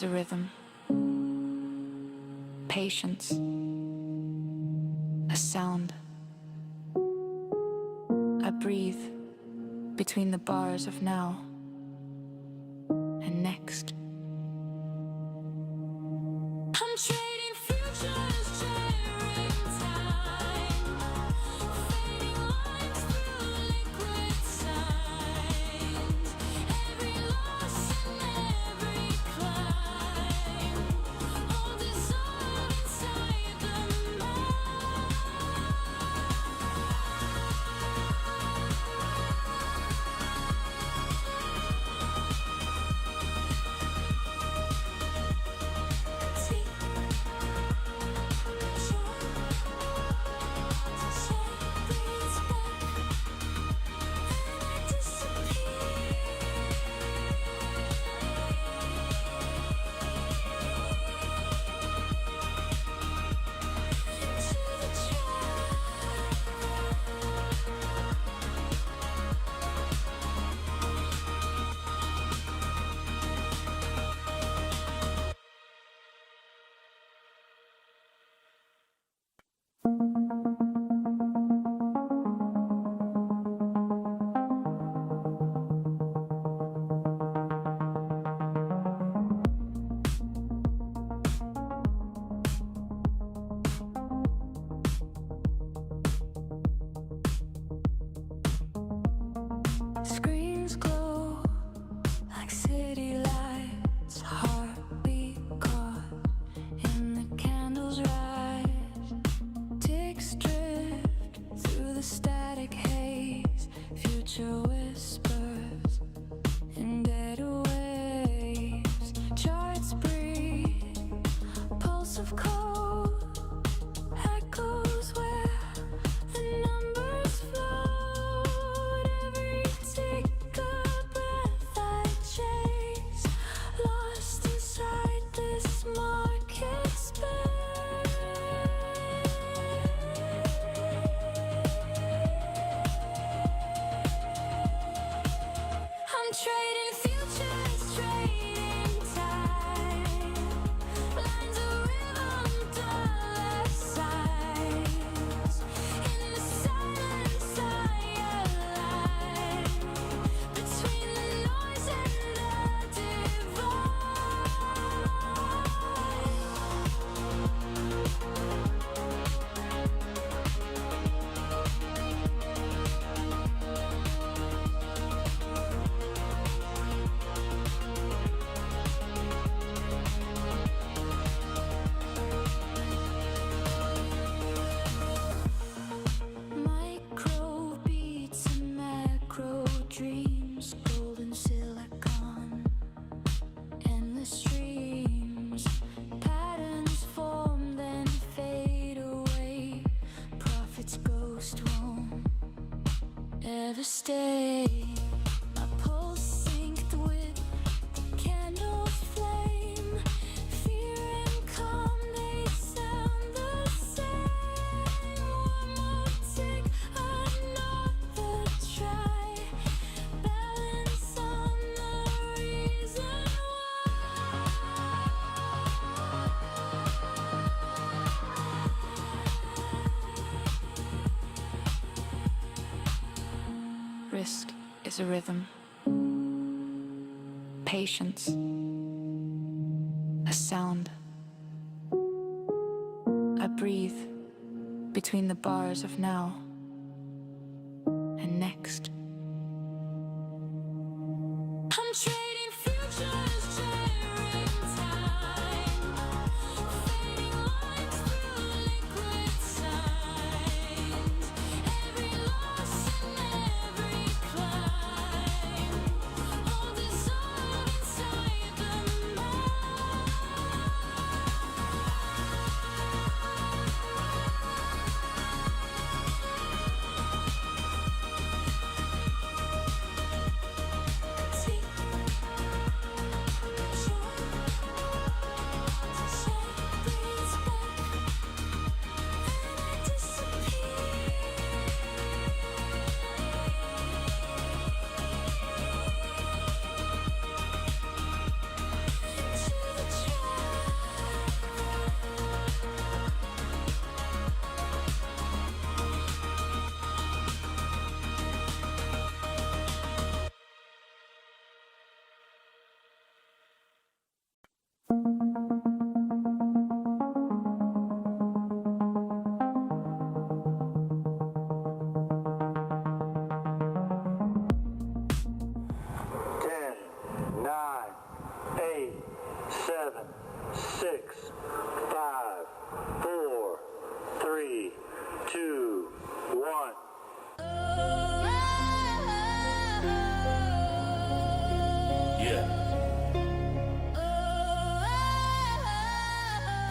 a rhythm, patience, a sound. I breathe between the bars of now and next. I'm trading futures, sharing time, fading lines through liquid signs, every loss and every climb, all dissolved inside the mind. Screens glow like city lights, heartbeat caught in the candles rise. Ticks drift through the static haze, future whispers in dead waves. Charts breathe, pulse of cold echoes where the numbers float. Every tick a breath I chase, lost inside this market space. I'm trading futures, trading time, lines of rhythm, dollar signs. In the silence I align, between the noise and the micro beats and macro dreams, golden silicon, endless streams. Patterns form then fade away. Prophet's ghost won't ever stay. My pulse synced with the candle's flame. Fear and calm, they sound the same. One more tick, another try. Balance on the reason why. Risk is a rhythm, patience, a sound. I breathe between the bars of now and next. I'm trading futures, sharing time, fading lines through liquid signs, every loss and every climb, all dissolved inside the mind.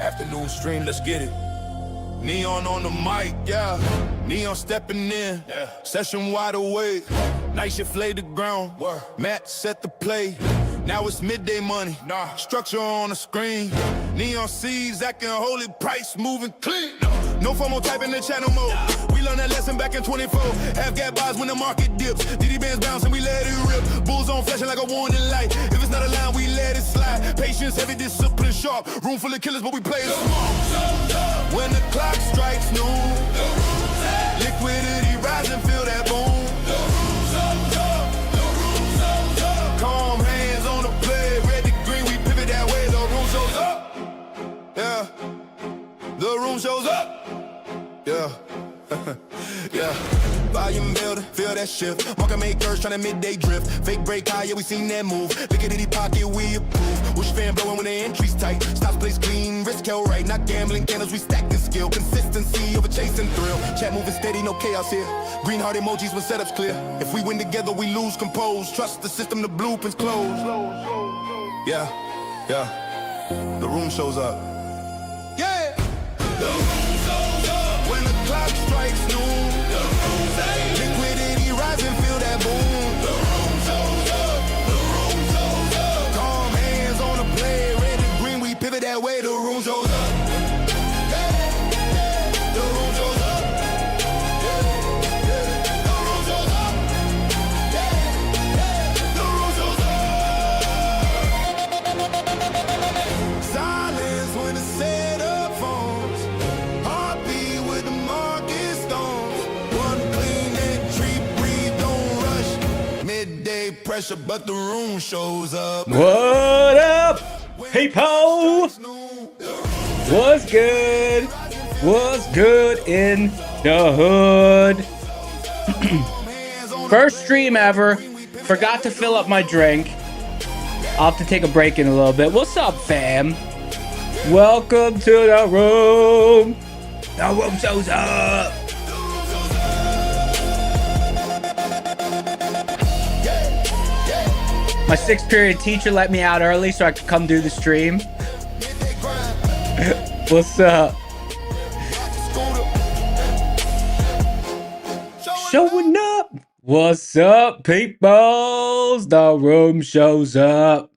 Afternoon stream, let's get it. Neon on the mic, yeah. Neon stepping in, yeah. Session wide awake. Night shift laid the ground. Matt set the play. Now it's midday money. Structure on the screen. Neon seeds acting holy, price moving clean. No FOMO type in the channel mode. We learned that lesson back in 24. Half gap buys when the market dips. DD bands bounce and we let it rip. Bulls on flashing like a warning light. If it's not a line, we let it slide. Patience, heavy, discipline, sharp. Room full of killers, but we play it smart. When the clock strikes noon, liquidity rising, feel that boom. Calm hands on the play, red to green, we pivot that way. The room shows up. Yeah, the room shows up. Yeah, yeah. Volume builder, feel that shift. Market makers tryna midday drift. Fake break high, yeah, we seen that move. Liquidity pocket, we approve. Wish fan blowing when the entry's tight. Stops place clean, risk held right. Not gambling candles, we stacking skill. Consistency over chasing thrill. Chat moving steady, no chaos here. Green heart emojis when setups clear. If we win together, we lose composed. Trust the system, the blueprints close. Yeah, yeah. The room shows up. Yeah. The room shows up when the clock strikes noon. Liquidity rising, feel that boom. The room shows up. The room shows up. Calm hands on the play, red and green, we pivot that way. The room shows up. The room shows up. The room shows up. The room shows up. Silence when the setup phones. Heartbeat with the market stones. One clean entry, breathe, don't rush. Midday pressure, but the room shows up. What up, people? What's good? What's good in the hood? First stream ever. Forgot to fill up my drink. I'll have to take a break in a little bit. What's up, fam? Welcome to the room. The room shows up. My 6th period teacher let me out early so I could come do the stream. What's up? Showing up. What's up, peoples? The room shows up.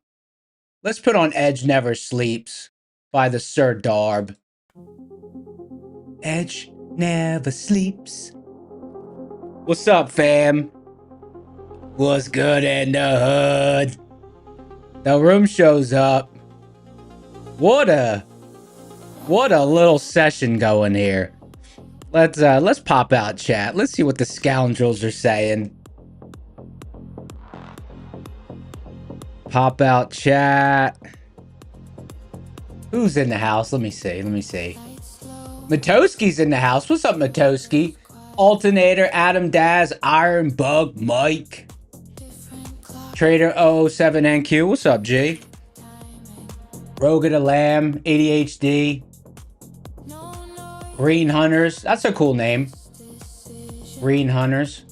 Let's put on Edge Never Sleeps by the Sir Darb. Edge never sleeps. What's up, fam? What's good in the hood? The room shows up. What a little session going here. Let's pop out chat. Let's see what the scoundrels are saying. Pop out chat. Who's in the house? Let me see. Matoski's in the house. What's up, Matoski? Alternator, Adam Daz, Iron Bug, Mike. Trader 007NQ. What's up, G? Roga the Lamb, ADHD. Green Hunters. That's a cool name. Green Hunters.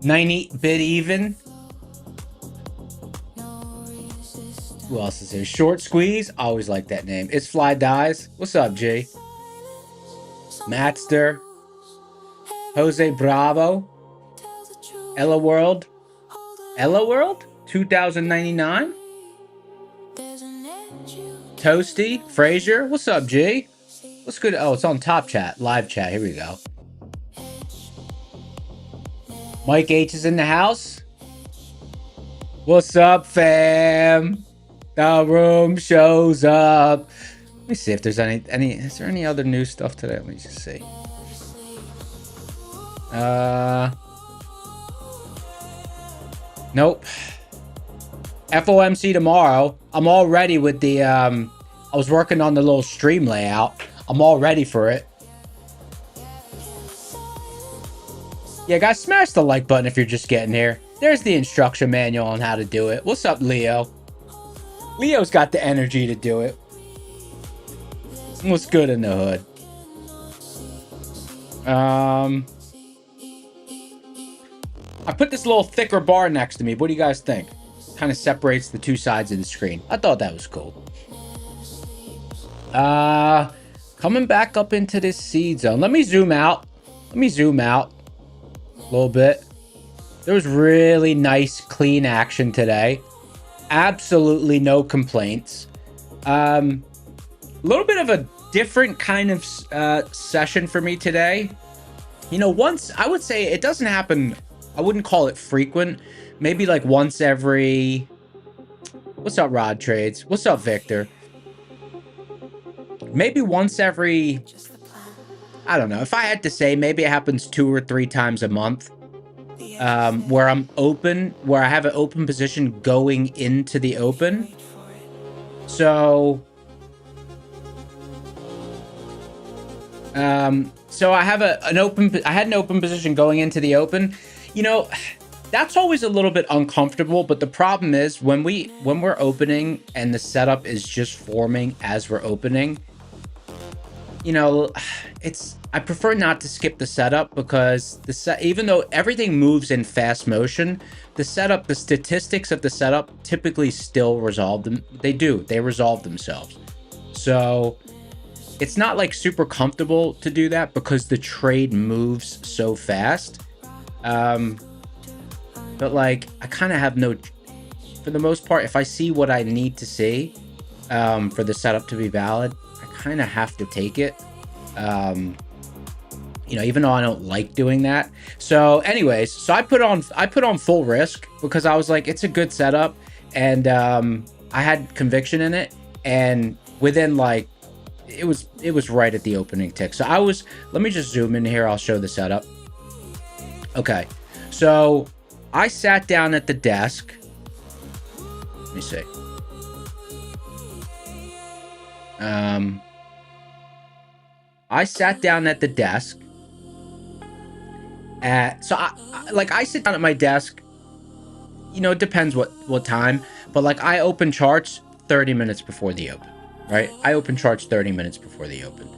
90-bit even. Who else is here? Short Squeeze. Always like that name. It's Fly Dies. What's up, G? Matster. Jose Bravo. Ella World. 2099. Toasty. Frazier. What's up, G? What's good? Oh, it's on top chat. Live chat. Here we go. Mike H is in the house. What's up, fam? The room shows up. Let me see if there's any. Is there any other new stuff today? Let me just see. Nope. FOMC tomorrow. I'm all ready with the, I was working on the little stream layout. I'm all ready for it. Yeah, guys, smash the like button if you're just getting here. There's the instruction manual on how to do it. What's up, Leo? Leo's got the energy to do it. What's good in the hood? I put this little thicker bar next to me. What do you guys think? Kind of separates the two sides of the screen. I thought that was cool. Coming back up into this seed zone. Let me zoom out. Let me zoom out a little bit. There was really nice, clean action today. Absolutely no complaints. A little bit of a different kind of session for me today. You know, once, I would say it doesn't happen, I wouldn't call it frequent. Maybe like once every... What's up, Rod Trades? What's up, Victor? Maybe once every... I don't know. If I had to say, maybe it happens 2 or 3 times a month. Where I'm open, where I have an open position going into the open. So I have I had an open position going into the open. You know, that's always a little bit uncomfortable, but the problem is when we're opening and the setup is just forming as we're opening, you know, I prefer not to skip the setup because even though everything moves in fast motion, the statistics of the setup typically still resolve them. They resolve themselves. So it's not like super comfortable to do that because the trade moves so fast. But like, I kind of have for the most part, if I see what I need to see for the setup to be valid, I kind of have to take it. You know, even though I don't like doing that. So anyways, so I put on full risk because I was like, it's a good setup. And I had conviction in it. And within like, it was right at the opening tick. So let me just zoom in here. I'll show the setup. Okay. So I sat down at the desk. Let me see. I sat down at the desk. So I sit down at my desk. You know, it depends what time, but like I open charts 30 minutes before the open, right? I open charts 30 minutes before the open.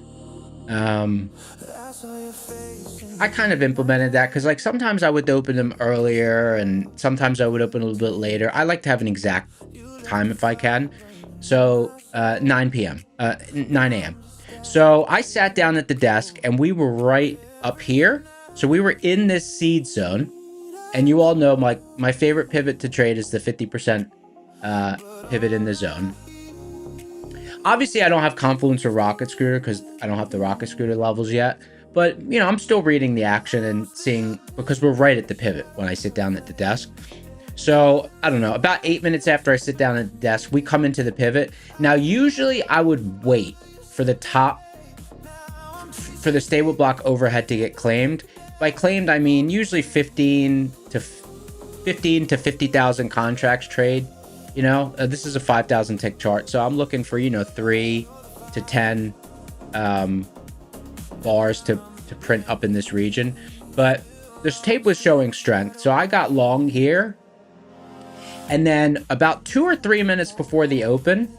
I kind of implemented that because like sometimes I would open them earlier and sometimes I would open a little bit later. I like to have an exact time if I can. So 9 a.m. So I sat down at the desk and we were right up here. So we were in this seed zone, and you all know my favorite pivot to trade is the 50% pivot in the zone. Obviously, I don't have confluence or rocket scooter because I don't have the rocket scooter levels yet. But, you know, I'm still reading the action and seeing, because we're right at the pivot when I sit down at the desk. So, I don't know, about 8 minutes after I sit down at the desk, we come into the pivot. Now, usually I would wait for the stable block overhead to get claimed. By claimed, I mean usually 15 to 50,000 contracts trade. You know, this is a 5,000 tick chart, so I'm looking for, you know, 3 to 10 bars to print up in this region. But this tape was showing strength, so I got long here. And then about 2 or 3 minutes before the open,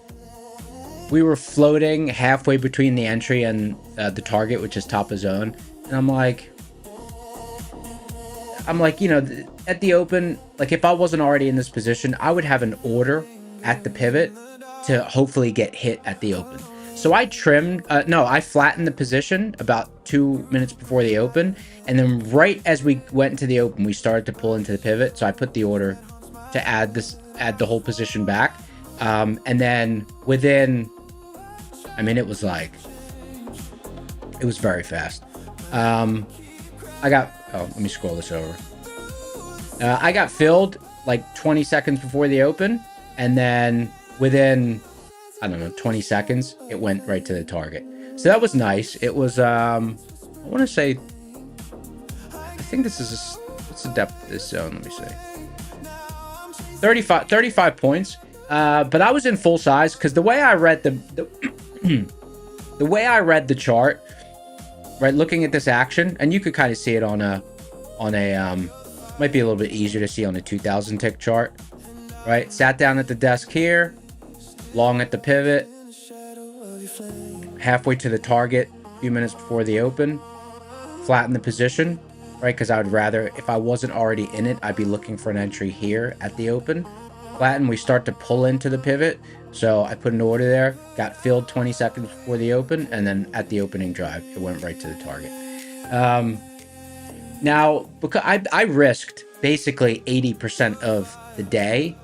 we were floating halfway between the entry and the target, which is top of zone. And I'm like, you know, at the open, like if I wasn't already in this position, I would have an order at the pivot to hopefully get hit at the open. So I I flattened the position about 2 minutes before the open. And then right as we went into the open, we started to pull into the pivot. So I put the order to add the whole position back. And then within, I mean, it was very fast. Let me scroll this over. I got filled like 20 seconds before the open, and then within, I don't know, 20 seconds, it went right to the target. So that was nice. It was, I want to say, I think this is, what's the depth of this zone? Let me see. 35 points. But I was in full size because the way I read the way I read the chart, right, looking at this action, and you could kind of see it on a might be a little bit easier to see on a 2000 tick chart, right? Sat down at the desk here, long at the pivot, halfway to the target, a few minutes before the open, flatten the position, right? Because I would rather, if I wasn't already in it, I'd be looking for an entry here at the open. Flatten, we start to pull into the pivot. So I put an order there, got filled 20 seconds before the open, and then at the opening drive, it went right to the target. Now, because I risked basically 80% of the day,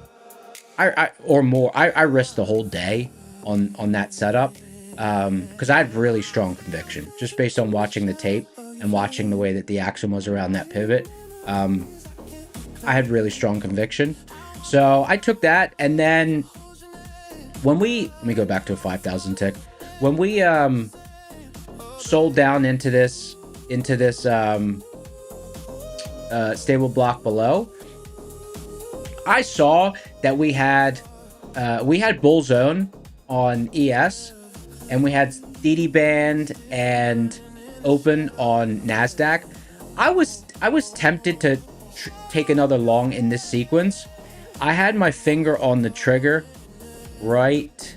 or more. I risked the whole day on that setup because I had really strong conviction just based on watching the tape and watching the way that the action was around that pivot. I had really strong conviction. So I took that, and then when let me go back to a 5,000 tick. When we sold down into this stable block below, I saw that we had bull zone on ES, and we had DD band and open on NASDAQ. I was tempted to take another long in this sequence. I had my finger on the trigger, right,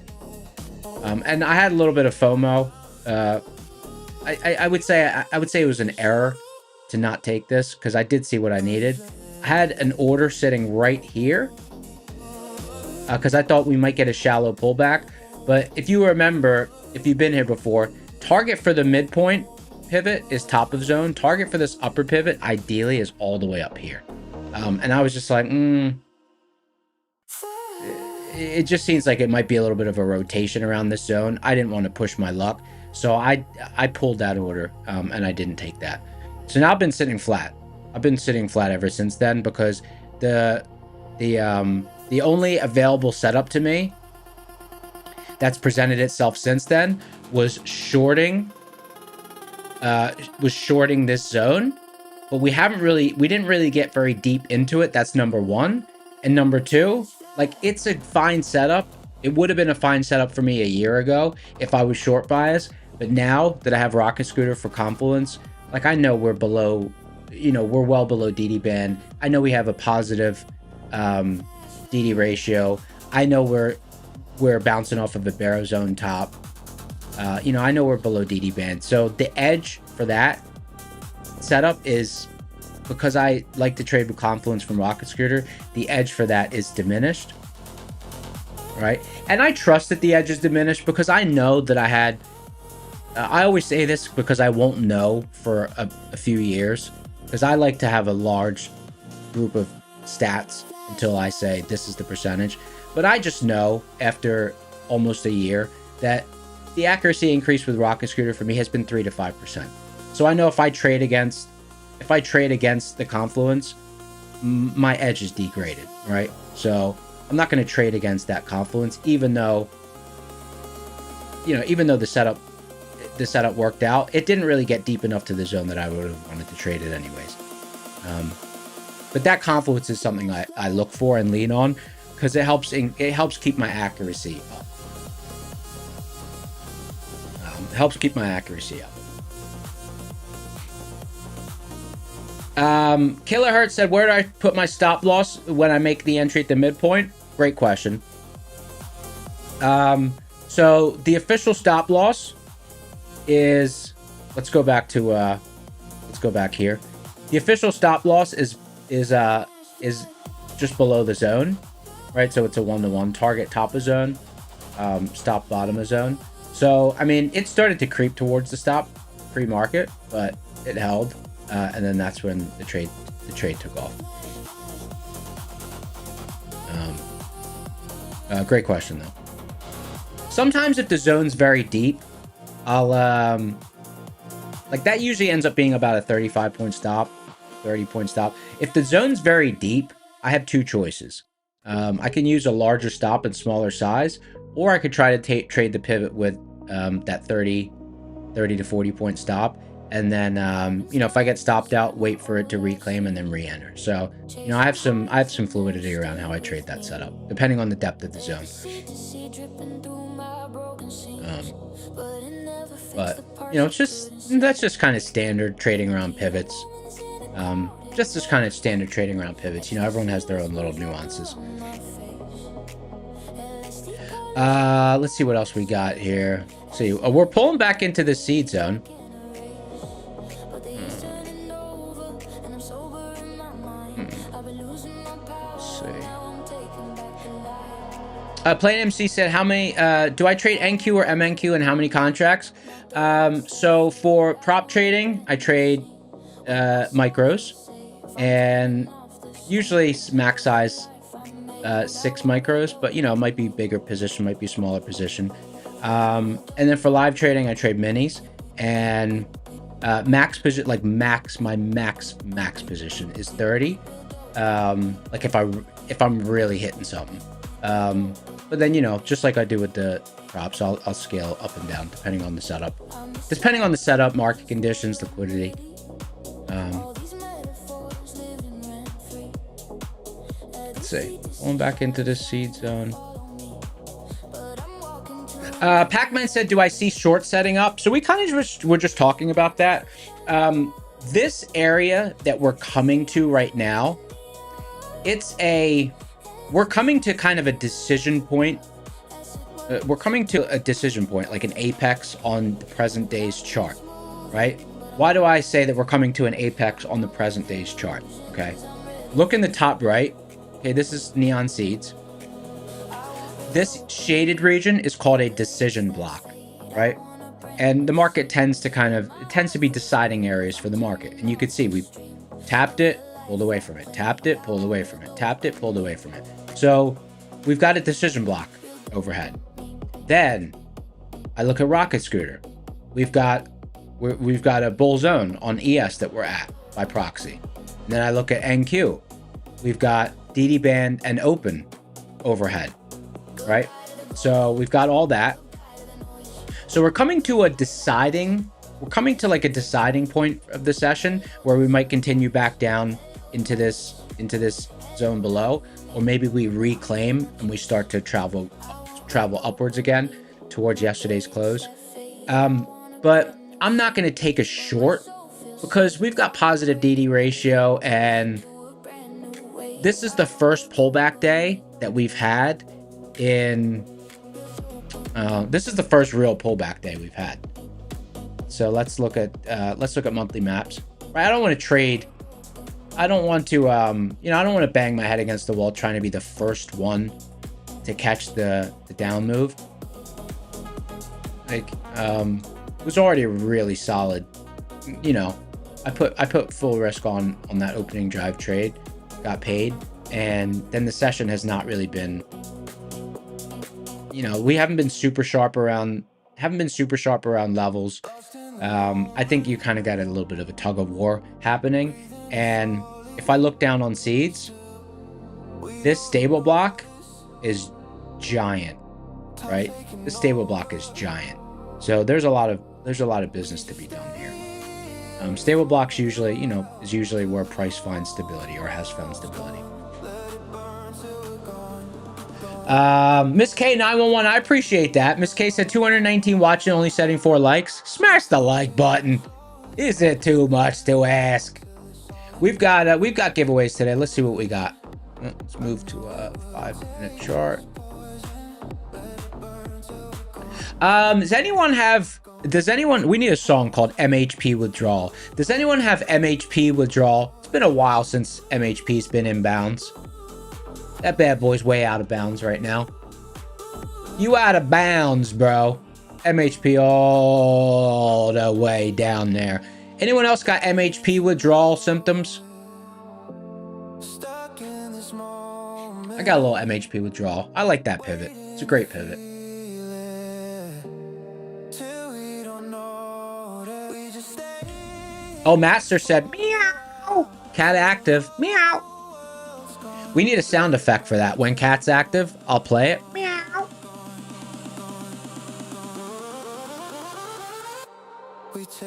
and I had a little bit of FOMO. I would say it was an error to not take this because I did see what I needed. I had an order sitting right here because I thought we might get a shallow pullback. But if you remember, if you've been here before, target for the midpoint pivot is top of zone. Target for this upper pivot ideally is all the way up here. And I was just like, it just seems like it might be a little bit of a rotation around this zone. I didn't want to push my luck, so I pulled that order, and I didn't take that. So now I've been sitting flat. I've been sitting flat ever since then because the only available setup to me that's presented itself since then was shorting this zone, but we didn't really get very deep into it. That's number one. And number two, like, it's a fine setup. It would have been a fine setup for me a year ago if I was short biased, but now that I have Rocket Scooter for confluence, like, I know we're below, we're well below DD band. I know we have a positive DD ratio. I know we're bouncing off of a barrow zone top. I know we're below DD band. So the edge for that setup is, because I like to trade with confluence from Rocket Scooter, the edge for that is diminished, right? And I trust that the edge is diminished because I know that I had, I always say this because I won't know for a few years, because I like to have a large group of stats until I say this is the percentage. But I just know after almost a year that the accuracy increase with Rocket Scooter for me has been 3 to 5%. So I know if I trade against the confluence, my edge is degraded, right? So I'm not going to trade against that confluence, even though the setup worked out. It didn't really get deep enough to the zone that I would have wanted to trade it anyways. But that confluence is something I look for and lean on because it helps keep my accuracy up. Helps keep my accuracy up. Kilohertz said, where do I put my stop loss when I make the entry at the midpoint? Great question. So the official stop loss is, let's go back here. The official stop loss is just below the zone, right? So it's a 1-to-1 target top of zone, stop bottom of zone. So I mean, it started to creep towards the stop pre-market, but it held. And then that's when the trade took off. Great question though. Sometimes if the zone's very deep, I'll like that usually ends up being about a 35-point stop, 30-point stop. If the zone's very deep, I have two choices. I can use a larger stop and smaller size, or I could try to trade the pivot with that 30 to 40-point stop. And then, you know, if I get stopped out, wait for it to reclaim and then re-enter. So, you know, I have some fluidity around how I trade that setup, depending on the depth of the zone. But, you know, that's just kind of standard trading around pivots. Just this kind of standard trading around pivots. You know, everyone has their own little nuances. Let's see what else we got here. See, we're pulling back into the seed zone. Plain MC said, how many, do I trade NQ or MNQ and how many contracts? So for prop trading, I trade micros, and usually max size 6 micros, but you know, it might be bigger position, might be smaller position. And then for live trading, I trade minis, and max position, like my max position is 30. Like if I'm really hitting something. But then, you know, just like I do with the props, I'll scale up and down depending on the setup. Depending on the setup, market conditions, liquidity. Let's see. Going back into the seed zone. Pac-Man said, do I see short setting up? So we kind of we're just talking about that. This area that we're coming to right now, we're coming to kind of a decision point. We're coming to a decision point, like an apex on the present day's chart, right? Why do I say that we're coming to an apex on the present day's chart? Okay. Look in the top right. Okay, this is neon seeds. This shaded region is called a decision block, right? And the market tends to be deciding areas for the market. And you can see we tapped it, pulled away from it, tapped it, pulled away from it, tapped it, pulled away from it. So we've got a decision block overhead. Then I look at Rocket Scooter. We've got a bull zone on ES that we're at by proxy. And then I look at NQ. We've got DD band and open overhead, right? So we've got all that. So we're coming to like a deciding point of the session where we might continue back down into this zone below, or maybe we reclaim and we start to travel upwards again towards yesterday's close. But I'm not going to take a short because we've got positive DD ratio, and this is the first pullback day that we've had in this is the first real pullback day we've had. So let's look at monthly maps. Right, I don't want to trade. I don't want to you know, I don't want to bang my head against the wall trying to be the first one to catch the down move. Like it was already really solid. You know, I put full risk on that opening drive trade, got paid, and then the session has not really been, you know, we haven't been super sharp around levels. I think you kind of got a little bit of a tug of war happening. And if I look down on seeds, this stable block is giant, right? This stable block is giant. So there's a lot of business to be done here. Stable blocks usually, you know, is usually where price finds stability or has found stability. Miss K911, I appreciate that. Miss K said 219 watching, only setting 4 likes. Smash the like button. Is it too much to ask? We've got giveaways today. Let's see what we got. Let's move to a 5-minute chart. Does anyone, we need a song called MHP Withdrawal. Does anyone have MHP Withdrawal? It's been a while since MHP's been in bounds. That bad boy's way out of bounds right now. You out of bounds, bro. MHP all the way down there. Anyone else got MHP withdrawal symptoms? I got a little MHP withdrawal. I like that pivot. It's a great pivot. Oh, Master said, meow. Cat active, meow. We need a sound effect for that. When cat's active, I'll play it. Meow. Oh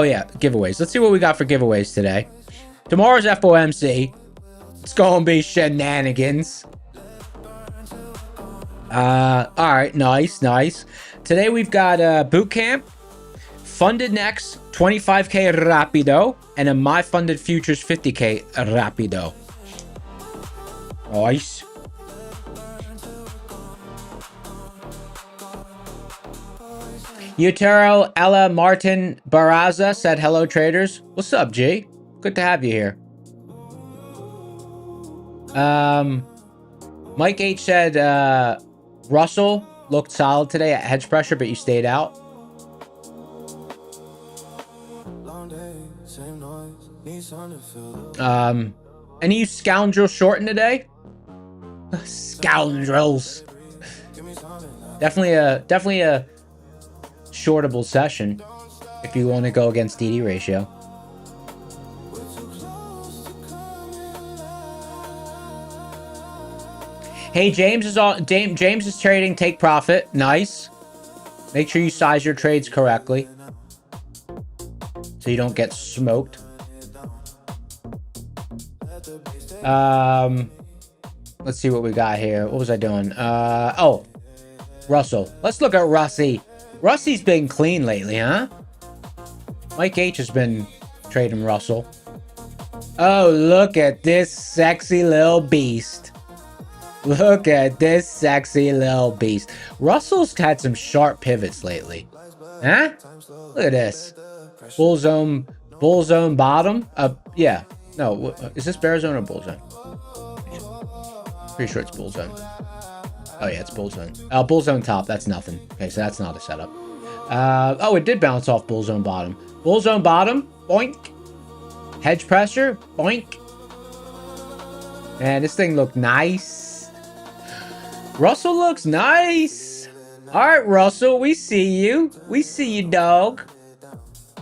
yeah, giveaways. Let's see what we got for giveaways today. Tomorrow's FOMC. It's gonna be shenanigans. All right, nice. Today we've got boot camp, funded next 25K rapido, and a my funded futures 50K rapido. Nice. Utero Ella Martin Baraza said, hello traders. What's up, G? Good to have you here. Mike H said, Russell looked solid today at hedge pressure, but you stayed out. Any you scoundrels shorting today? Scoundrels. Definitely a shortable session if you want to go against DD ratio. Hey, James is trading take profit. Nice. Make sure you size your trades correctly so you don't get smoked. Let's see what we got here. What was I doing? Oh, Russell. Let's look at Russie. Russie's been clean lately, huh? Mike H has been trading Russell. Oh, look at this sexy little beast. Look at this sexy little beast. Russell's had some sharp pivots lately. Huh? Look at this. Bull zone bottom. Yeah. No, is this bear zone or bull zone? Pretty sure it's bull zone. Oh yeah, it's bull zone. Bull zone top, that's nothing. Okay, so that's not a setup. Oh, it did bounce off bull zone bottom. Bull zone bottom, boink. Hedge pressure, boink. Man, this thing looked nice. Russell looks nice. All right, Russell, we see you. We see you, dog.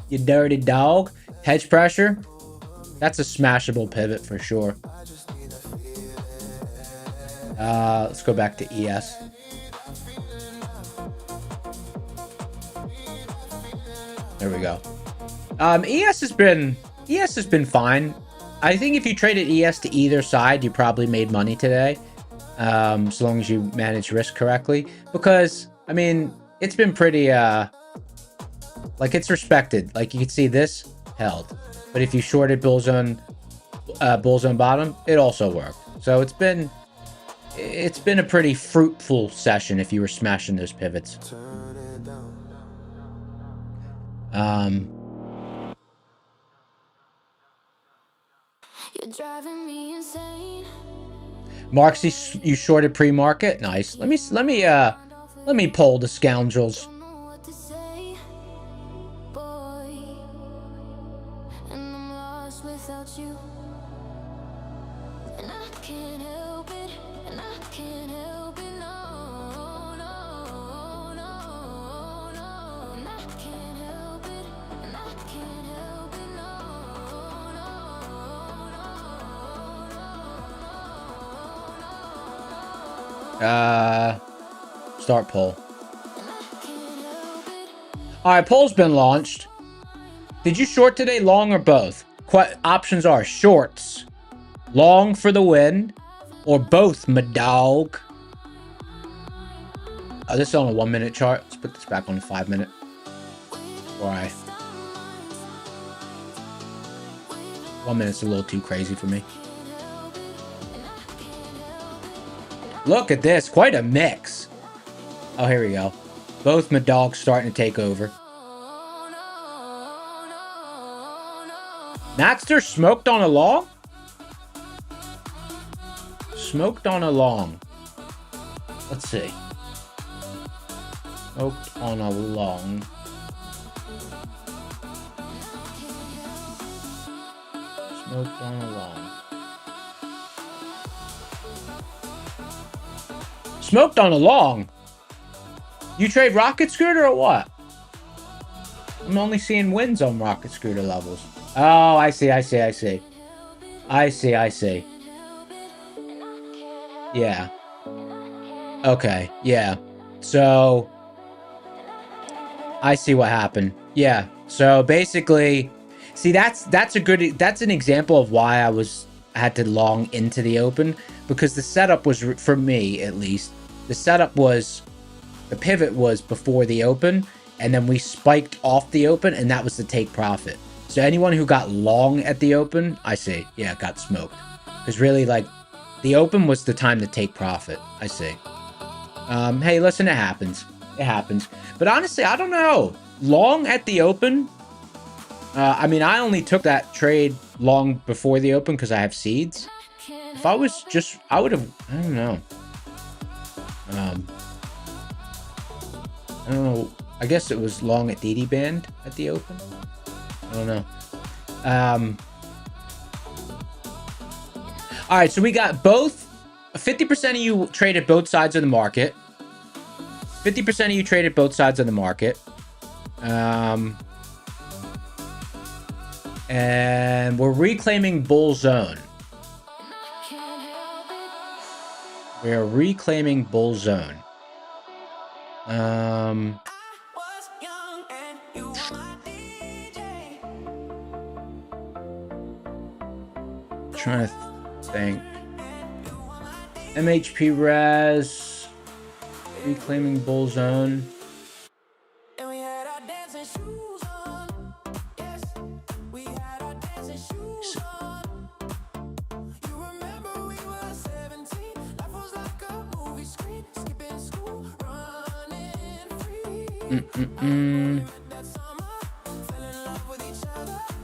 You dirty dog. Hedge pressure. That's a smashable pivot for sure. Let's go back to ES. There we go. ES has been fine. I think if you traded ES to either side, you probably made money today. As long as you manage risk correctly. Because, I mean, it's been pretty, like, it's respected. Like, you can see this held. But if you shorted bull zone bottom, it also worked. So it's been a pretty fruitful session if you were smashing those pivots. You're driving me insane. Marksy, you shorted pre-market. Nice. Let me poll the scoundrels. Don't know what to say, boy. And I'm lost without you. And I can't help it. And I can't help it. No, no, no, no. And I can't help it. And I can't help it. No, no, no. Start poll. Alright, poll's been launched. Did you short today, long or both? Options are shorts, long for the win, or both, my dog. This is on a 1 minute chart. Let's put this back on a 5 minute. Alright. 1 minute's a little too crazy for me. Look at this, quite a mix. Oh, here we go. Both my dogs starting to take over. Natster smoked on a long? Smoked on a long. Let's see. Smoked on a long. Smoked on a long. Smoked on a long. You trade Rocket Scooter or what? I'm only seeing wins on Rocket Scooter levels. Oh, I see. Yeah. Okay, yeah. So, I see what happened. Yeah. So basically, see, that's an example of why I had to long into the open, because the setup was, for me at least, the setup was, the pivot was before the open, and then we spiked off the open, and that was the take profit. So anyone who got long at the open, I see, yeah, got smoked. Because really, like, the open was the time to take profit. I see. Hey, listen, it happens. It happens. But honestly, I don't know. Long at the open. I mean, I only took that trade long before the open because I have seeds. If I was just, I would have, I don't know. I don't know. I guess it was long at DD band at the open. I don't know. All right, so we got both. 50% of you traded both sides of the market. 50% of you traded both sides of the market. And we're reclaiming bull zone. We are reclaiming bull zone. Trying to think. MHP Res. Reclaiming bull zone.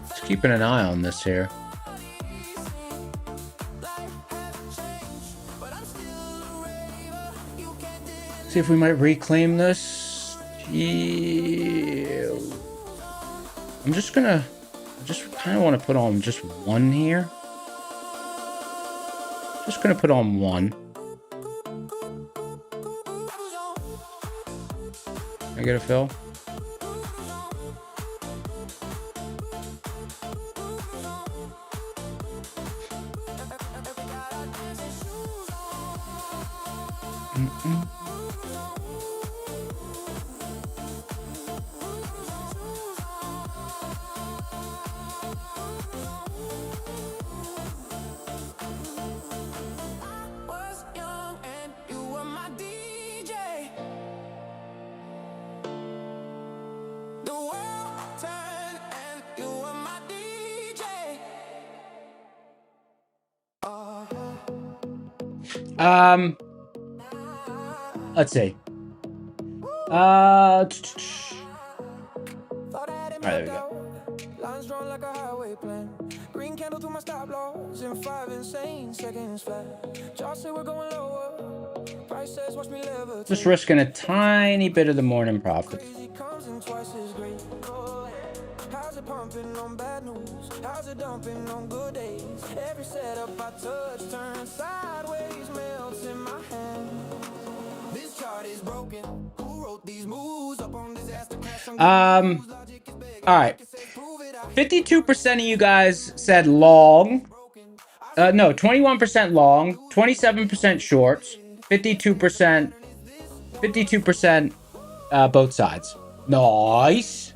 Just keeping an eye on this here. See if we might reclaim this. Yeah. I just kind of want to put on just one here. Just gonna put on one. Can I get a fill? Let's see. All right, there we go. Lines drawn like a highway plan. Green candle through my stop loss in 5 insane seconds flat. Josh said we're going lower. Price says watch me level. Just risking a tiny bit of the morning profit. How's it pumping on bad news? How's it dumping on good days? Every setup I touch turns sideways, melts in my hand. This chart is broken. Who wrote these moves up on disaster crash? All right. 52% of you guys said long. No, 21% long, 27% shorts, 52% both sides. Nice.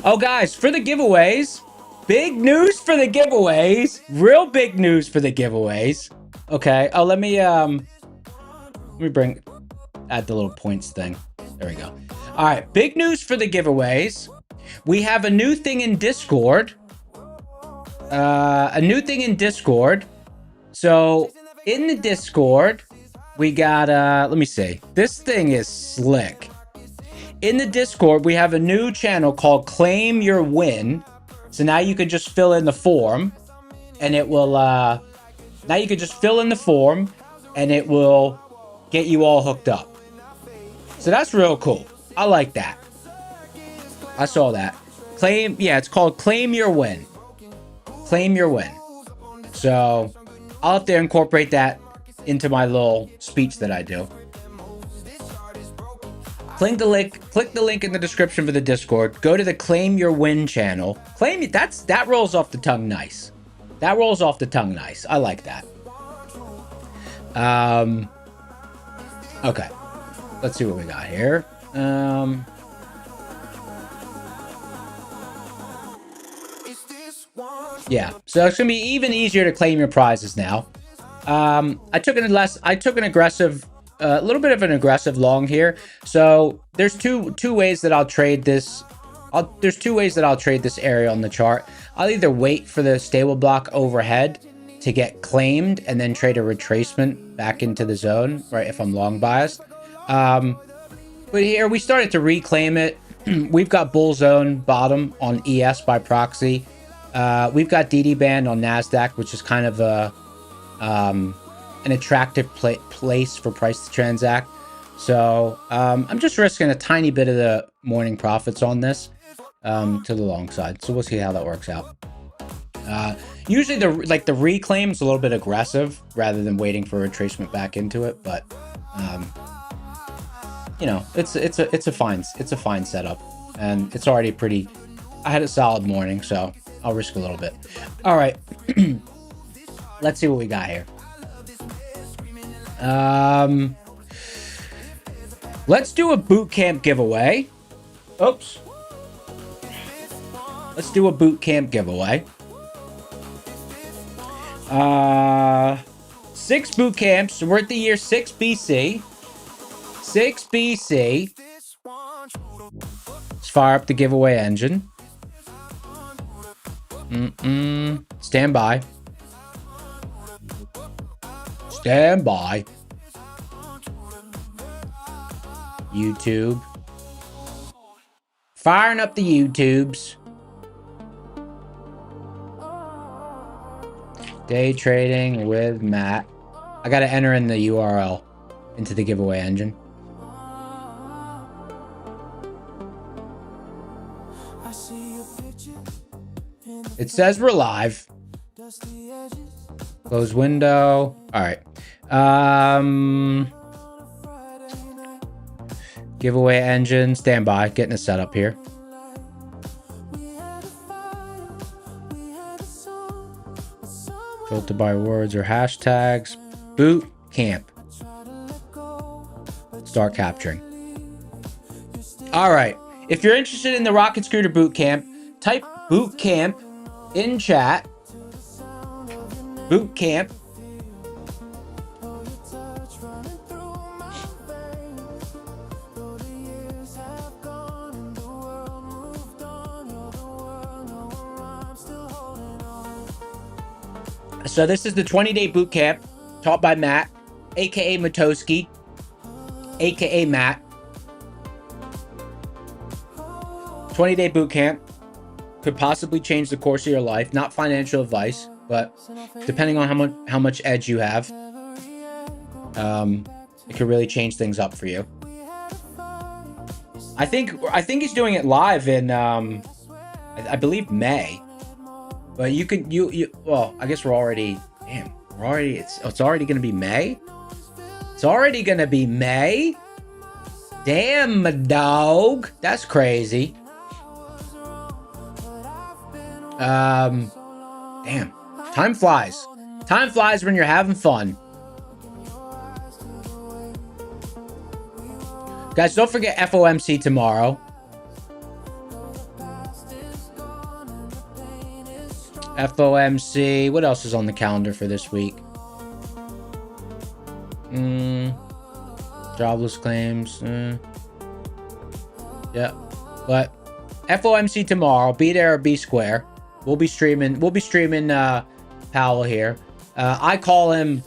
Oh, guys, for the giveaways, big news for the giveaways. Real big news for the giveaways. Okay. Oh, let me add the little points thing. There we go. All right. Big news for the giveaways. We have a new thing in Discord. So in the Discord, we got, let me see. This thing is slick. In the Discord, we have a new channel called Claim Your Win. So now you can just fill in the form and it will, now you can just fill in the form and it will get you all hooked up. So that's real cool. I like that. I saw that. It's called Claim Your Win. Claim Your Win. So I'll have to incorporate that into my little speech that I do. Click the link in the description for the Discord. Go to the Claim Your Win channel. That rolls off the tongue nice. That rolls off the tongue nice. I like that. Okay. Let's see what we got here. Yeah, so it's gonna be even easier to claim your prizes now. I took an aggressive, a little bit of an aggressive long here. So there's two ways that I'll trade this. There's two ways that I'll trade this area on the chart. I'll either wait for the stable block overhead to get claimed and then trade a retracement back into the zone, right? If I'm long biased. But here we started to reclaim it. We've got bull zone bottom on ES by proxy. We've got DD band on NASDAQ, which is kind of a an attractive place for price to transact. So I'm just risking a tiny bit of the morning profits on this to the long side. So we'll see how that works out. Usually the reclaim is a little bit aggressive rather than waiting for a retracement back into it, but you know, it's a fine setup, and it's already pretty. I had a solid morning, so I'll risk a little bit. All right, let's see what we got here. Let's do a boot camp giveaway. Oops. Let's do a boot camp giveaway. 6 boot camps. We're at the year 6 BC. 6 BC. Let's fire up the giveaway engine. Stand by. Stand by. YouTube. Firing up the YouTubes. Day trading with Matt. I gotta enter in the URL into the giveaway engine. It says we're live. Close window. All right. Giveaway engine. Stand by. Getting a setup here. Filter by words or hashtags. Boot camp. Start capturing. All right. If you're interested in the Rocket Scooter Boot Camp, type boot camp in chat. Boot camp. So this is the 20-day boot camp taught by Matt, aka Matoski, aka Matt. 20-day boot camp could possibly change the course of your life. Not financial advice, but depending on how much edge you have, it could really change things up for you. I think he's doing it live in I believe May. But you can well, I guess we're already it's already gonna be May. It's already gonna be May. Damn, my dog. That's crazy. Damn. Time flies. Time flies when you're having fun. Guys, don't forget FOMC tomorrow. FOMC. What else is on the calendar for this week? Jobless claims. Yeah. But FOMC tomorrow. Be there or be square. We'll be streaming Powell here. I call him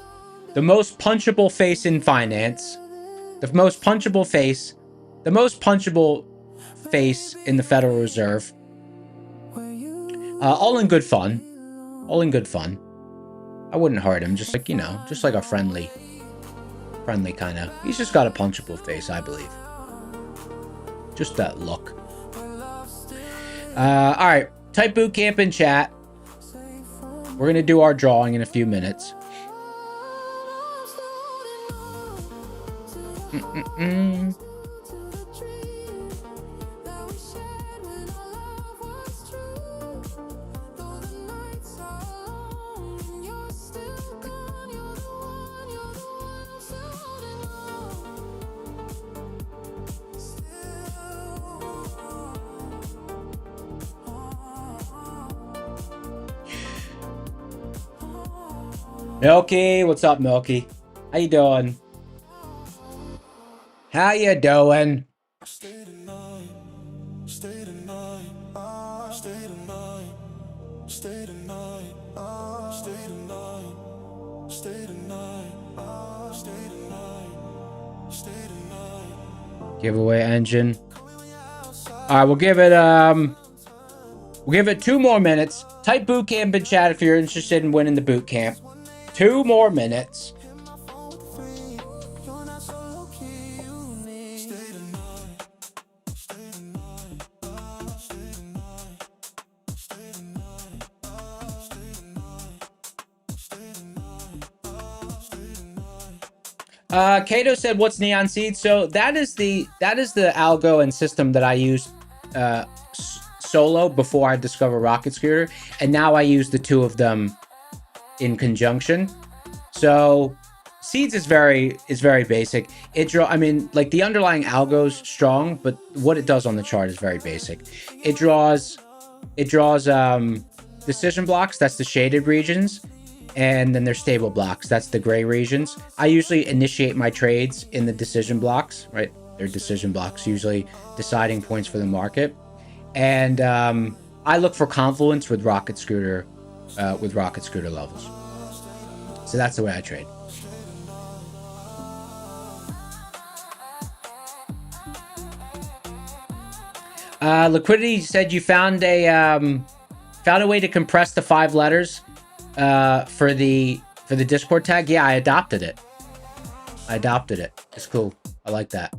the most punchable face in finance. The most punchable face. The most punchable face in the Federal Reserve. All in good fun. All in good fun. I wouldn't hurt him. Just like, you know, just like a friendly kind of. He's just got a punchable face, I believe. Just that look. All right. Type boot camp in chat. We're going to do our drawing in a few minutes. Milky, what's up, Milky? How you doing? How you doing? Stay tonight, stay tonight, stay tonight, stay tonight, stay tonight, stay tonight, stay tonight, stay tonight. Giveaway engine. All right, we'll give it 2 more minutes. Type boot camp in chat if you're interested in winning the boot camp. 2 more minutes. Kato said, "What's Neon Seed?" So that is the algo and system that I use solo before I discover Rocket Scooter, and now I use the 2 of them in conjunction. So Seeds is very basic. I mean, like the underlying algo's strong, but what it does on the chart is very basic. It draws decision blocks. That's the shaded regions. And then there's stable blocks. That's the gray regions. I usually initiate my trades in the decision blocks, right? They're decision blocks, usually deciding points for the market. And I look for confluence with Rocket Scooter levels. So that's the way I trade. Liquidity said you found a way to compress the 5 letters. For the Discord tag. Yeah, I adopted it. It's cool. I like that.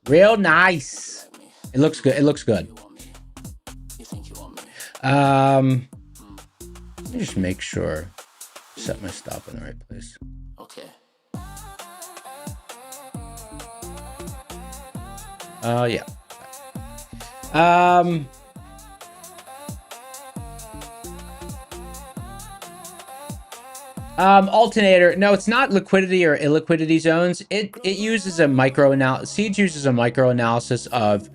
Real nice. It looks good. Let me just make sure. Set my stop in the right place. Okay. Yeah. Alternator. No, it's not liquidity or illiquidity zones. It uses a Seeds uses a micro analysis of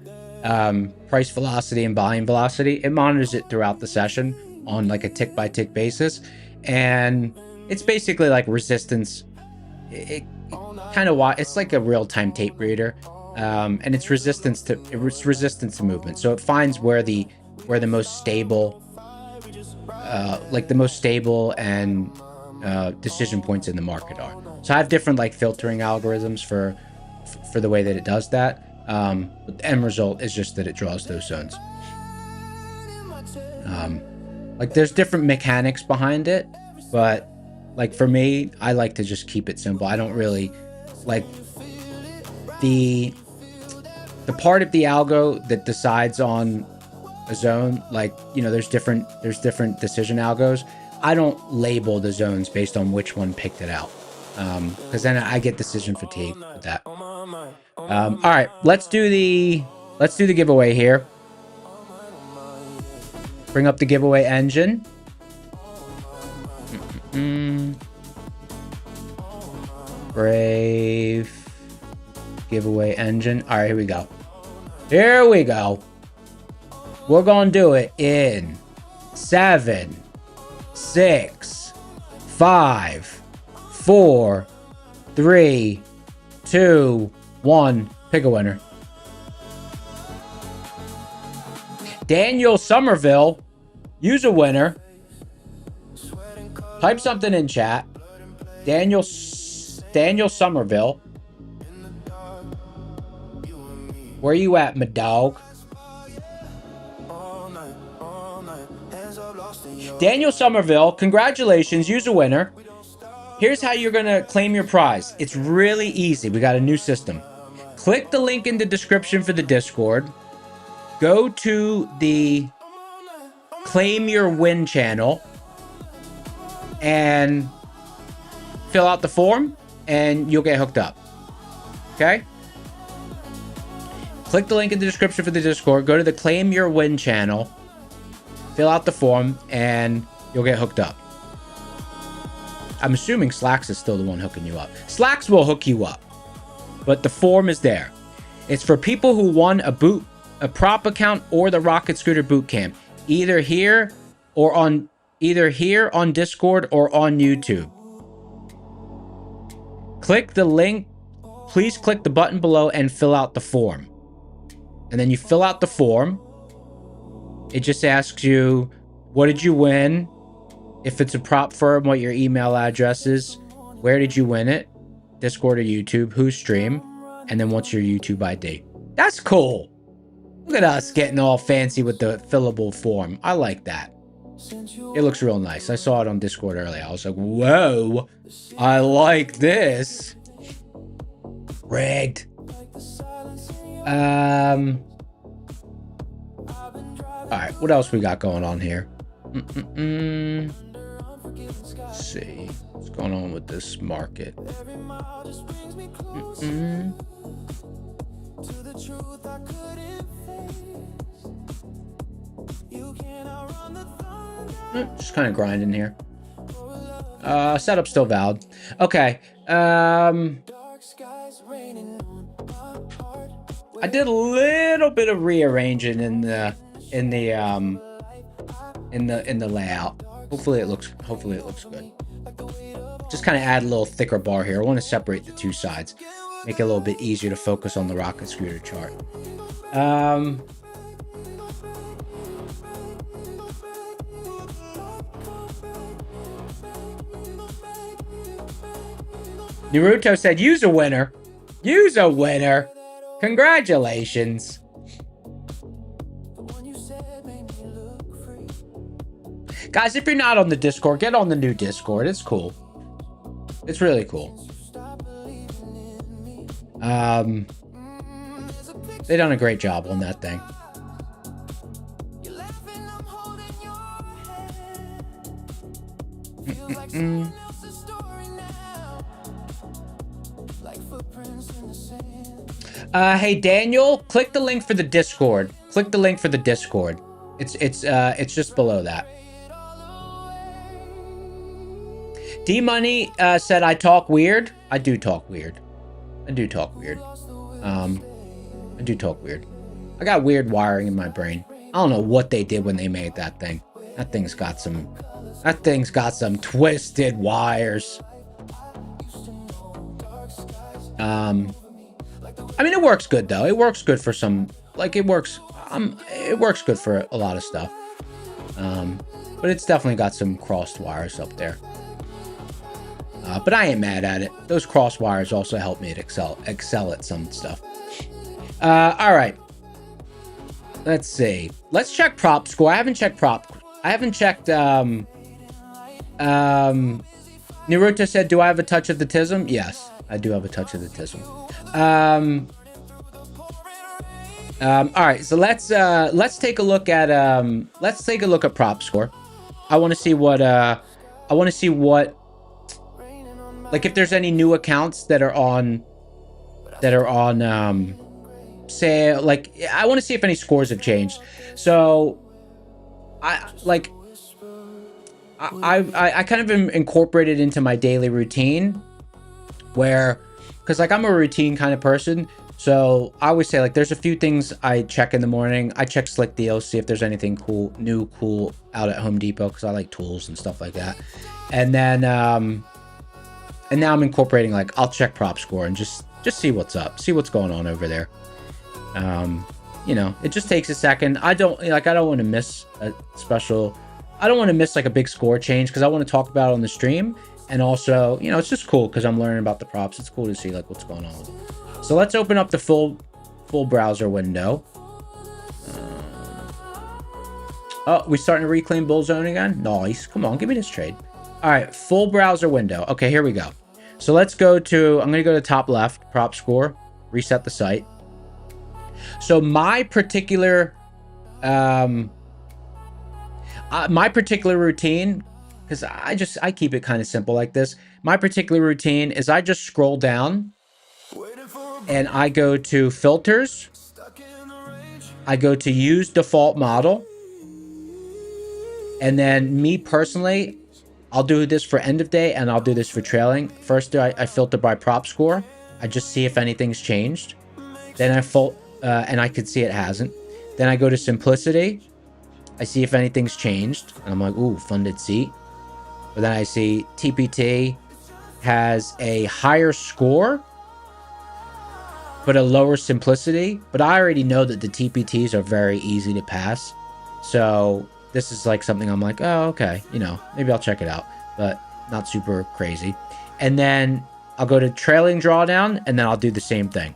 price velocity and volume velocity. It monitors it throughout the session on like a tick by tick basis, and it's basically like resistance. It kind of it's like a real time tape reader, and it's resistance to movement. So it finds where the most stable, and decision points in the market are. So I have different like filtering algorithms for the way that it does that. But the end result is just that it draws those zones. Like there's different mechanics behind it, but like for me, I like to just keep it simple. I don't really like the part of the algo that decides on a zone. Like, you know, there's different decision algos. I don't label the zones based on which one picked it out, because then I get decision fatigue with that. All right, let's do the giveaway here. Bring up the giveaway engine. Brave giveaway engine. All right, here we go. We're gonna do it in 7, 6, 5, 4, 3, 2, 1. Pick a winner. Daniel Somerville, use a winner. Type something in chat. Daniel Somerville. Where you at, my dog? Daniel Somerville, congratulations, use a winner. Here's how you're gonna claim your prize. It's really easy. We got a new system. Click the link in the description for the Discord. Go to the Claim Your Win channel and fill out the form and you'll get hooked up. Okay? Click the link in the description for the Discord. Go to the Claim Your Win channel. Fill out the form and you'll get hooked up. I'm assuming Slacks is still the one hooking you up. Slacks will hook you up, but the form is there. It's for people who won a prop account or the Rocket Scooter Bootcamp, either here or on either here on Discord or on YouTube. Click the link. Please click the button below and fill out the form. And then you fill out the form. It just asks you, what did you win? If it's a prop firm, what your email address is. Where did you win it? Discord or YouTube. Whose stream? And then what's your YouTube ID? That's cool. Look at us getting all fancy with the fillable form. I like that. It looks real nice. I saw it on Discord earlier. I was like, whoa, I like this. Rigged. Alright, what else we got going on here? Let's see. What's going on with this market? Just kind of grinding here. Setup still valid. Okay. I did a little bit of rearranging in the layout. Hopefully it looks good. Just kind of add a little thicker bar here. I want to separate the two sides. Make it a little bit easier to focus on the rocket scooter chart. Naruto said, use a winner. Use a winner. Congratulations. Guys, if you're not on the Discord, get on the new Discord. It's cool. It's really cool. They done a great job on that thing. Hey Daniel, click the link for the Discord. Click the link for the Discord. It's just below that. D Money said I talk weird. I do talk weird. I do talk weird. I do talk weird. I got weird wiring in my brain. I don't know what they did when they made that thing. That thing's got some twisted wires. I mean, it works good though. It works good for some, like it works good for a lot of stuff. But it's definitely got some crossed wires up there. But I ain't mad at it. Those cross wires also help me to excel at some stuff. All right. Let's see. Let's check prop score. I haven't checked Naruto said, do I have a touch of the tism? Yes, I do have a touch of the tism. All right, so let's take a look at prop score. I want to see what like if there's any new accounts that are on say, like, I want to see if any scores have changed. So I kind of incorporated into my daily routine where, because like I'm a routine kind of person, so I always say like there's a few things I check in the morning. I check Slick Deals, see if there's anything cool out at Home Depot, because I like tools and stuff like that. And then and now I'm incorporating, like, I'll check prop score and just see what's up, see what's going on over there. You know, it just takes a second. I don't want to miss a special. I don't want to miss like a big score change, because I want to talk about it on the stream. And also, you know, it's just cool because I'm learning about the props. It's cool to see like what's going on with it. So let's open up the full browser window. Oh, we starting to reclaim bull zone again? Nice. Come on, give me this trade. All right, full browser window. Okay, here we go. So let's go to, I'm going to go to top left, prop score, reset the site. So my particular routine, because I keep it kind of simple like this. My particular routine is I just scroll down and I go to filters. I go to use default model. And then me personally, I'll do this for end of day and I'll do this for trailing. First, I filter by prop score. I just see if anything's changed. Then and I could see it hasn't. Then I go to simplicity. I see if anything's changed, and I'm like, ooh, funded seat. But then I see TPT has a higher score, but a lower simplicity. But I already know that the TPTs are very easy to pass. So this is like something I'm like, oh, okay, you know, maybe I'll check it out, but not super crazy. And then I'll go to trailing drawdown, and then I'll do the same thing.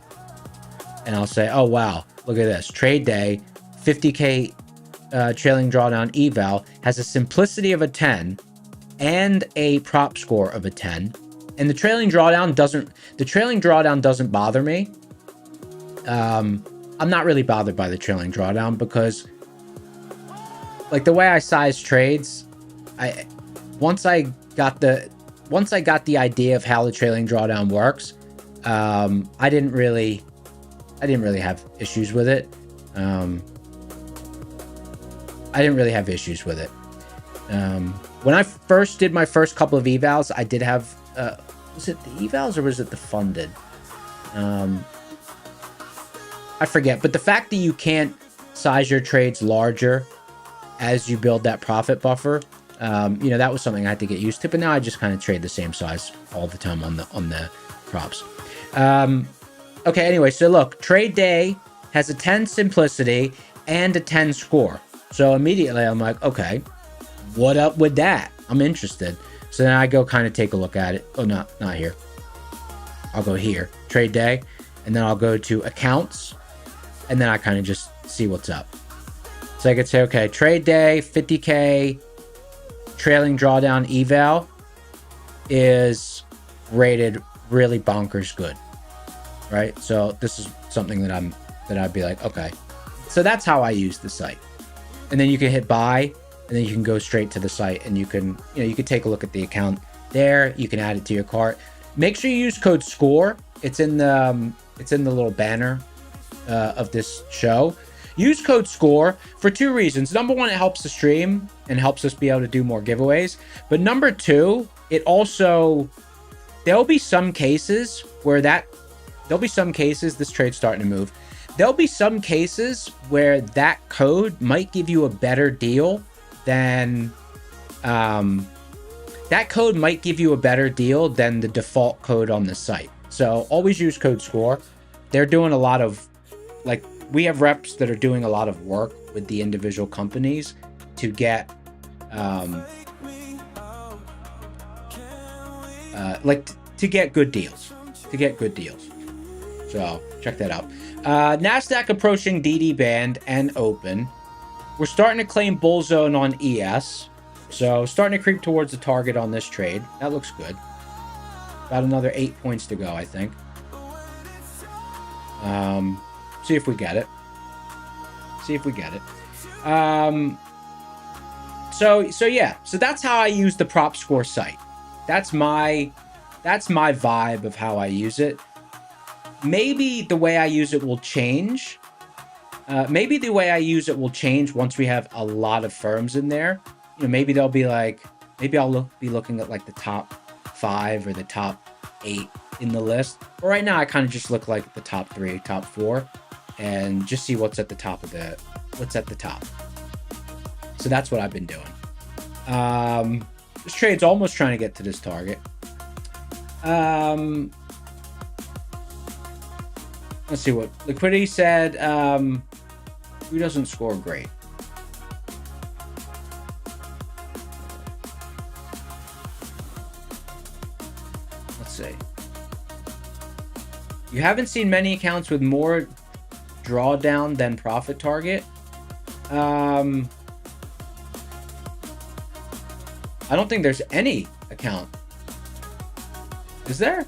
And I'll say, oh, wow, look at this. Trade day, 50K trailing drawdown eval has a simplicity of a 10 and a prop score of a 10. And the trailing drawdown doesn't bother me. I'm not really bothered by the trailing drawdown because, like, the way I size trades, once I got the idea of how the trailing drawdown works, I didn't really have issues with it. When I first did my first couple of evals, I did have, was it the evals or was it the funded? I forget, but the fact that you can't size your trades larger as you build that profit buffer, you know, that was something I had to get used to. But now I just kind of trade the same size all the time on the props. Okay, anyway, so look, trade day has a 10 simplicity and a 10 score. So immediately I'm like, okay, what up with that? I'm interested. So then I go kind of take a look at it. Oh, not here. I'll go here, trade day, and then I'll go to accounts, and then I kind of just see what's up. So I could say, okay, trade day, 50K, trailing drawdown eval is rated really bonkers good, right? So this is something that I'd be like, okay. So that's how I use the site. And then you can hit buy, and then you can go straight to the site, and you can take a look at the account there. You can add it to your cart. Make sure you use code SCORE. It's in the little banner of this show. Use code SCORE for two reasons. Number one, it helps the stream and helps us be able to do more giveaways. But number two, it also, there'll be some cases where this trade's starting to move. There'll be some cases where that code might give you a better deal than the default code on the site. So always use code SCORE. They're doing a lot of, like, we have reps that are doing a lot of work with the individual companies to get to get good deals. So check that out. NASDAQ approaching DD band and open. We're starting to claim bull zone on ES. So starting to creep towards the target on this trade. That looks good. About another 8 points to go, I think. See if we get it. So yeah. So that's how I use the prop score site. That's my vibe of how I use it. Maybe the way I use it will change. Once we have a lot of firms in there. You know, maybe they'll be like, maybe I'll be looking at like the top 5 or the top 8 in the list. But right now I kind of just look like the top 3, top 4, and just see what's at the top. So that's what I've been doing. This trade's almost trying to get to this target. Let's see what liquidity said. Who doesn't score great? Let's see. You haven't seen many accounts with more drawdown than profit target. I don't think there's any account. Is there?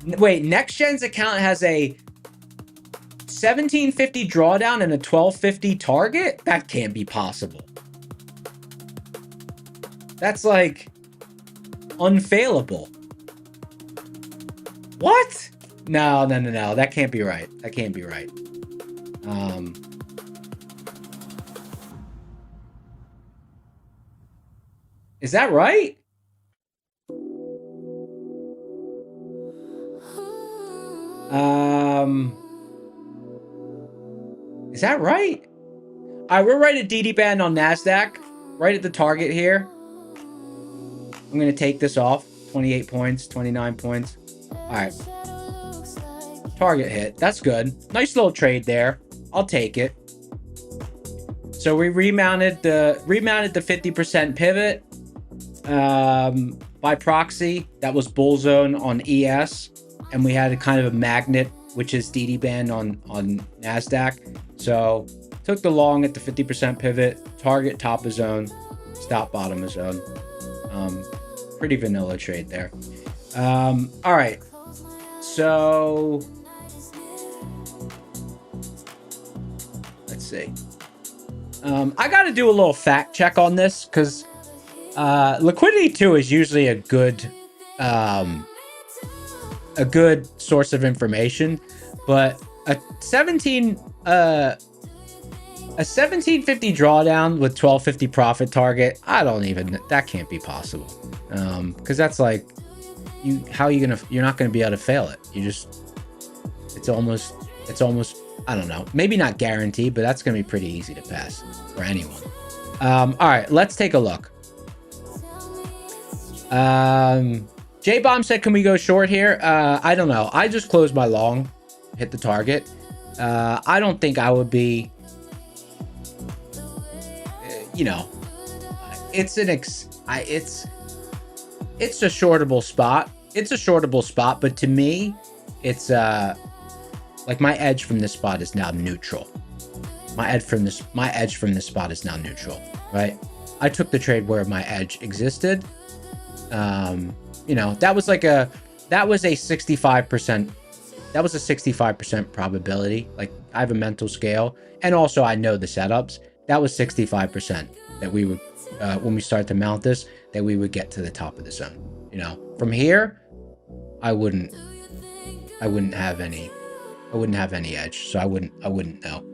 Wait, NextGen's account has a 1750 drawdown and a 1250 target? That can't be possible. That's like unfailable. What? No. That can't be right. Is that right? that right? All right, we're right at DD band on NASDAQ. Right at the target here. I'm going to take this off. 28 points, 29 points. All right. Target hit. That's good. Nice little trade there. I'll take it. So we remounted the 50% pivot by proxy. That was bull zone on ES, and we had a kind of a magnet, which is DD band on NASDAQ. So took the long at the 50% pivot, target top of zone, stop bottom of zone. Pretty vanilla trade there. All right. So let's see. I got to do a little fact check on this because liquidity 2 is usually a good source of information, but a 1750 drawdown with 1250 profit target, that can't be possible. Because that's like, you're not gonna be able to fail it. It's almost, I don't know, maybe not guaranteed, but that's gonna be pretty easy to pass for anyone. All right, let's take a look. J-Bomb said, can we go short here? I don't know. I just closed my long, hit the target. I don't think I would be, it's a shortable spot. It's a shortable spot, but to me, it's like my edge from this spot is now neutral. My edge from this spot is now neutral, right? I took the trade where my edge existed. That was a 65% probability. Like, I have a mental scale, and also I know the setups. That was 65% that we would, when we start to mount this, that we would get to the top of the zone. From here, I wouldn't have any edge, so I wouldn't know.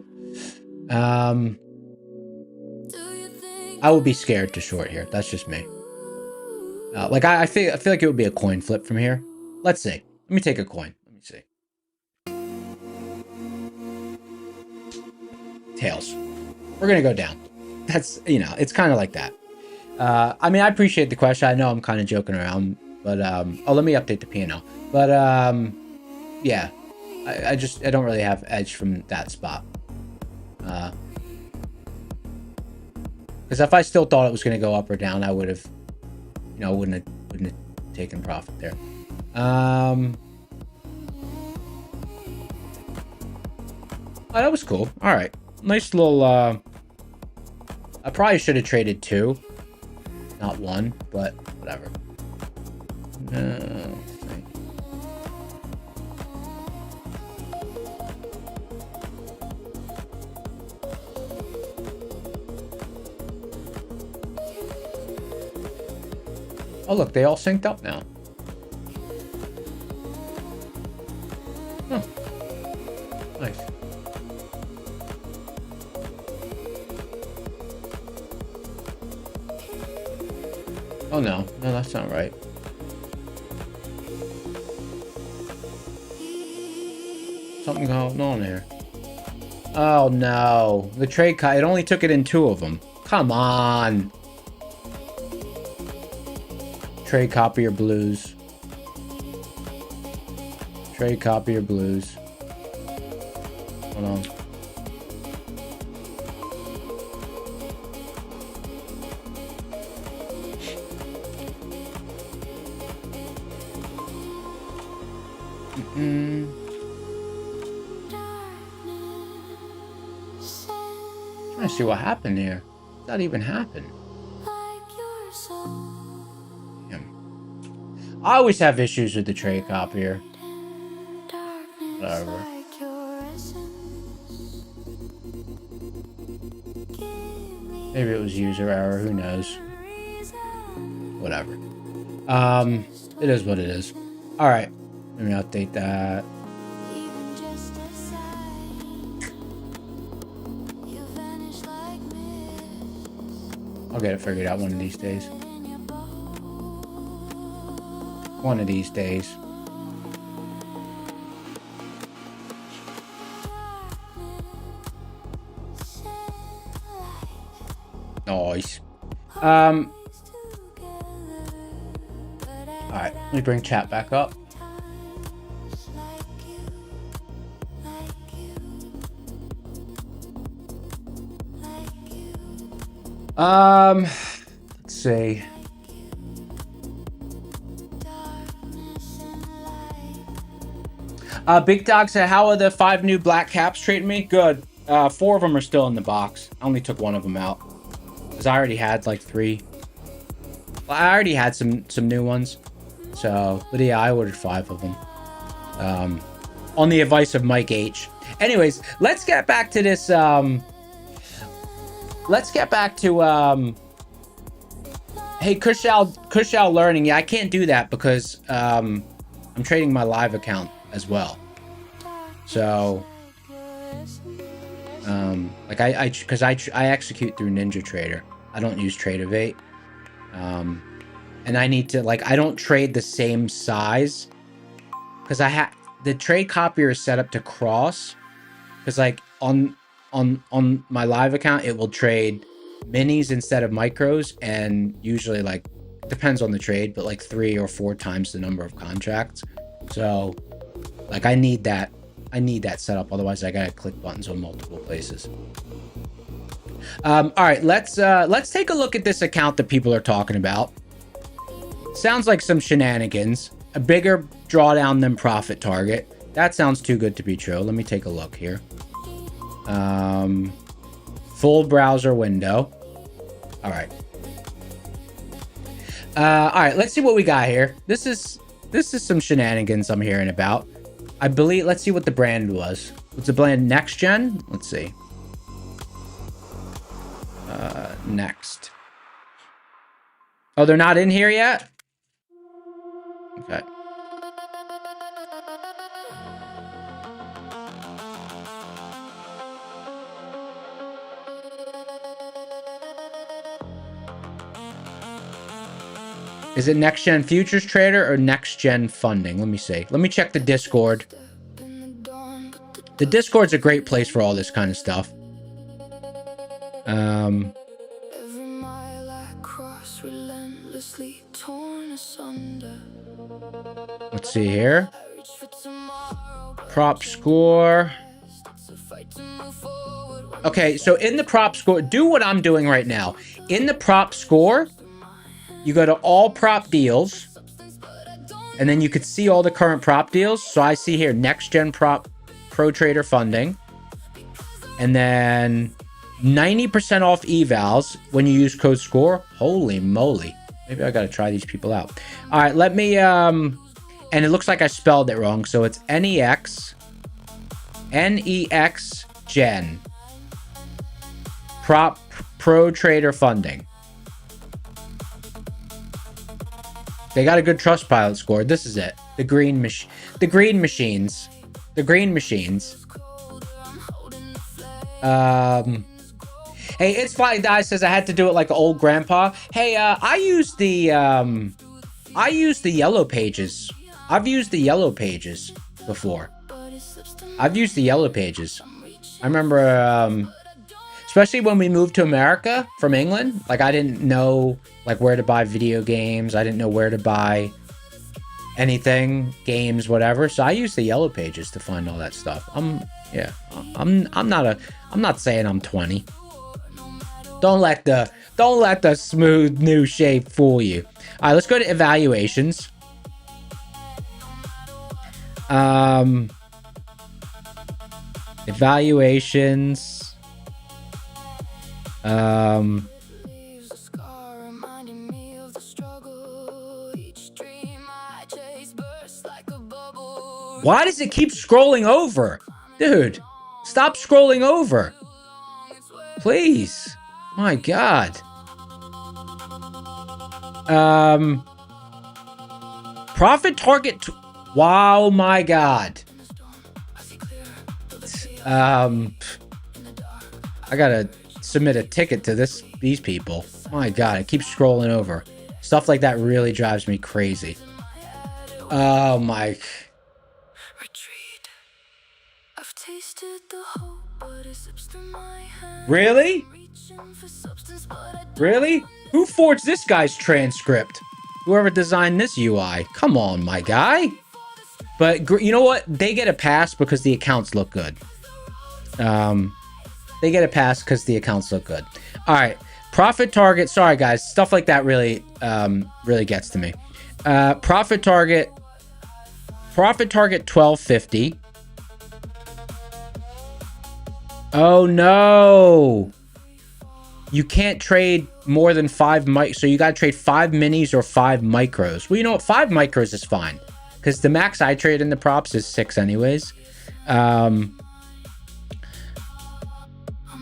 I would be scared to short here. That's just me. I feel like it would be a coin flip from here. Let's see. Let me take a coin. Let me see. Tails. We're gonna go down. That's, it's kind of like that. I mean, I appreciate the question. I know I'm kind of joking around, but let me update the P&L. But yeah, I don't really have edge from that spot. Because if I still thought it was going to go up or down, I would have, wouldn't have taken profit there. Oh, that was cool. All right, nice little. I probably should have traded 2, not 1, but whatever. Oh, look, they all synced up now. Oh, nice. Oh, no, that's not right. Something going on here. Oh, no. The trade it only took it in 2 of them. Come on. Trade copy or blues. Trade copy or blues. Hold on. Trying to see what happened here. Did that even happen? I always have issues with the trade copier. Whatever. Maybe it was user error, who knows. Whatever. It is what it is. Alright. Let me update that. I'll get it figured out one of these days. One of these days. Nice. All right, let me bring chat back up. Let's see. Big Dog said, how are the 5 new black caps treating me? Good. 4 of them are still in the box. I only took 1 of them out because I already had like 3. Well, I already had some new ones. So, but yeah, I ordered 5 of them. On the advice of Mike H. Anyways, let's get back to this. Let's get back to hey, Kushal learning. Yeah, I can't do that because I'm trading my live account as well. So like I execute through NinjaTrader. I don't use Tradeovate. And I need to, like, I don't trade the same size because the trade copier is set up to cross, because like on my live account it will trade minis instead of micros, and usually, like, depends on the trade, but like 3 or 4 times the number of contracts. So like I need that set up, otherwise I gotta click buttons on multiple places. All right, let's take a look at this account that people are talking about. Sounds like some shenanigans. A bigger drawdown than profit target. That sounds too good to be true. Let me take a look here. Full browser window. All right. All right, let's see what we got here. This is some shenanigans I'm hearing about. I believe, let's see what the brand was. What's the brand? Next Gen? Let's see. Next. Oh, they're not in here yet? Okay. Is it Next Gen Futures Trader or Next Gen Funding? Let me see. Let me check the Discord. The Discord's a great place for all this kind of stuff. Let's see here. Prop score. Okay, so in the prop score, do what I'm doing right now. In the prop score, you go to all prop deals, and then you could see all the current prop deals. So I see here Next Gen Prop Pro Trader Funding, and then 90% off evals when you use code SCORE. Holy moly. Maybe I got to try these people out. All right, let me, and it looks like I spelled it wrong. So it's NEX Gen Prop Pro Trader Funding. They got a good Trustpilot score. This is it. The green machines. The green machines. Hey, It's Flying Die says I had to do it like an old grandpa. Hey, I use the yellow pages. I've used the yellow pages before. I've used the yellow pages. I remember, especially when we moved to America from England, like I didn't know like where to buy video games. I didn't know where to buy anything, games, whatever. So I used the yellow pages to find all that stuff. I'm not saying I'm 20. Don't let the smooth new shape fool you. All right, let's go to evaluations. Evaluations. Why does it keep scrolling over? Dude, stop scrolling over. Please. My God. Profit target. Wow, my God. I gotta submit a ticket to these people. My God, it keeps scrolling over. Stuff like that really drives me crazy. Oh my. Really? Really? Who forged this guy's transcript? Whoever designed this UI. Come on, my guy. But you know what? They get a pass because the accounts look good. They get a pass because the accounts look good. All right. Profit target. Sorry, guys. Stuff like that really, really gets to me. Profit target 1250. Oh, no. You can't trade more than 5 so you got to trade 5 minis or 5 micros. Well, you know what? 5 micros is fine because the max I trade in the props is 6 anyways.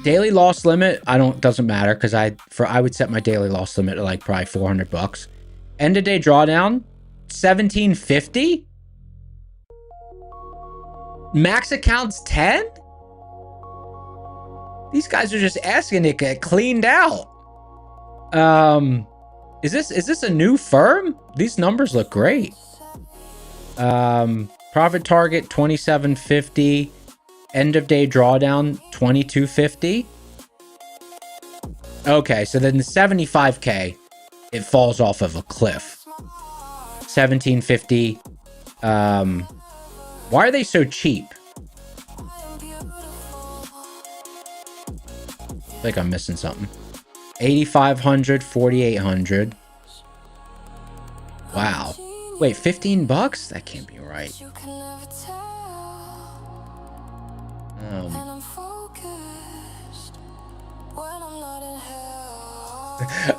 Daily loss limit, doesn't matter because I would set my daily loss limit at like probably $400. End of day drawdown, 1750. Max accounts 10. These guys are just asking to get cleaned out. Is this a new firm? These numbers look great. Profit target 2750. End of day drawdown 2250. Okay, so then the 75k, it falls off of a cliff. 1750. Why are they so cheap? I think I'm missing something. 8,500, 4,800. Wow. Wait, $15? That can't be right.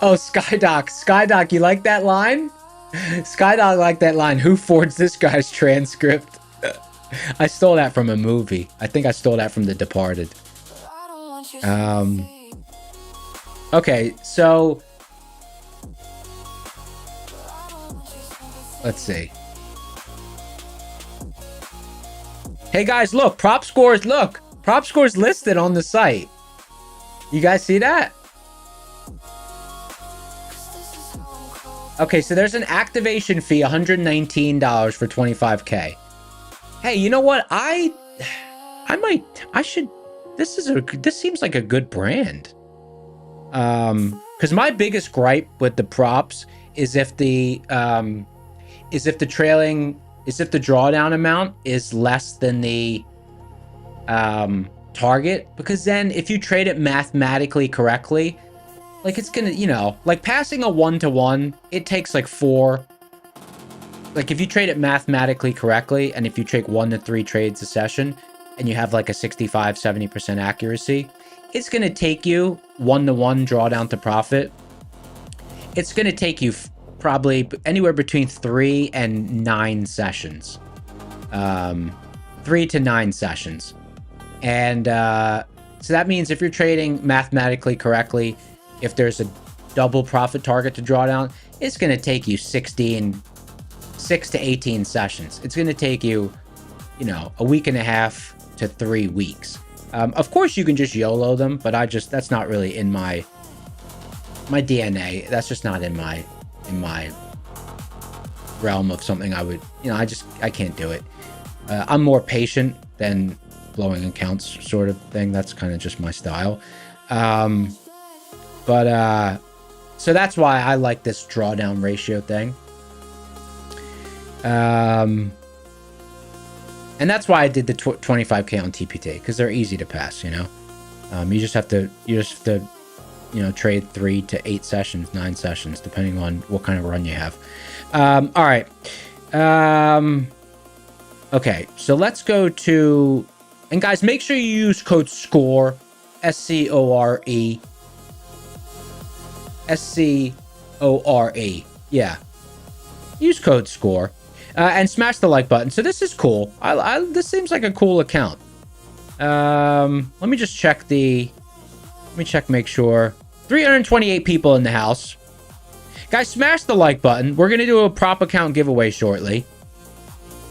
Oh, Skydoc, you like that line? Skydoc liked that line. Who forged this guy's transcript? I stole that from a movie. I think I stole that from The Departed. Okay, so let's see. Hey guys, look, prop scores listed on the site. You guys see that? Okay, so there's an activation fee, $119 for 25k. Hey, you know what? This seems like a good brand. Because my biggest gripe with the props is if the drawdown amount is less than the target, because then if you trade it mathematically correctly, like it's gonna, like passing a 1-to-1, it takes like 4. Like if you trade it mathematically correctly, and if you take 1 to 3 trades a session, and you have like a 65-70% accuracy, it's gonna take you 1-to-1 drawdown to profit. It's gonna take you probably anywhere between 3 and 9 sessions. 3 to 9 sessions. And so that means if you're trading mathematically correctly, if there's a double profit target to draw down, it's going to take you 6 to 18 sessions. It's going to take you, a week and a half to 3 weeks. Of course, you can just YOLO them, but that's not really in my DNA. That's just not in my realm of something I would, I can't do it. I'm more patient than blowing accounts sort of thing. That's kind of just my style. So that's why I like this drawdown ratio thing. And that's why I did the 25k on TPT, because they're easy to pass, you just have to trade 3 to 8 sessions, 9 sessions, depending on what kind of run you have. All right. Okay, so let's go to, and guys, make sure you use code SCORE, SCORE, SCORE. Yeah, use code SCORE, and smash the like button. So this is cool. This seems like a cool account. Let me just check make sure. 328 people in the house. Guys, smash the like button. We're gonna do a prop account giveaway shortly.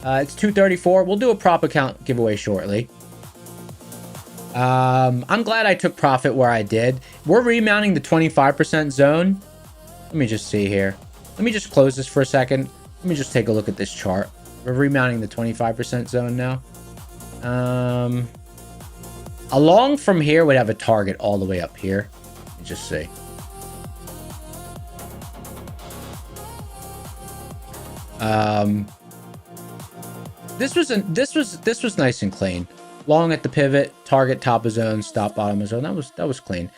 It's 2:34. We'll do a prop account giveaway shortly. I'm glad I took profit where I did. We're remounting the 25% zone. Let me just see here. Let me just close this for a second. Let me just take a look at this chart. We're remounting the 25% zone now. Along from here, we'd have a target all the way up here. just see. This was nice and clean. Long at the pivot, target top of zone, stop bottom of zone. That was clean.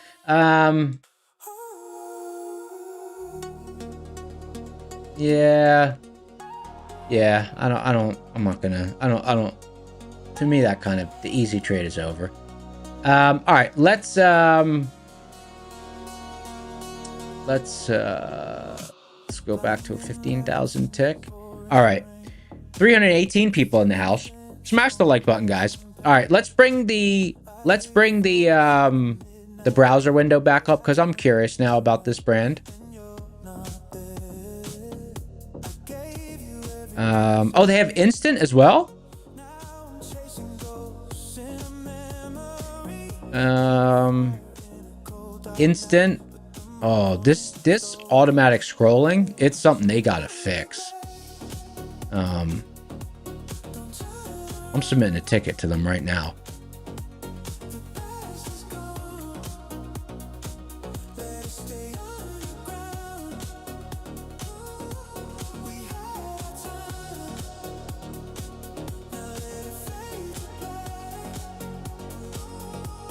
Yeah. To me, that kind of, the easy trade is over. All right, let's go back to a 15,000 tick. All right, 318 people in the house. Smash the like button, guys. All right, let's bring the browser window back up, because I'm curious now about this brand. Oh, they have instant as well. Instant. Oh, this automatic scrolling, it's something they gotta fix. I'm submitting a ticket to them right now.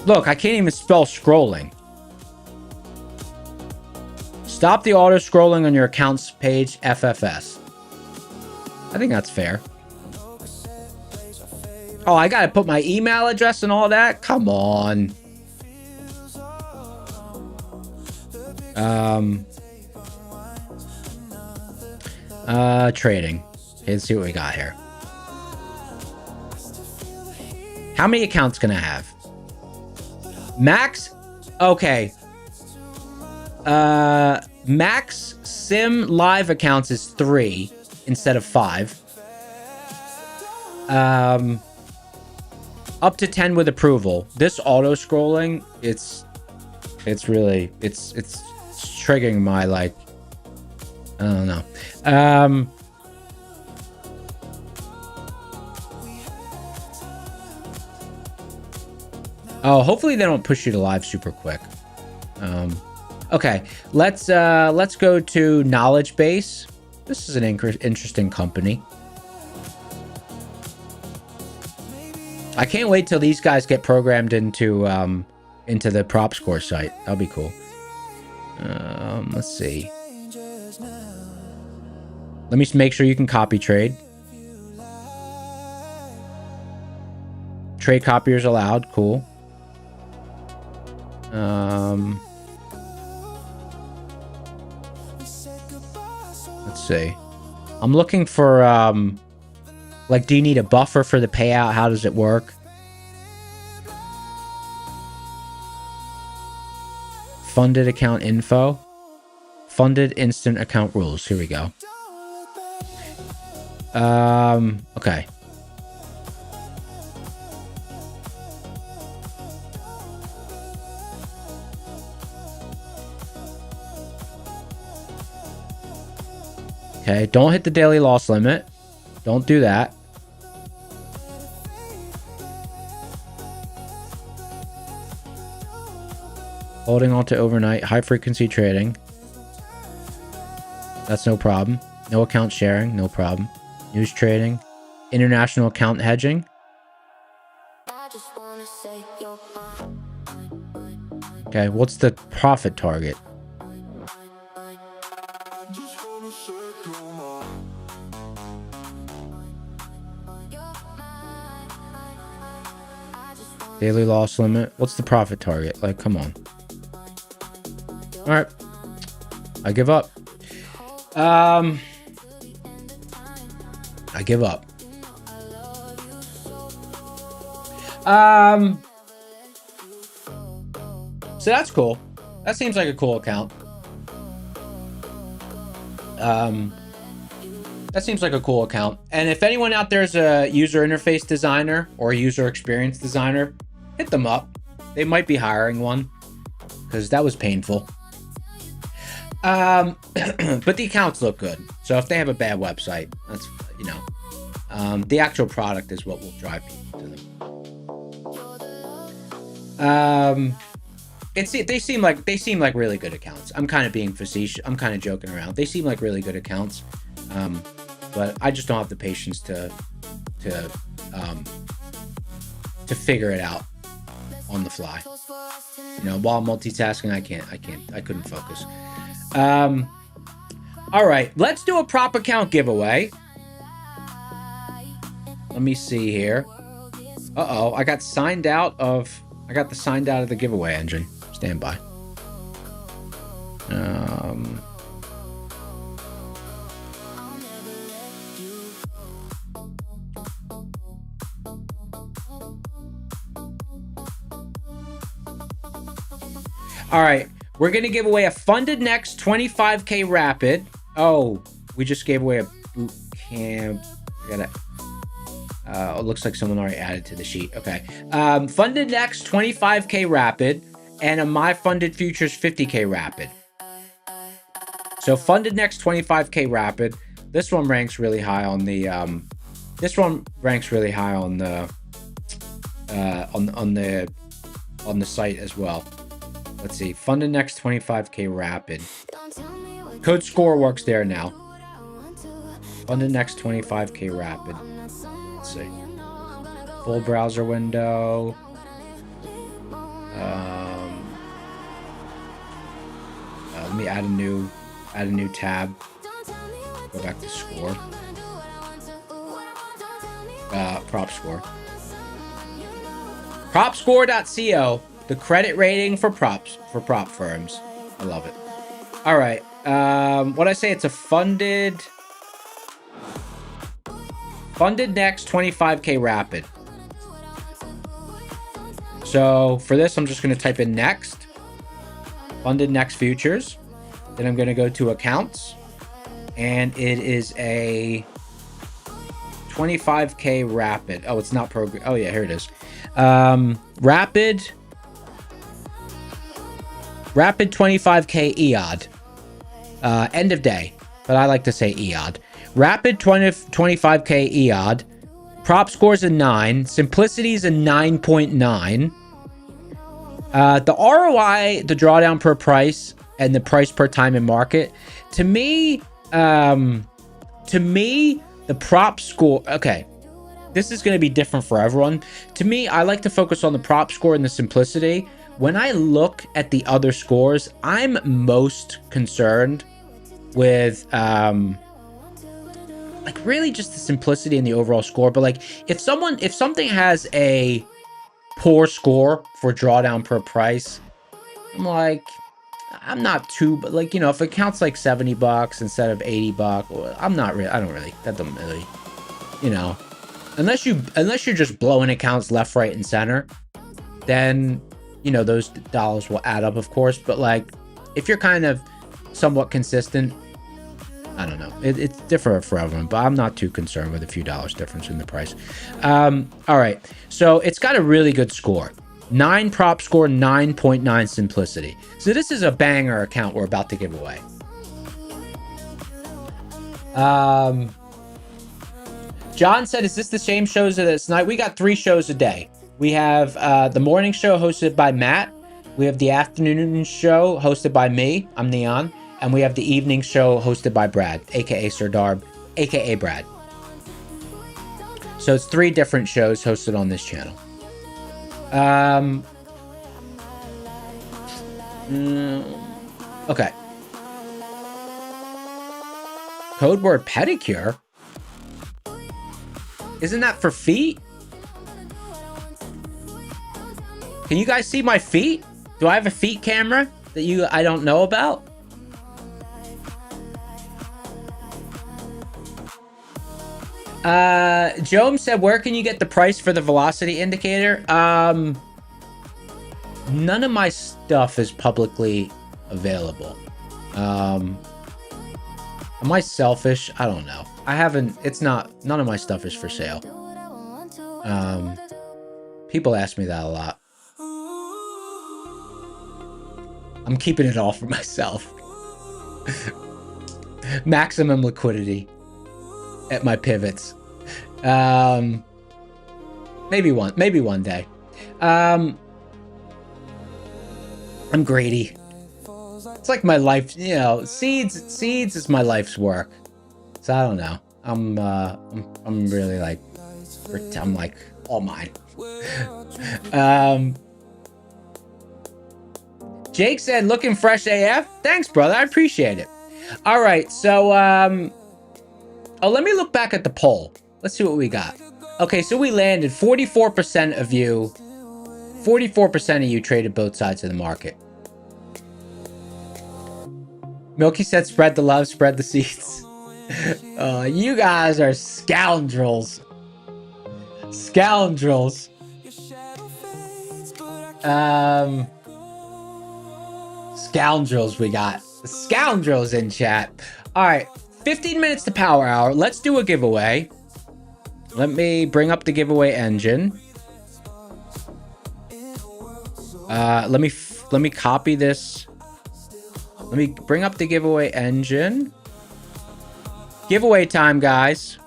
Look, I can't even spell scrolling. Stop the auto scrolling on your accounts page, FFS. I think that's fair. Oh, I gotta put my email address and all that? Come on. Trading. Okay, let's see what we got here. How many accounts can I have? Max? Okay. Max sim live accounts is 3 instead of 5. Up to 10 with approval. This auto scrolling, it's triggering my, like, I don't know. Oh, hopefully they don't push you to live super quick. Okay, let's go to Knowledge Base. This is an interesting company. I can't wait till these guys get programmed into the prop score site. That'll be cool. Let's see. Let me make sure you can copy trade. Trade copiers allowed. Cool. Let's see. I'm looking for like, do you need a buffer for the payout? How does it work? Funded account info. Funded instant account rules. Here we go. Okay. Okay, don't hit the daily loss limit. Don't do that. Holding on to overnight, high frequency trading. That's no problem. No account sharing, no problem. News trading. International account hedging. Okay, what's the profit target? Daily loss limit. What's the profit target? Like, come on. All right. I give up. I give up. So that's cool. That seems like a cool account. That seems like a cool account. And if anyone out there is a user interface designer or a user experience designer, hit them up. They might be hiring one, because that was painful. But the accounts look good. So if they have a bad website, that's, you know, the actual product is what will drive people to them. they seem like really good accounts. I'm kind of being facetious. I'm kind of joking around. They seem like really good accounts, but I just don't have the patience to figure it out on the fly. You know, while multitasking, I couldn't focus. All right, let's do a prop account giveaway. Let me see here. Uh-oh, I got signed out of the giveaway engine. Stand by. All right, we're gonna give away a funded next 25K rapid. Oh, we just gave away a boot camp. It looks like someone already added to the sheet. Okay, funded next 25K rapid and a my funded futures 50K rapid. So funded next 25K rapid. This one ranks really high on the on the site as well. Let's see, funded next 25K rapid. Code score works there now. Funded next 25K rapid. Let's see. Full browser window. Let me add a new tab. Go back to score. Prop score. Propscore.co, the credit rating for prop firms. I love it. All right. What I say? It's a funded next 25K rapid. So for this, I'm just going to type in next. Funded next futures. Then I'm going to go to accounts. And it is a 25K rapid. Oh, it's not program. Oh, yeah, here it is. Rapid 25K EOD. End of day. But I like to say EOD. Rapid 25K EOD. Prop score's a 9. Simplicity's a 9.9. The ROI, the drawdown per price, and the price per time in market. To me, the prop score. Okay, this is going to be different for everyone. To me, I like to focus on the prop score and the simplicity. When I look at the other scores, I'm most concerned with like really just the simplicity and the overall score. But like if something has a poor score for drawdown per price, I'm not too, but like, you know, if it counts like $70 instead of $80, that doesn't really, you know, unless you're just blowing accounts left, right, and center, then, you know, those dollars will add up, of course. But like, if you're kind of somewhat consistent, I don't know. It's different for everyone, but I'm not too concerned with a few dollars difference in the price. All right. So it's got a really good score. 9 prop score, 9.9 simplicity. So this is a banger account we're about to give away. John said, is this the same shows as tonight? We got 3 shows a day. We have the morning show hosted by Matt. We have the afternoon show hosted by me. I'm Neon. And we have the evening show hosted by Brad, aka Sir Darb, aka Brad. So it's 3 different shows hosted on this channel. Okay. Code word pedicure? Isn't that for feet? Can you guys see my feet? Do I have a feet camera that I don't know about? Joam said, where can you get the price for the velocity indicator? None of my stuff is publicly available. Am I selfish? I don't know. None of my stuff is for sale. People ask me that a lot. I'm keeping it all for myself. Maximum liquidity at my pivots. Maybe one day. I'm greedy. It's like my life, you know, seeds is my life's work. So I don't know. I'm really like, I'm like all mine. Jake said, looking fresh AF. Thanks, brother. I appreciate it. All right. So, oh, let me look back at the poll. Let's see what we got. Okay. So we landed 44% of you. 44% of you traded both sides of the market. Milky said, spread the love, spread the seeds. You guys are scoundrels. Scoundrels. Scoundrels we got. Scoundrels in chat. All right, 15 minutes to power hour. Let's do a giveaway. Let me bring up the giveaway engine. Let me copy this. Let me bring up the giveaway engine. Giveaway time, guys.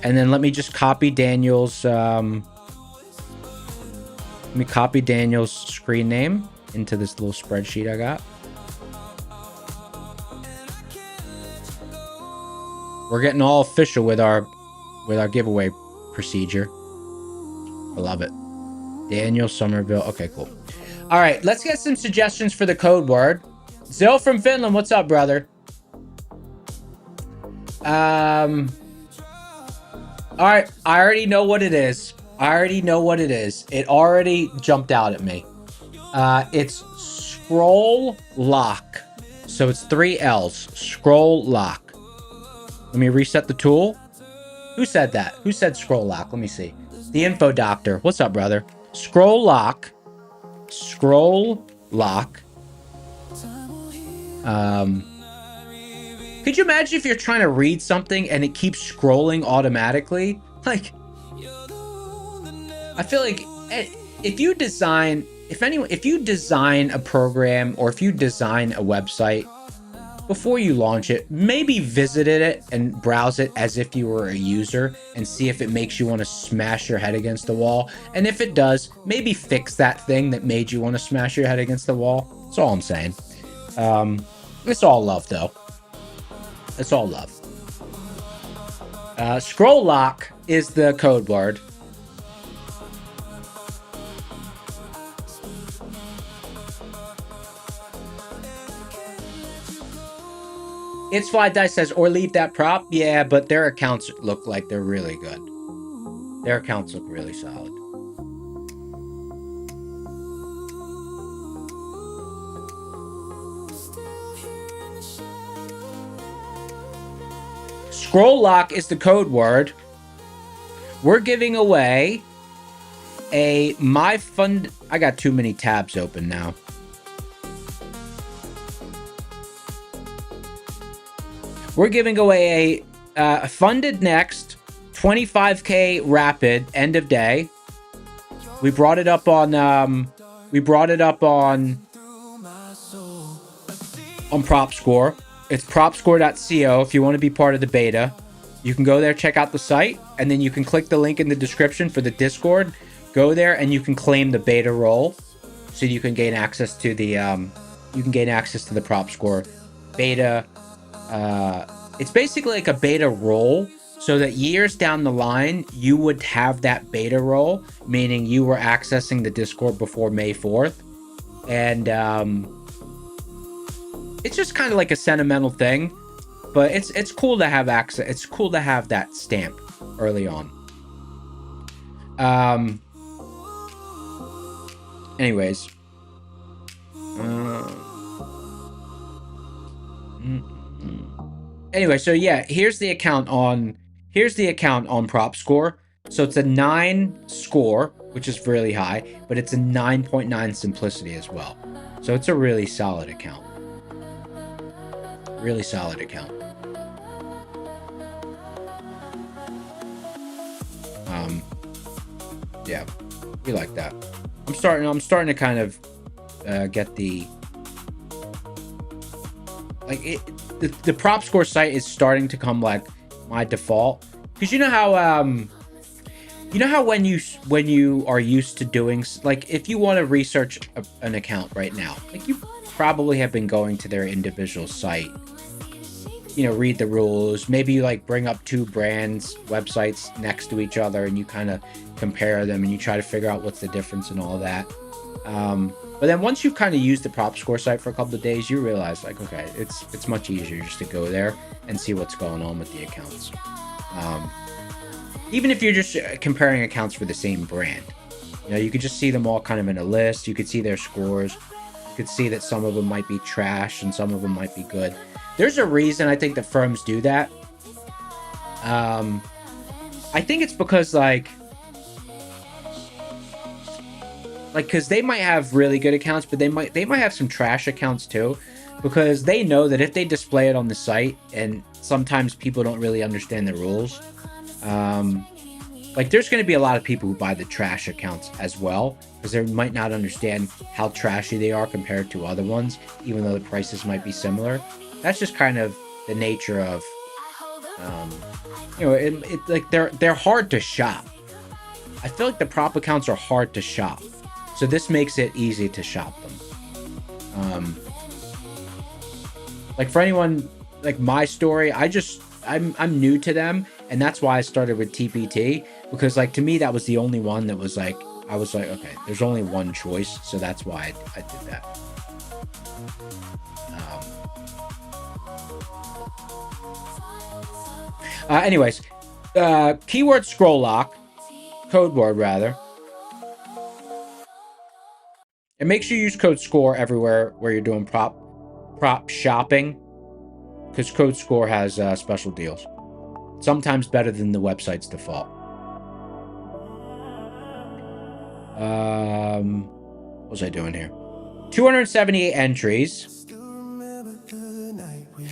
And then let me just copy Daniel's let me copy Daniel's screen name into this little spreadsheet I got. We're getting all official with our giveaway procedure. I love it. Daniel Somerville. Okay, cool. All right, let's get some suggestions for the code word. Zill from Finland, what's up, brother? All right, I already know what it is. It already jumped out at me. It's scroll lock. So it's 3 L's. Scroll lock. Let me reset the tool. Who said that? Who said scroll lock? Let me see. The info doctor. What's up, brother? Scroll lock. Scroll lock. Could you imagine if you're trying to read something and it keeps scrolling automatically? Like, I feel like if you design a program or if you design a website, before you launch it, maybe visit it and browse it as if you were a user and see if it makes you want to smash your head against the wall. And if it does, maybe fix that thing that made you want to smash your head against the wall. That's all I'm saying. It's all love, though. It's all love. Scroll lock is the code word. It's Fly Dice says, or leave that prop. Yeah, but their accounts look like they're really good. Their accounts look really solid. Scroll lock is the code word. We're giving away a My Fund. I got too many tabs open now. We're giving away a funded next 25K rapid end of day. We brought it up on PropScore. It's propscore.co if you want to be part of the beta. You can go there, check out the site, and then you can click the link in the description for the Discord. Go there and you can claim the beta role, so you can gain access to the PropScore beta. It's basically like a beta role, so that years down the line you would have that beta role, meaning you were accessing the Discord before May 4th, and it's just kind of like a sentimental thing, but it's cool to have access. It's cool to have that stamp early on. Anyways. Anyway, so yeah, here's the account on PropScore. So it's a 9 score, which is really high, but it's a 9.9 simplicity as well. So it's a really solid account. Really solid account. Yeah, we like that. I'm starting to kind of get the the PropScore site is starting to come like my default, because you know how You know how when you are used to doing, like, if you want to research an account right now, like, you probably have been going to their individual site, you know, read the rules, maybe you like bring up two brands websites next to each other and you kind of compare them and you try to figure out what's the difference and all that. But then once you've kind of used the prop score site for a couple of days, you realize, like, okay, it's much easier just to go there and see what's going on with the accounts. Even if you're just comparing accounts for the same brand, you know, you could just see them all kind of in a list. You could see their scores. You could see that some of them might be trash and some of them might be good. There's a reason I think that firms do that. I think it's because like because they might have really good accounts, but they might have some trash accounts too, because they know that if they display it on the site, and sometimes people don't really understand the rules, like there's going to be a lot of people who buy the trash accounts as well, because they might not understand how trashy they are compared to other ones, even though the prices might be similar. That's just kind of the nature of, you know, it like they're hard to shop. I feel like the prop accounts are hard to shop, so this makes it easy to shop them. Like for anyone like my story, I'm new to them, and that's why I started with TPT, because like to me that was the only one that was like, I was like, okay, there's only one choice, so that's why I did that. Anyways, keyword scroll lock, code word rather. And make sure you use code SCORE everywhere where you're doing prop shopping, because code SCORE has special deals. Sometimes better than the website's default. What was I doing here? 278 entries.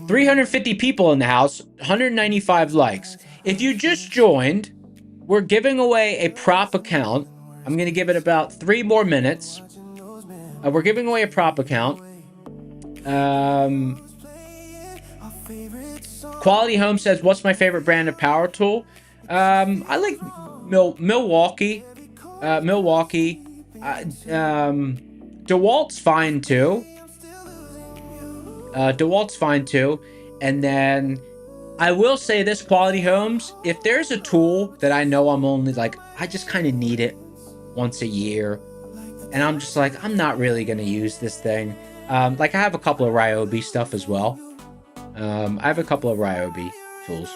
350 people in the house, 195 likes. If you just joined, we're giving away a prop account. I'm going to give it about 3 more minutes. We're giving away a prop account. Quality Home says, what's my favorite brand of power tool? I like Milwaukee. DeWalt's fine too. DeWalt's fine too. And then I will say this, Quality Homes, if there's a tool that I know I'm only like, I just kind of need it once a year, and I'm just like, I'm not really going to use this thing. Like I have a couple of Ryobi stuff as well. I have a couple of Ryobi tools.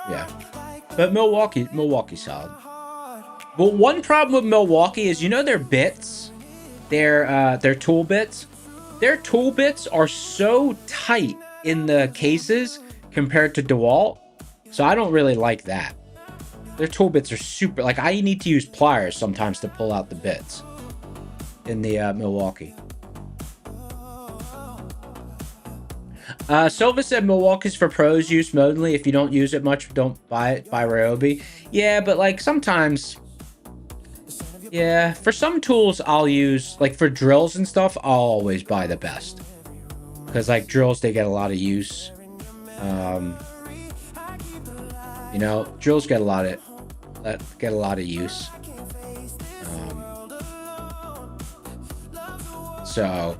Yeah, but Milwaukee's solid. But one problem with Milwaukee is, you know, their bits, their tool bits. Their tool bits are so tight in the cases compared to DeWalt, so I don't really like that. Their tool bits are super, like I need to use pliers sometimes to pull out the bits in the Milwaukee. Silva said Milwaukee's for pros use modally. If you don't use it much, don't buy it. Buy Ryobi. Yeah, but like sometimes, yeah, for some tools I'll use, like for drills and stuff, I'll always buy the best, because like drills, they get a lot of use. You know, drills get a lot of use. So,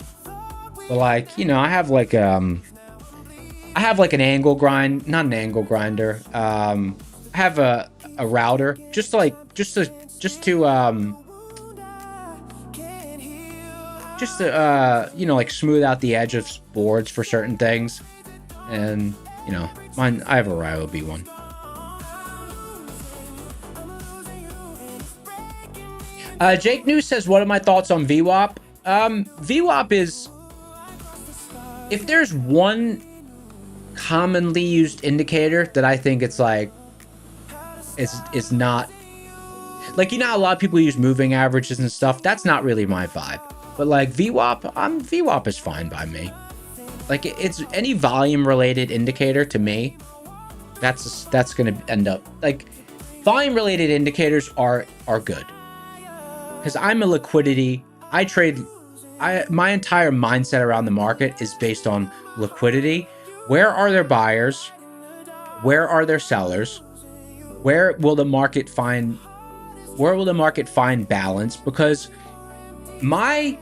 but like, you know, I have like an angle grind, not an angle grinder. I have a router, just to you know, like smooth out the edge of boards for certain things. And you know, mine, I have a Ryobi one. Jake News says, what are my thoughts on VWAP? VWAP is, if there's one commonly used indicator that I think it's like, it's not, like, you know how a lot of people use moving averages and stuff? That's not really my vibe. But like VWAP, VWAP is fine by me. Like it's any volume related indicator to me, that's going to end up, like, volume related indicators are good. Because I'm a liquidity, I trade my entire mindset around the market is based on liquidity. Where are their buyers? Where are their sellers? Where will the market find balance? Because let's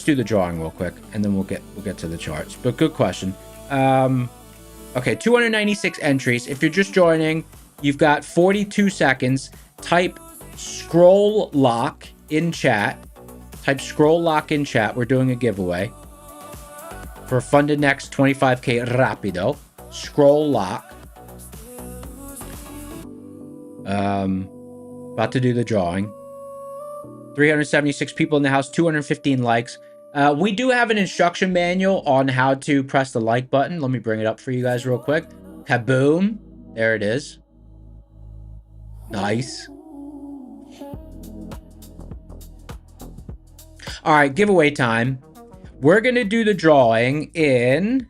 do the drawing real quick, and then we'll get to the charts. But good question. Okay, 296 entries. If you're just joining, you've got 42 seconds. Type scroll lock in chat. Type scroll lock in chat. We're doing a giveaway for Funded Next 25K Rapido. Scroll lock. About to do the drawing. 376 people in the house, 215 likes. We do have an instruction manual on how to press the like button. Let me bring it up for you guys real quick. Kaboom. There it is. Nice. All right, giveaway time. We're going to do the drawing in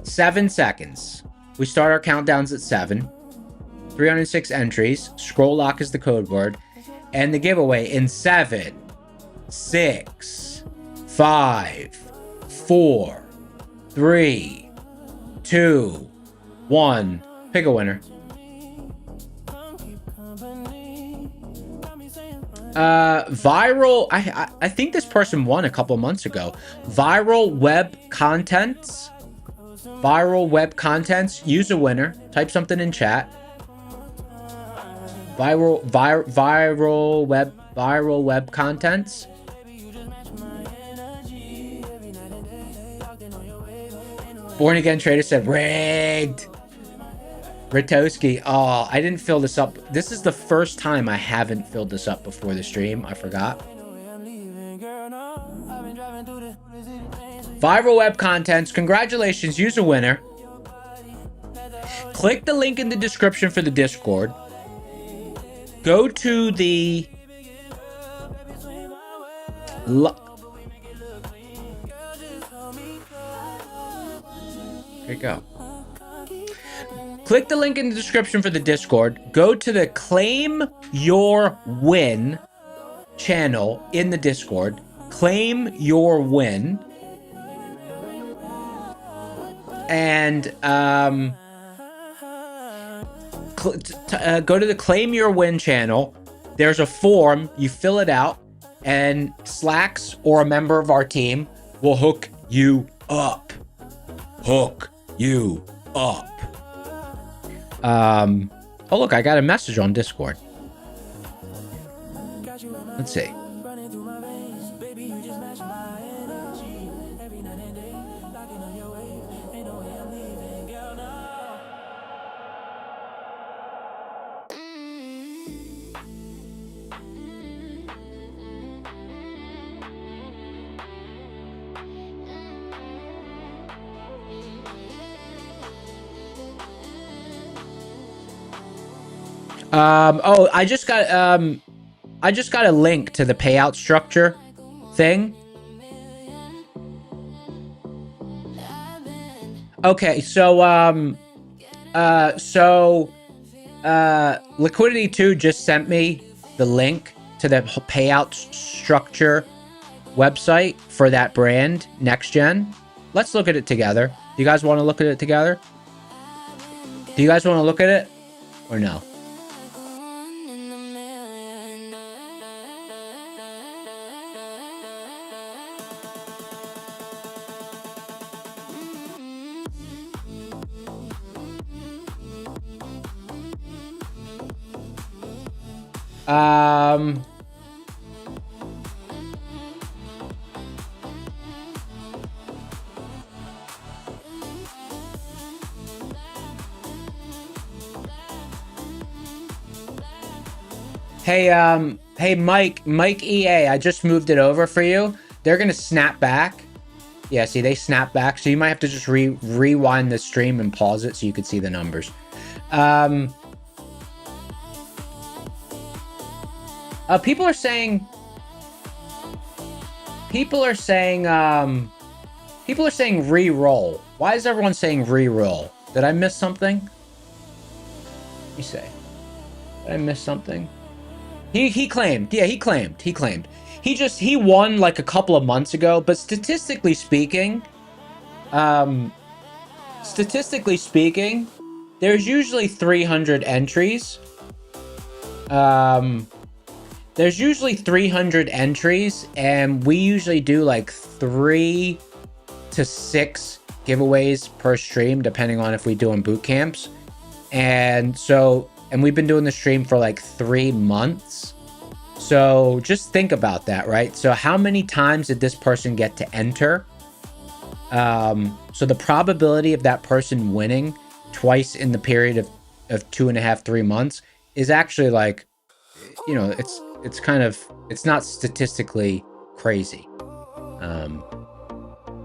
7 seconds. We start our countdowns at 7. 306 entries. Scroll lock is the code word. And the giveaway in 7, 6, 5, 4, 3, 2, 1. Pick a winner. Viral. I think this person won a couple months ago. Viral web contents. Viral web contents. Use a winner. Type something in chat. Viral web contents. Born Again Trader said rigged. Ritoski. Oh, I didn't fill this up. This is the first time I haven't filled this up before the stream. I forgot. Viral web contents. Congratulations. Use a winner. Click the link in the description for the Discord. Go to the here you go. Click the link in the description for the Discord. Go to the Claim Your Win channel in the Discord. Claim your win. And go to the Claim Your Win channel. There's a form. You fill it out, and Slacks or a member of our team will hook you up. Hook you up. Oh, look, I got a message on Discord. Let's see. Oh, I just got a link to the payout structure thing. Okay, so Liquidity 2 just sent me the link to the payout structure website for that brand, Next Gen. Let's look at it together. Do you guys want to look at it together? Do you guys want to look at it or no? Hey, Mike EA, I just moved it over for you. They're gonna snap back. Yeah, see, they snap back, so you might have to just rewind the stream and pause it so you can see the numbers. People are saying re-roll. Why is everyone saying re-roll? Did I miss something? Let me say. Did I miss something? He claimed. Yeah, he claimed. He won like a couple of months ago, but statistically speaking, there's usually 300 entries. There's usually 300 entries, and we usually do like 3 to 6 giveaways per stream, depending on if we do in boot camps. And we've been doing the stream for like 3 months. So just think about that, right? So how many times did this person get to enter? So the probability of that person winning twice in the period of 2.5, 3 months is actually like, you know, it's not statistically crazy.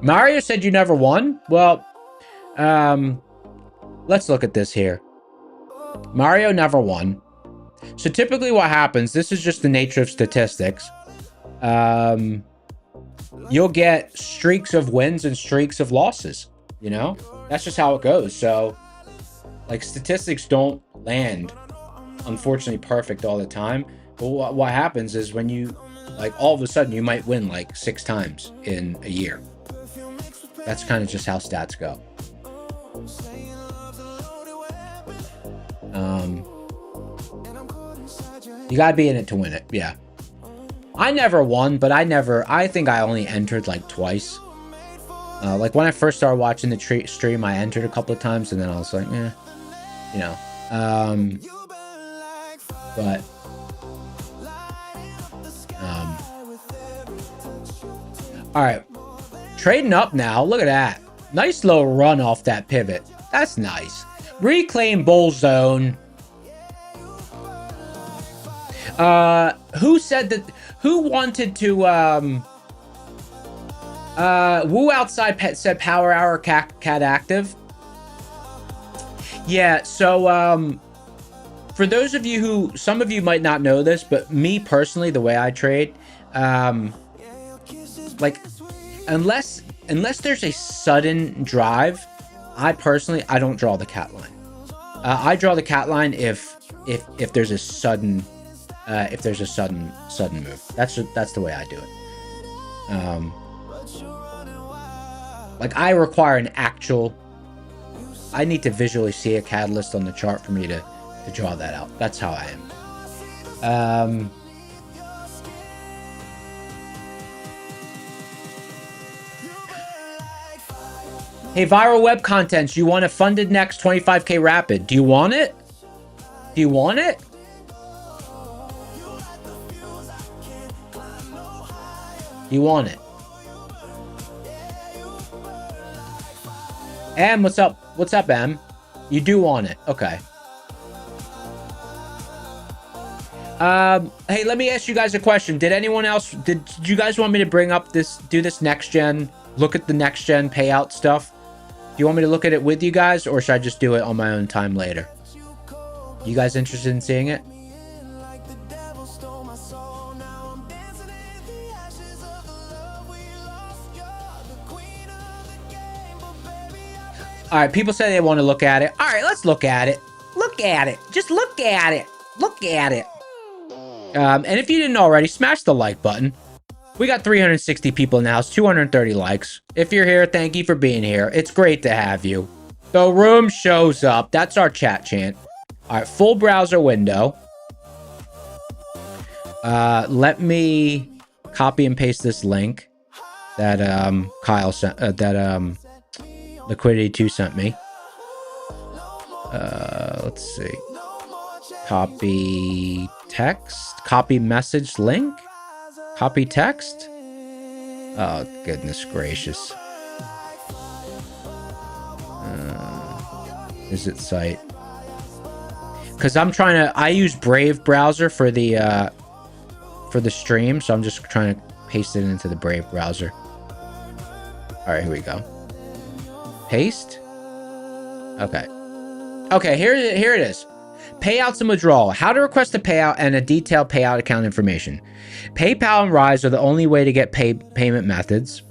Mario said you never won. Well, let's look at this here. Mario never won. So typically what happens, this is just the nature of statistics. You'll get streaks of wins and streaks of losses, you know? That's just how it goes. So like statistics don't land, unfortunately, perfect all the time. But what happens is when you, like, all of a sudden you might win like 6 times in a year. That's kind of just how stats go. You gotta be in it to win it. Yeah. I never won, but I think I only entered like twice. Like when I first started watching the stream, I entered a couple of times, and then I was like, eh, you know. But all right, trading up now. Look at that, nice little run off that pivot. That's nice. Reclaim bull zone. Who said that? Who wanted to? Woo outside pet said power hour cat active. Yeah. So for those of you who, some of you might not know this, but me personally, the way I trade, like unless there's a sudden drive, I don't draw the cat line. I draw the cat line if there's a sudden move. That's the way I do it. Like I require an actual, I need to visually see a catalyst on the chart for me to draw that out. That's how I am. Hey, viral web contents, you want a funded next 25K rapid? Do you want it? Do you want it? You want it? Em, what's up? What's up, Em? You do want it. Okay. Hey, let me ask you guys a question. Did anyone else, did you guys want me to bring up do this next gen, look at the next gen payout stuff? Do you want me to look at it with you guys, or should I just do it on my own time later? You guys interested in seeing it? All right, people say they want to look at it. All right, let's look at it. Look at it. Just look at it. Look at it. And if you didn't already, smash the like button. We got 360 people in the house, 230 likes. If you're here, thank you for being here. It's great to have you. The room shows up. That's our chat chant. All right, full browser window. Let me copy and paste this link that Kyle sent, that Liquidity2 sent me. Let's see. Copy text. Copy message link. Copy text. Oh, goodness gracious. Visit site. Because I'm trying to, I use Brave browser for the stream, so I'm just trying to paste it into the Brave browser. All right, here we go. Paste. Okay. Okay, here it is. Payouts and withdrawal. How to request a payout and a detailed payout account information. PayPal and Rise are the only way to get payment methods.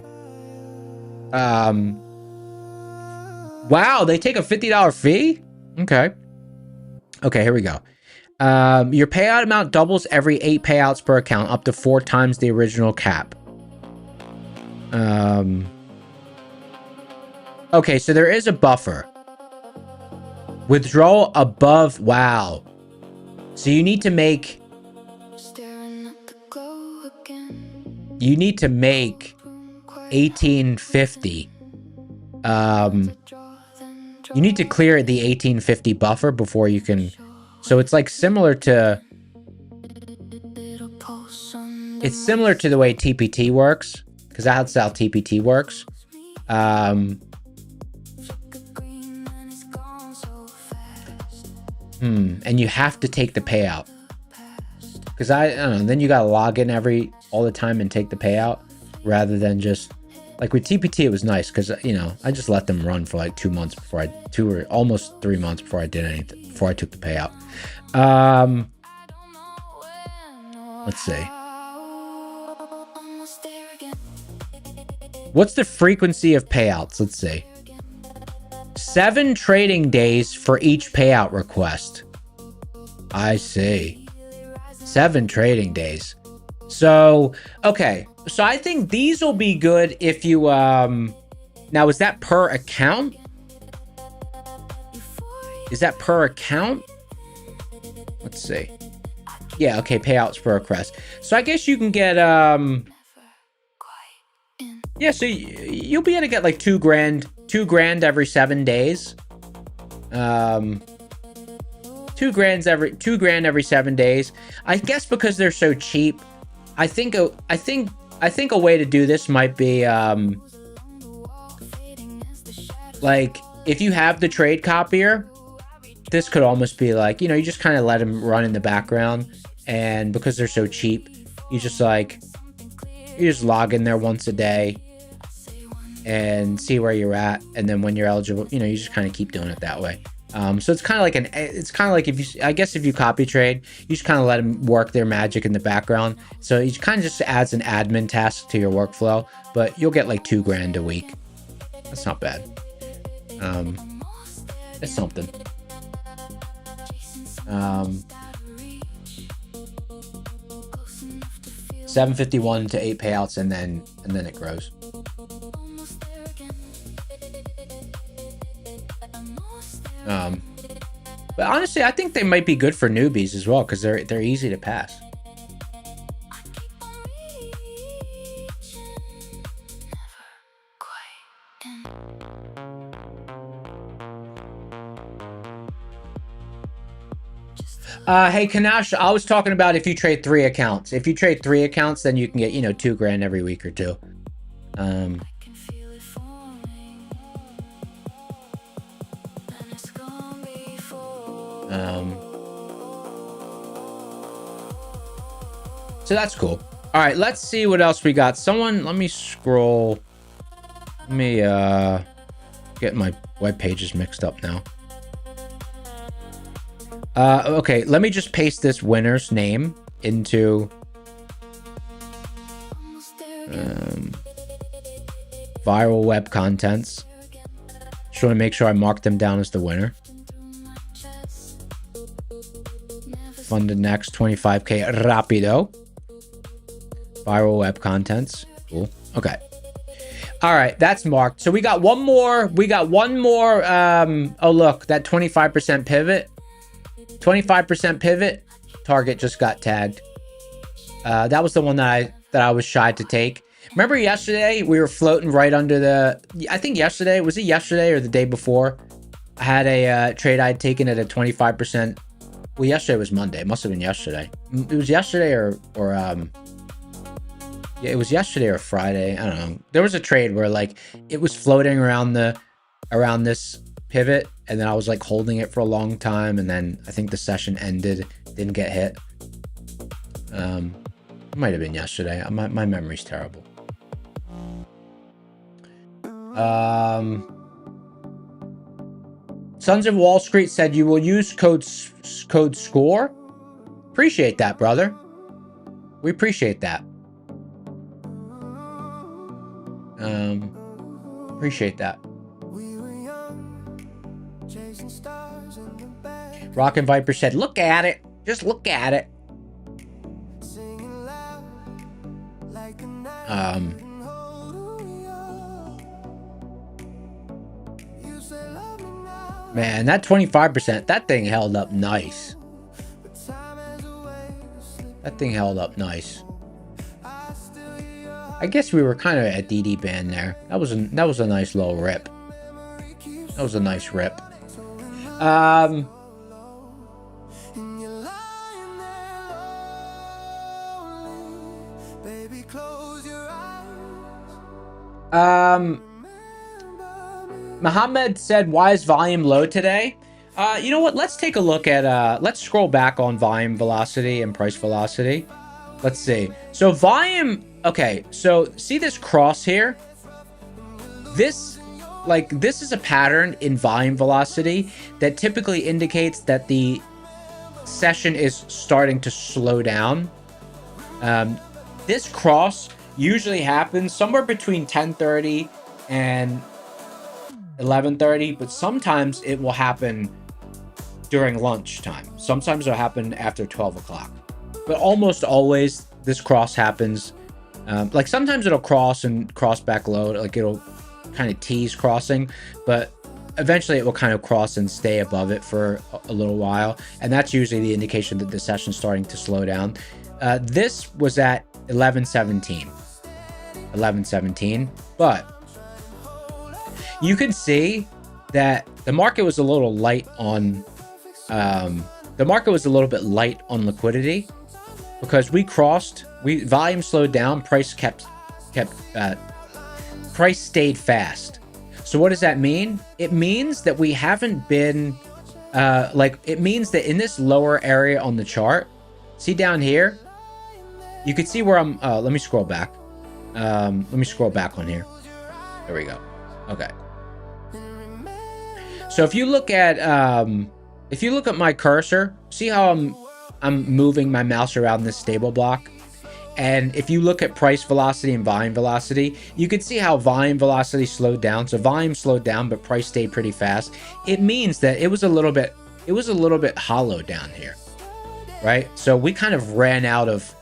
Wow, they take a $50 fee? Okay. Okay, here we go. Your payout amount doubles every 8 payouts per account, up to 4 times the original cap. Okay, so there is a buffer. Withdrawal above, wow. So you need to make... You need to make 1850. You need to clear the 1850 buffer before you can... So it's like similar to... It's similar to the way TPT works, because that's how TPT works. And you have to take the payout. Because I don't know, then you gotta log in all the time and take the payout, rather than just... Like with TPT, it was nice because, you know, I just let them run for like 2 months before 2 or almost 3 months before I did anything, before I took the payout. Let's see. What's the frequency of payouts? Let's see. 7 trading days for each payout request. I see. 7 trading days. So, okay. So I think these will be good if you, now is that per account? Is that per account? Let's see. Yeah, okay, payouts per request. So I guess you can get, yeah, so you'll be able to get like $2 grand every 7 days. $2 grand every 7 days. I guess because they're so cheap, I think a way to do this might be, like, if you have the trade copier, this could almost be like, you know, you just kind of let them run in the background, and because they're so cheap, you just log in there once a day and see where you're at, and then when you're eligible, you know, you just kind of keep doing it that way. So it's kind of like if you copy trade, you just kind of let them work their magic in the background. So it kind of just adds an admin task to your workflow, but you'll get like $2 grand a week. That's not bad. It's something. 751 to 8 payouts, and then it grows. But honestly, I think they might be good for newbies as well, because they're easy to pass. Hey, Kanash, I was talking about if you trade 3 accounts. If you trade 3 accounts, then you can get, you know, $2 grand every week or 2. So that's cool. All right, let's see what else we got. Let me scroll. Let me get my web pages mixed up now. Okay, let me just paste this winner's name into viral web contents. Just want to make sure I mark them down as the winner. Funded next 25K rapido. Viral web contents. Cool. Okay. All right, that's marked. So we got one more. Oh, look, that 25% pivot. 25% pivot. Target just got tagged. That was the one that I was shy to take. Remember yesterday we were floating right under the... I think yesterday, was it yesterday or the day before? I had a trade I'd taken at a 25%. Well, yesterday was Monday. It must have been yesterday. It was yesterday or yeah, it was yesterday or Friday. I don't know. There was a trade where like it was floating around this pivot, and then I was like holding it for a long time, and then I think the session ended, didn't get hit. It might have been yesterday. My memory's terrible. Sons of Wall Street said you will use code SCORE. Appreciate that, brother. We appreciate that. Appreciate that. Rock and Viper said, look at it. Just look at it. Man, that 25%, that thing held up nice. That thing held up nice. I guess we were kind of at DD band there. That was a nice little rip. That was a nice rip. Muhammad said, why is volume low today? You know what? Let's take a look at, let's scroll back on volume velocity and price velocity. Let's see. So volume, okay. So see this cross here? This is a pattern in volume velocity that typically indicates that the session is starting to slow down. This cross usually happens somewhere between 10:30 and 11:30, but sometimes it will happen during lunchtime. Sometimes it'll happen after 12 o'clock. But almost always this cross happens. Like sometimes it'll cross and cross back low, like it'll kind of tease crossing, but eventually it will kind of cross and stay above it for a little while. And that's usually the indication that the session's starting to slow down. This was at 11:17, but you can see that the market was a little light on bit light on liquidity, because volume slowed down, price stayed fast. So what does that mean? It means that we haven't been it means that in this lower area on the chart, see down here, you can see where I'm let me scroll back. Let me scroll back on here. There we go. Okay. So if you look at my cursor, see how I'm moving my mouse around this stable block? And if you look at price velocity and volume velocity, you can see how volume velocity slowed down. So volume slowed down, but price stayed pretty fast. It means that it was a little bit hollow down here, right? So we kind of ran out of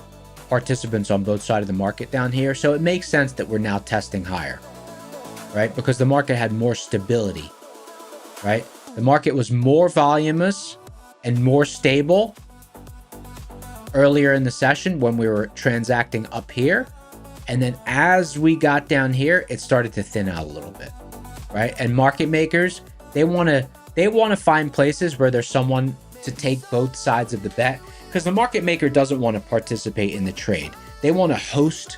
participants on both sides of the market down here. So it makes sense that we're now testing higher, right? Because the market had more stability, right? The market was more voluminous and more stable earlier in the session when we were transacting up here. And then as we got down here, it started to thin out a little bit, right? And market makers, they want to find places where there's someone to take both sides of the bet, because the market maker doesn't want to participate in the trade. They want to host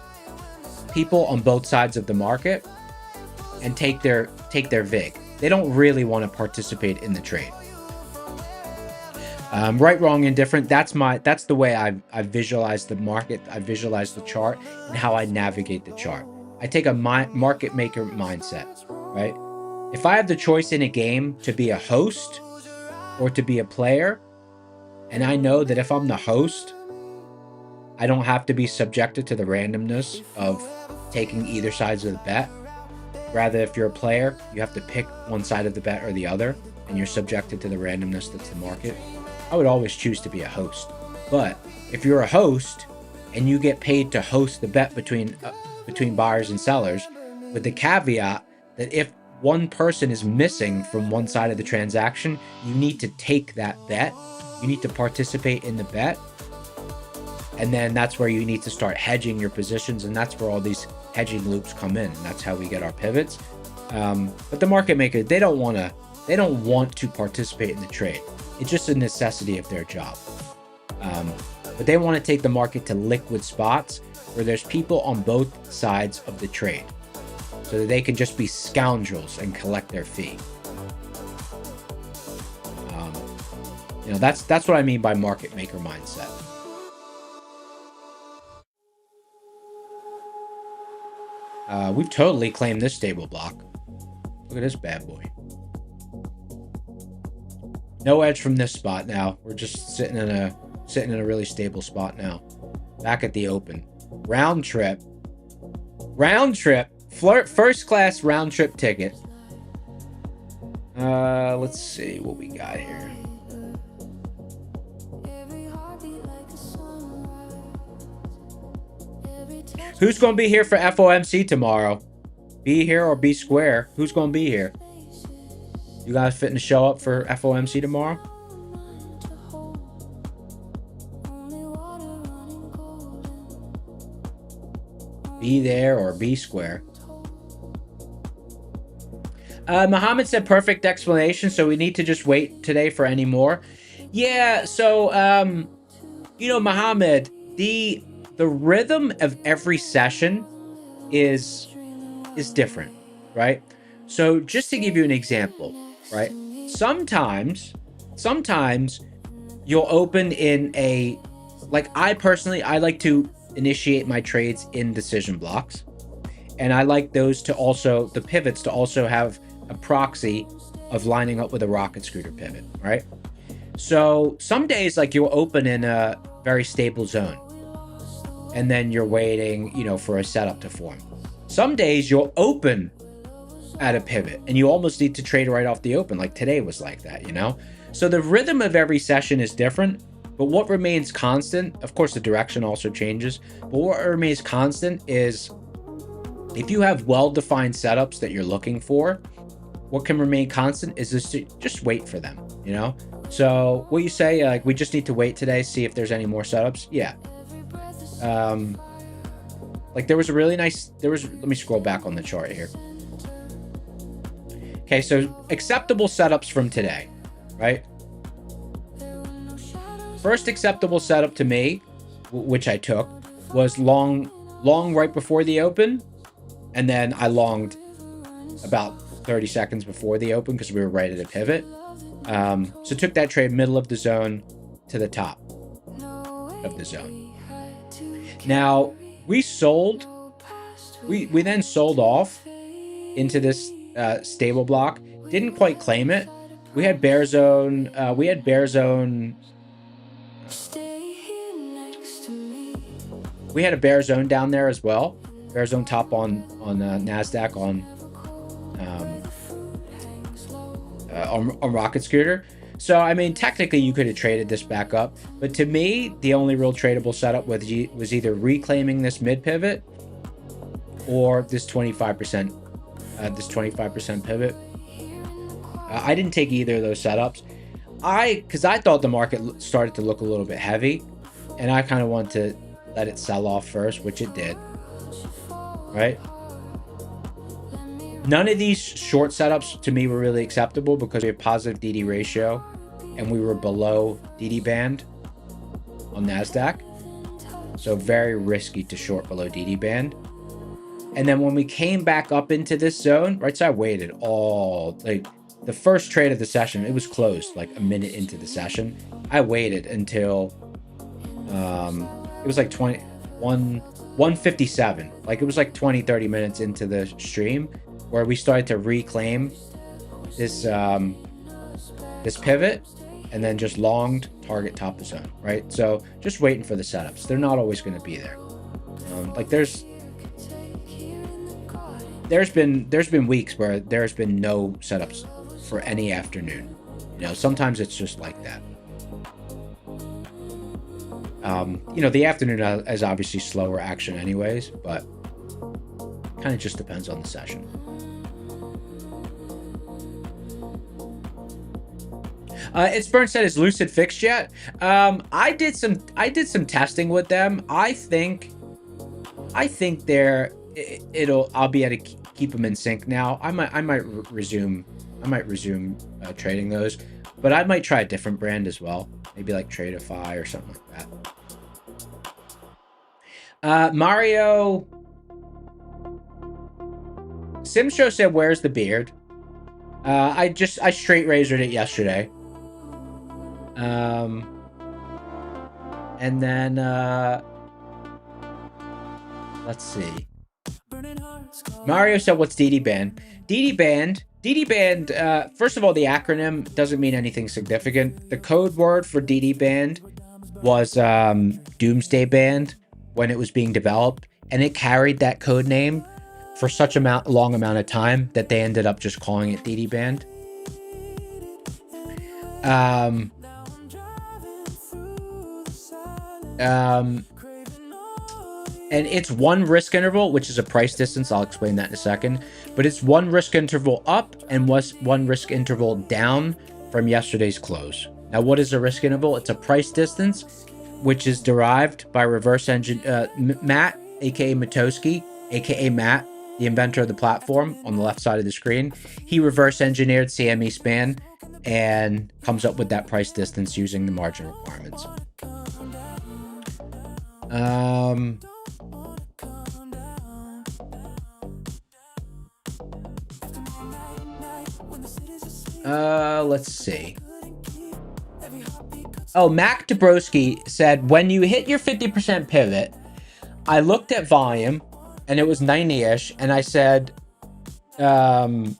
people on both sides of the market and take their vig. They don't really want to participate in the trade. Right, wrong, indifferent. That's the way I visualize the market. I visualize the chart and how I navigate the chart. I take a market maker mindset, right? If I have the choice in a game to be a host or to be a player, and I know that if I'm the host, I don't have to be subjected to the randomness of taking either sides of the bet. Rather, if you're a player, you have to pick one side of the bet or the other, and you're subjected to the randomness that's the market. I would always choose to be a host. But if you're a host and you get paid to host the bet between buyers and sellers, with the caveat that if one person is missing from one side of the transaction, you need to take that bet. You need to participate in the bet. And then that's where you need to start hedging your positions, and that's where all these hedging loops come in. And that's how we get our pivots. But the market maker, they don't want to participate in the trade. It's just a necessity of their job. But they want to take the market to liquid spots where there's people on both sides of the trade, so that they can just be scoundrels and collect their fee. That's what I mean by market maker mindset. We've totally claimed this stable block. Look at this bad boy. No edge from this spot now. We're just sitting in a really stable spot now. Back at the open. Round trip. First class round trip ticket. Let's see what we got here. Who's going to be here for FOMC tomorrow? Be here or be square? Who's going to be here? You guys fitting to show up for FOMC tomorrow? Be there or be square. Muhammad said perfect explanation, so we need to just wait today for any more. Yeah, so you know, Muhammad, the rhythm of every session is different, right? So just to give you an example, right? Sometimes you'll open in a, like I personally, I like to initiate my trades in decision blocks. And I like those to also, the pivots to also have a proxy of lining up with a rocket scooter pivot, right? So some days, like you'll open in a very stable zone and then you're waiting, you know, for a setup to form. Some days you'll open at a pivot and you almost need to trade right off the open. Like today was like that, you know? So the rhythm of every session is different, but what remains constant, of course, the direction also changes, but what remains constant is if you have well-defined setups that you're looking for, what can remain constant is just wait for them, you know? So what you say, like, we just need to wait today, see if there's any more setups. Yeah. Like there was a really nice, let me scroll back on the chart here. Okay, so acceptable setups from today, right? First acceptable setup to me, which I took, was long right before the open. And then I longed about 30 seconds before the open because we were right at a pivot. So took that trade middle of the zone to the top of the zone. Now we sold, we then sold off into this stable block. Didn't quite claim it. We had bear zone. We had bear zone. We had a bear zone down there as well. Bear zone top on NASDAQ on rocket scooter. So I mean, technically you could have traded this back up, but to me, the only real tradable setup was either reclaiming this mid pivot or this 25% pivot. I didn't take either of those setups. Because I thought the market started to look a little bit heavy, and I kind of wanted to let it sell off first, which it did. Right? None of these short setups to me were really acceptable because we have positive DD ratio and we were below DD band on NASDAQ. So very risky to short below DD band. And then when we came back up into this zone, right, so I waited all, like the first trade of the session, it was closed like a minute into the session. I waited until it was like 157. Like it was like 20-30 minutes into the stream where we started to reclaim this this pivot and then just longed target top of zone, right? So just waiting for the setups. They're not always going to be there. Like there's been weeks where there's been no setups for any afternoon. You know, sometimes it's just like that. You know, the afternoon is obviously slower action anyways, but kind of just depends on the session. It's Burn said, is Lucid fixed yet? I did some testing with them. I think I'll be able to keep them in sync now. I might resume trading those, but I might try a different brand as well. Maybe like Tradeify or something like that. Mario Simshow said, where's the beard? I straight razored it yesterday. And then let's see. Mario said, what's DD band? DD band, first of all, the acronym doesn't mean anything significant. The code word for DD band was Doomsday Band when it was being developed, and it carried that code name for such a long amount of time that they ended up just calling it DD band. And it's one risk interval, which is a price distance. I'll explain that in a second. But it's one risk interval up and one risk interval down from yesterday's close. Now, what is a risk interval? It's a price distance, which is derived by reverse engine Matt, aka Matosky, aka Matt, the inventor of the platform on the left side of the screen. He reverse engineered CME span and comes up with that price distance using the margin requirements. Let's see. Oh, Mac Dabrowski said, when you hit your 50% pivot, I looked at volume and it was 90-ish, and I said, that's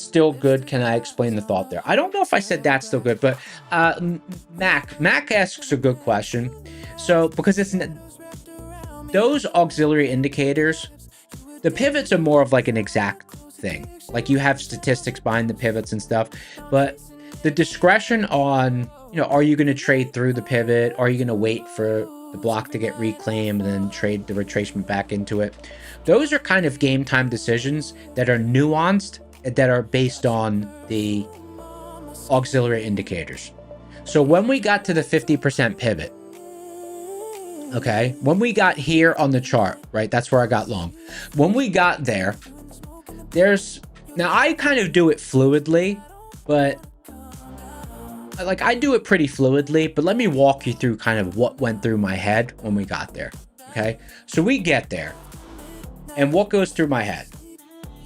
still good. Can I explain the thought there? I don't know if I said that's still good, but Mac asks a good question. So, because it's those auxiliary indicators, the pivots are more of like an exact thing. Like you have statistics behind the pivots and stuff, but the discretion on, are you going to trade through the pivot? Are you going to wait for the block to get reclaimed and then trade the retracement back into it? Those are kind of game time decisions that are nuanced, that are based on the auxiliary indicators. So when we got to the 50% pivot, okay, when we got here on the chart, right, that's where I got long. When we got there, now I kind of do it fluidly, but like I do it pretty fluidly, but let me walk you through kind of what went through my head when we got there. Okay, so we get there, and what goes through my head?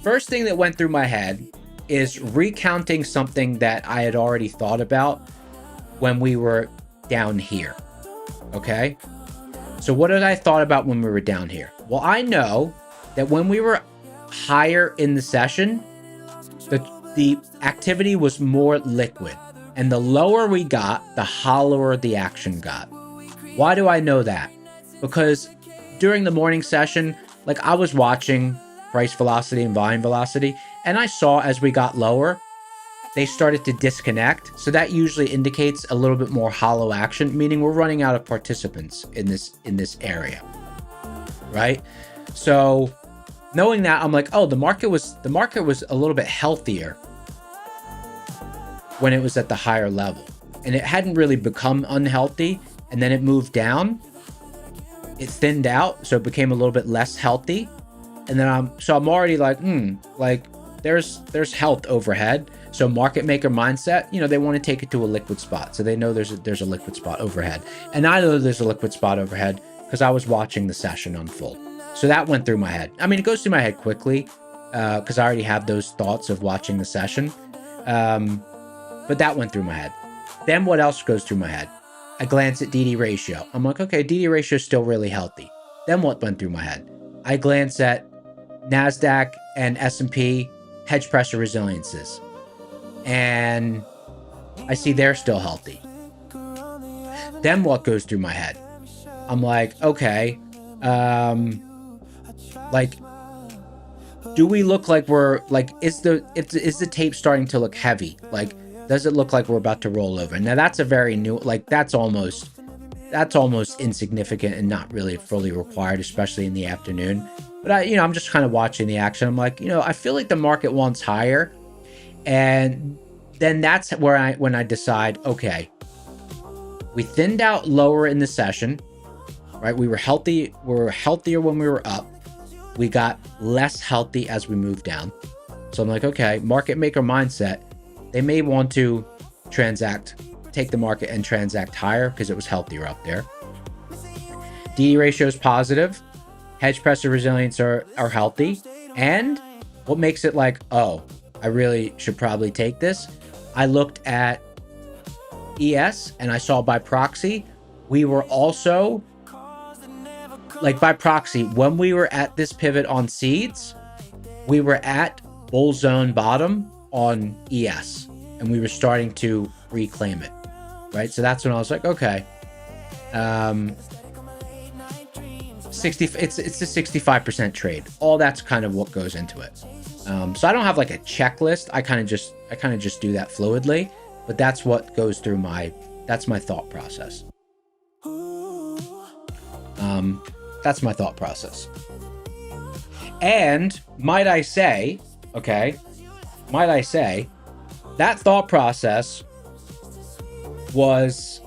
First thing that went through my head is recounting something that I had already thought about when we were down here. Okay, so what had I thought about when we were down here? Well, I know that when we were higher in the session, the activity was more liquid, and the lower we got, the hollower the action got. Why do I know that? Because during the morning session, like I was watching price velocity and volume velocity, and I saw as we got lower, they started to disconnect. So that usually indicates a little bit more hollow action, meaning we're running out of participants in this area, right? So knowing that, I'm like, oh, the market was a little bit healthier when it was at the higher level, and it hadn't really become unhealthy, and then it moved down, it thinned out, so it became a little bit less healthy, and then I'm already like, like there's health overhead. So market maker mindset, they want to take it to a liquid spot, so they know there's a liquid spot overhead, and I know there's a liquid spot overhead because I was watching the session unfold. So that went through my head. I mean, it goes through my head quickly because I already have those thoughts of watching the session. But that went through my head. Then what else goes through my head? I glance at DD ratio. I'm like, okay, DD ratio is still really healthy. Then what went through my head? I glance at NASDAQ and S&P hedge pressure resiliences, and I see they're still healthy. Then what goes through my head? I'm like, okay, like, do we look like we're like, is the tape starting to look heavy? Like, does it look like we're about to roll over? Now that's a very new, like that's almost insignificant and not really fully required, especially in the afternoon. But I'm just kind of watching the action. I'm like, I feel like the market wants higher, and then that's where when I decide, okay, we thinned out lower in the session, right? We were healthy. We were healthier when we were up. We got less healthy as we moved down. So I'm like, okay, market maker mindset. They may want to take the market and transact higher because it was healthier up there. DE ratio is positive. Hedge pressure resilience are healthy. And what makes it like, oh, I really should probably take this? I looked at ES and I saw by proxy, we were also, like by proxy, when we were at this pivot on seeds, we were at bull zone bottom on ES, and we were starting to reclaim it, right? So that's when I was like, okay, 60, it's a 65% trade. All that's kind of what goes into it. So I don't have like a checklist. I kind of just do that fluidly, but that's what goes through that's my thought process. That's my thought process. And might I say, that thought process was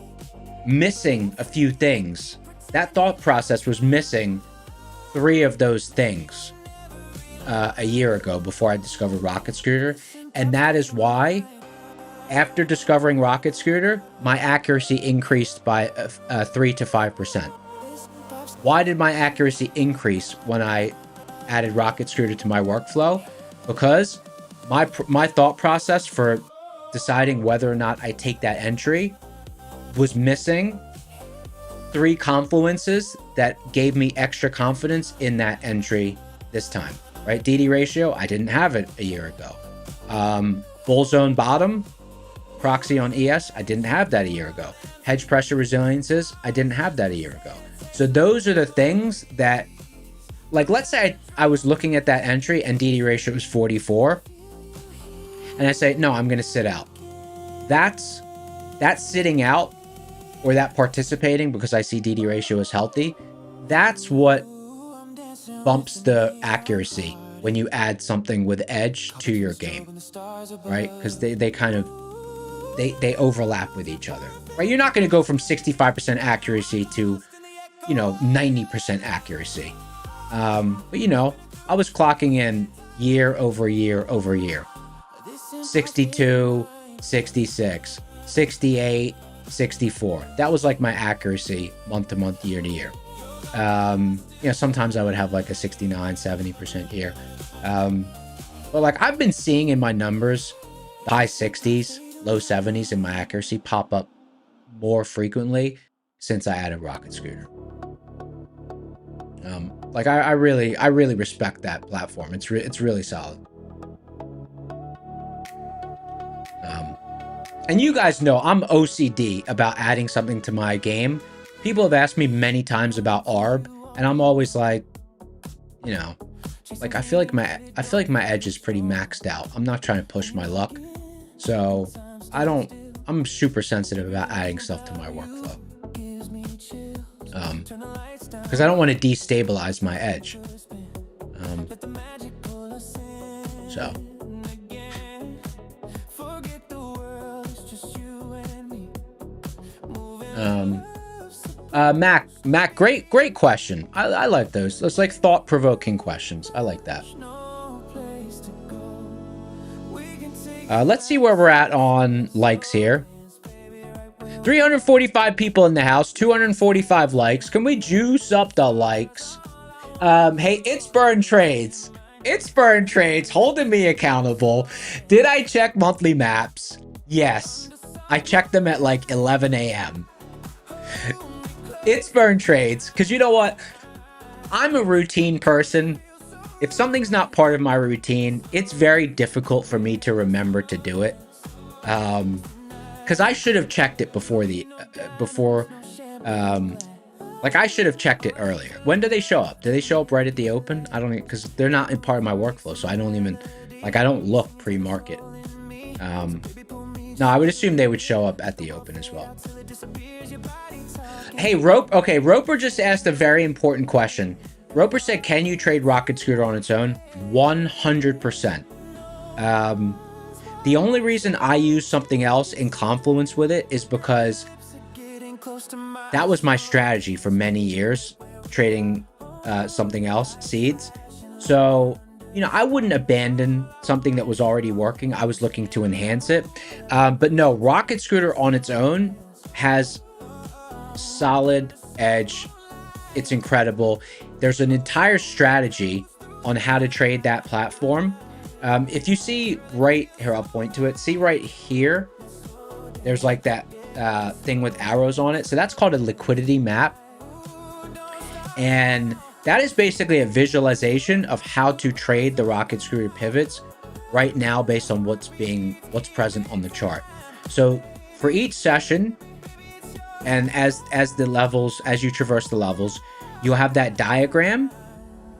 missing a few things. That thought process was missing 3 of those things a year ago before I discovered Rocket Scooter. And that is why, after discovering Rocket Scooter, my accuracy increased by 3 to 5%. Why did my accuracy increase when I added Rocket Scooter to my workflow? Because my thought process for deciding whether or not I take that entry was missing 3 confluences that gave me extra confidence in that entry this time, right? DD ratio, I didn't have it a year ago. Bull zone bottom, proxy on ES, I didn't have that a year ago. Hedge pressure resiliences, I didn't have that a year ago. So those are the things that, like, let's say I was looking at that entry and DD ratio was 44, and I say, no, I'm going to sit out. That's sitting out, or that participating because I see DD ratio is healthy. That's what bumps the accuracy when you add something with edge to your game, right? Because they kind of, they overlap with each other, right? You're not going to go from 65% accuracy to, 90% accuracy. But I was clocking in year over year over year. 62, 66, 68, 64. That was like my accuracy month to month, year to year. Sometimes I would have like a 69, 70% year. But like I've been seeing in my numbers, the high 60s, low 70s in my accuracy pop up more frequently since I added Rocket Scooter. I really respect that platform. It's really solid. And you guys know I'm OCD about adding something to my game. People have asked me many times about ARB, and I'm always like, I feel like my edge is pretty maxed out. I'm not trying to push my luck, so I'm super sensitive about adding stuff to my workflow. Because I don't want to destabilize my edge. Mac, great question. I like those. It's like thought-provoking questions. I like that. Let's see where we're at on likes here. 345 people in the house, 245 likes. Can we juice up the likes? Hey, it's Burn Trades. It's Burn Trades holding me accountable. Did I check monthly maps? Yes. I checked them at like 11 a.m. It's Burn Trades. Because you know what? I'm a routine person. If something's not part of my routine, it's very difficult for me to remember to do it. Because I should have checked it I should have checked it earlier. When do they show up? Do they show up right at the open? I don't, because they're not in part of my workflow, so I don't even, I don't look pre-market. No, I would assume they would show up at the open as well. Hey, Roper just asked a very important question. Roper said, can you trade Rocket Scooter on its own? 100%. The only reason I use something else in confluence with it is because that was my strategy for many years, trading something else, seeds. So, I wouldn't abandon something that was already working. I was looking to enhance it. But no, Rocket Scooter on its own has solid edge. It's incredible. There's an entire strategy on how to trade that platform. If you see right here, I'll point to it. See right here, there's like that thing with arrows on it. So that's called a liquidity map. And that is basically a visualization of how to trade the Rocket Scooter pivots right now based on what's present on the chart. So for each session, and as you traverse the levels, you'll have that diagram.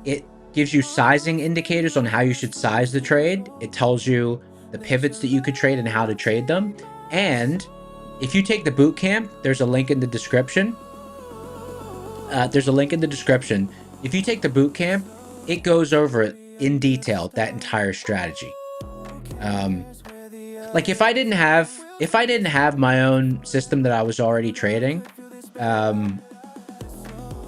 It gives you sizing indicators on how you should size the trade. It tells you the pivots that you could trade and how to trade them. And if you take the boot camp, there's a link in the description. There's a link in the description. If you take the boot camp, it goes over it in detail, that entire strategy. Like if I didn't have my own system that I was already trading,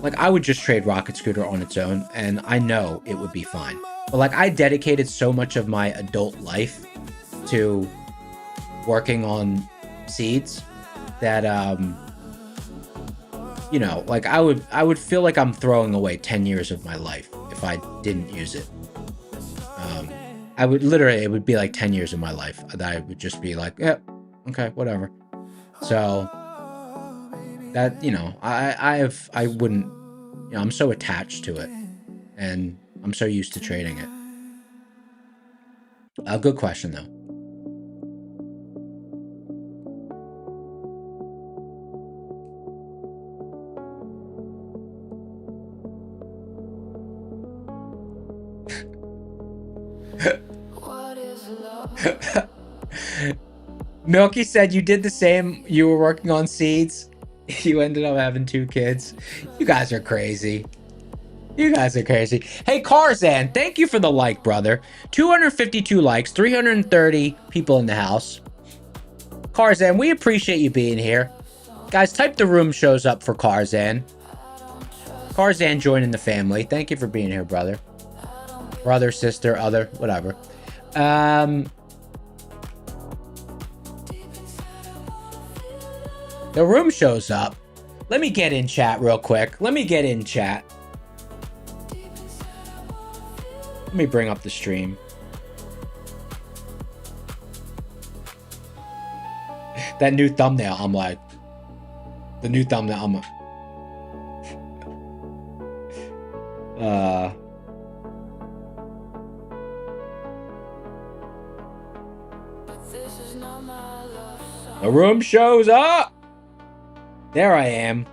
like I would just trade Rocket Scooter on its own, and I know it would be fine. But like I dedicated so much of my adult life to working on seeds that you know, like I would feel like I'm throwing away 10 years of my life if I didn't use it. I would literally, it would be like 10 years of my life that I would just be like, yeah, okay, whatever. So that, you know, I wouldn't, you know, I'm so attached to it and I'm so used to trading it. A good question though. Milky said you did the same. You were working on seeds. You ended up having 2 kids. You guys are crazy. You guys are crazy. Hey, Carzan, thank you for the like, brother. 252 likes, 330 people in the house. Carzan, we appreciate you being here. Guys, type the room shows up for Carzan. Carzan joining the family. Thank you for being here, brother. Brother, sister, other, whatever. The room shows up. Let me get in chat real quick. Let me get in chat. Let me bring up the stream. That new thumbnail, I'm like... The new thumbnail, I'm like... The room shows up! There I am.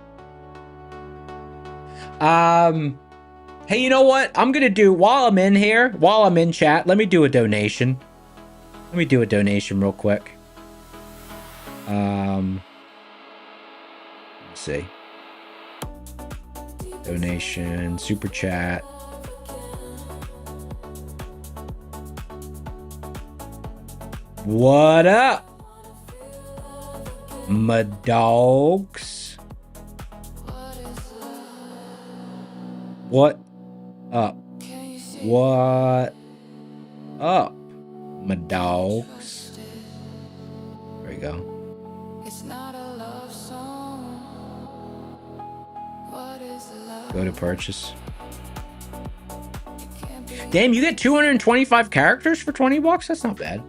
Hey, you know what? I'm gonna do, while I'm in here, while I'm in chat, let me do a donation. Let me do a donation real quick. Let's see. Donation, super chat. What up? My dogs. What up? What up? My dogs. There we go. Go to purchase. Damn, you get 225 characters for 20 bucks? That's not bad.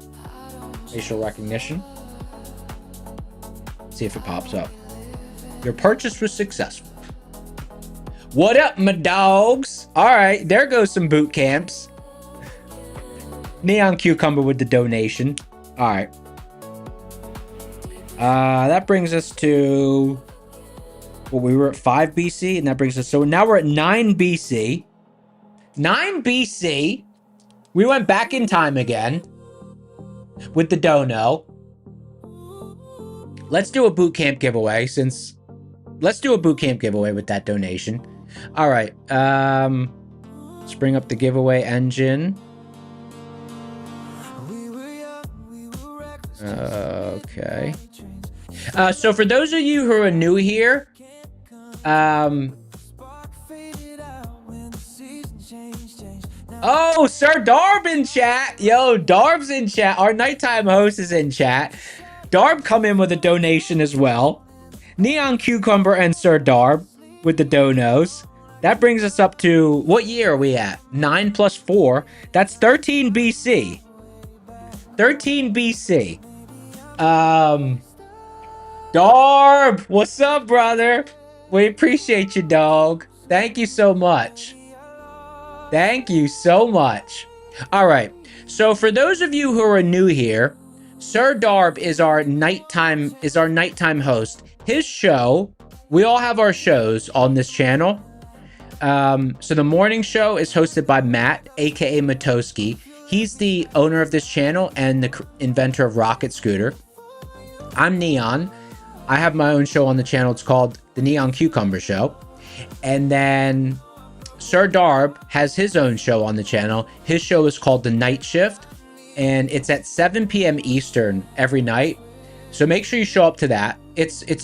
Facial recognition. See if it pops up. Your purchase was successful. What up, my dogs? All right, there goes some boot camps. Neon Cucumber with the donation. All right. That brings us to... Well, we were at 5 BC, and that brings us... So now we're at 9 BC. 9 BC. We went back in time again. With the dono. Let's do a boot camp giveaway since... Let's do a boot camp giveaway with that donation. All right. Let's bring up the giveaway engine. Okay. So for those of you who are new here, oh, Sir Darb in chat. Yo, Darb's in chat. Our nighttime host is in chat. Darb come in with a donation as well. Neon Cucumber and Sir Darb with the donos. That brings us up to, what year are we at? 9 plus 4. That's 13 BC. 13 BC. Darb, what's up, brother? We appreciate you, dog. Thank you so much. Thank you so much. All right. So for those of you who are new here, Sir Darb is our nighttime host. His show, we all have our shows on this channel. So the morning show is hosted by Matt, aka Matoski. He's the owner of this channel and the inventor of Rocket Scooter. I'm Neon. I have my own show on the channel. It's called the Neon Cucumber Show. And then Sir Darb has his own show on the channel. His show is called The Night Shift, and it's at 7 p.m. Eastern every night. So make sure you show up to that.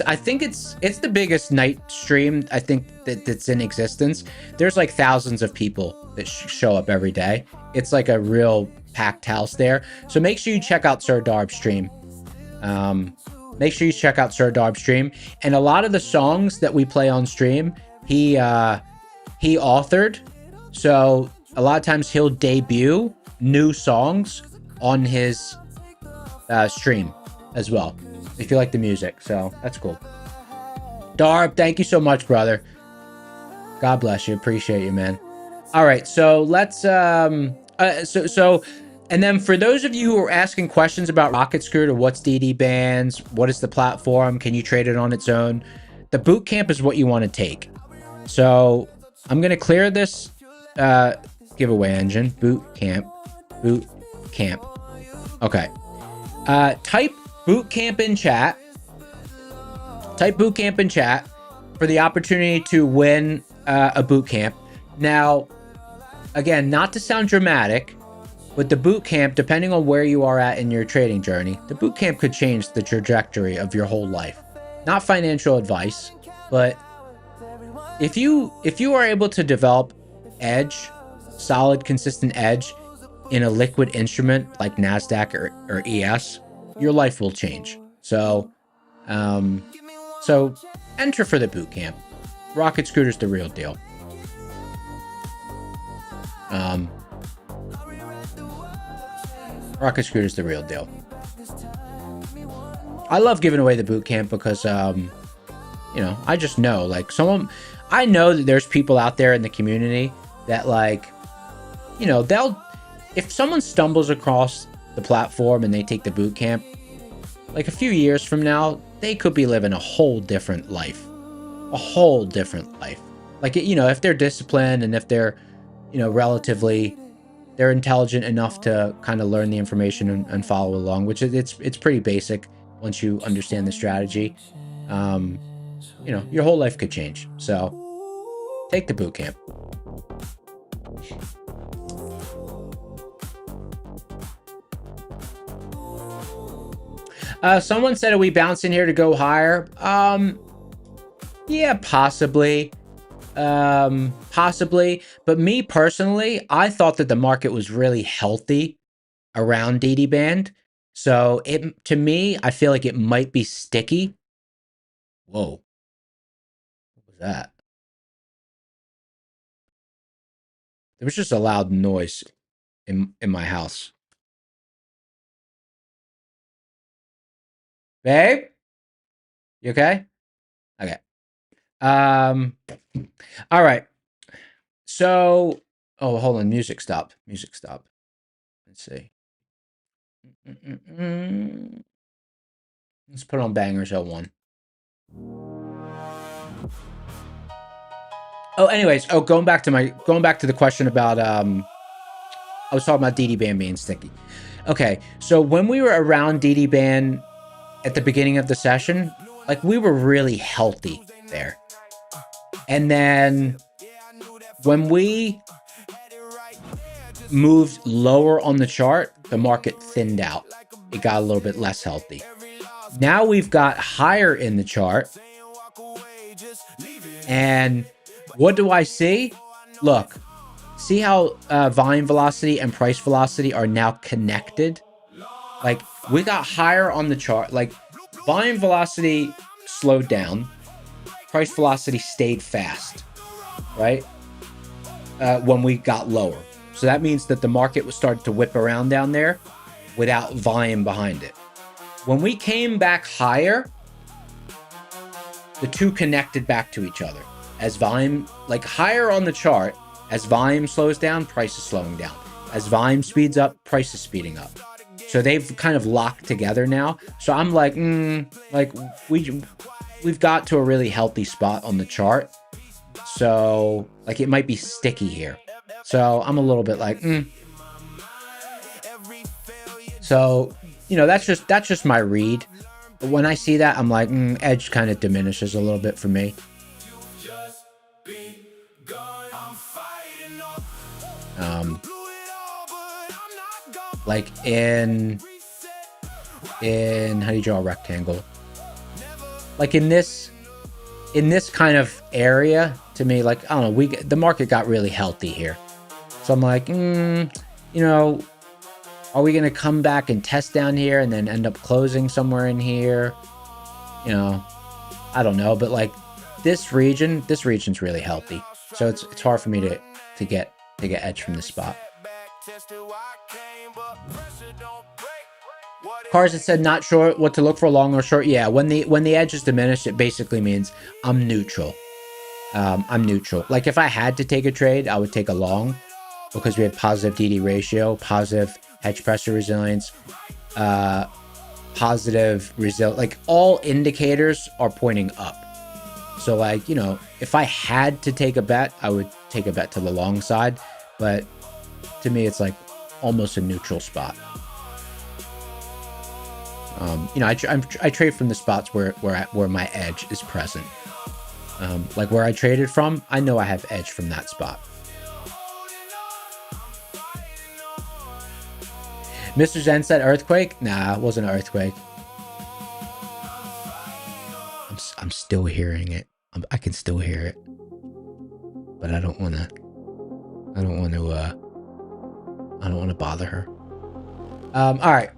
I think it's the biggest night stream I think that's in existence. There's like thousands of people that show up every day. It's like a real packed house there. So make sure you check out Sir Darb's stream. Make sure you check out Sir Darb's stream. And a lot of the songs that we play on stream, he authored. So a lot of times he'll debut new songs on his stream as well, if you like the music. So that's cool. Darb, thank you so much, brother. God bless you. Appreciate you, man. All right, so let's and then for those of you who are asking questions about Rocket Scooter, what's DD bands, what is the platform, can you trade it on its own, the boot camp is what you want to take. So I'm gonna clear this giveaway engine. Boot camp. Okay. Type boot camp in chat. Type boot camp in chat for the opportunity to win a boot camp. Now, again, not to sound dramatic, but the boot camp, depending on where you are at in your trading journey, the boot camp could change the trajectory of your whole life. Not financial advice, but if you are able to develop edge, solid, consistent edge in a liquid instrument like NASDAQ or ES, your life will change. So, so enter for the boot camp. Rocket Scooter's the real deal. Rocket Scooter's the real deal. I love giving away the boot camp because, you know, I just know, like, I know that there's people out there in the community that, like, you know, if someone stumbles across the platform and they take the boot camp, like a few years from now, they could be living a whole different life. A whole different life. Like, you know, if they're disciplined and if they're, you know, they're intelligent enough to kind of learn the information and follow along, which it's pretty basic once you understand the strategy. You know, your whole life could change. So take the boot camp. Someone said, are we bouncing here to go higher? Yeah, possibly. Possibly. But me personally, I thought that the market was really healthy around DD band. So to me, I feel like it might be sticky. Whoa. What was that? There was just a loud noise in my house. Babe? You okay? Okay. All right. So, oh, hold on. Music stop. Music stop. Let's see. Let's put on Bangers 01. Oh, anyways. Oh, going back to the question about, I was talking about DD band being sticky. Okay. So when we were around DD band at the beginning of the session, like, we were really healthy there. And then when we moved lower on the chart, the market thinned out. It got a little bit less healthy. Now we've got higher in the chart. And what do I see? Look, see how volume velocity and price velocity are now connected? Like, we got higher on the chart. Like, volume velocity slowed down. Price velocity stayed fast, right? When we got lower. So that means that the market was starting to whip around down there without volume behind it. When we came back higher, the two connected back to each other. As volume, like, higher on the chart, as volume slows down, price is slowing down. As volume speeds up, price is speeding up. So they've kind of locked together now. So I'm like, like, we've got to a really healthy spot on the chart. So, like, it might be sticky here. So I'm a little bit like, So, you know, that's just my read. when I see that, I'm like, edge kind of diminishes a little bit for me. Like in how do you draw a rectangle? Like in this kind of area, to me, like, I don't know, the market got really healthy here. So I'm like, you know, are we going to come back and test down here and then end up closing somewhere in here? You know, I don't know, but like this region's really healthy. So it's hard for me to get edge from this spot. Cars that said not sure what to look for, long or short. Yeah, when the edge is diminished, it basically means I'm neutral. I'm neutral. Like if I had to take a trade, I would take a long because we have positive DD ratio, positive hedge pressure resilience, positive result. Like all indicators are pointing up. So like, you know, if I had to take a bet, I would take a bet to the long side. But to me, it's like almost a neutral spot. You know, I trade from the spots where my edge is present. Like where I traded from, I know I have edge from that spot. Mr. Zen said earthquake? Nah, it wasn't an earthquake. I'm still hearing it. I can still hear it, but I don't want to bother her. All right.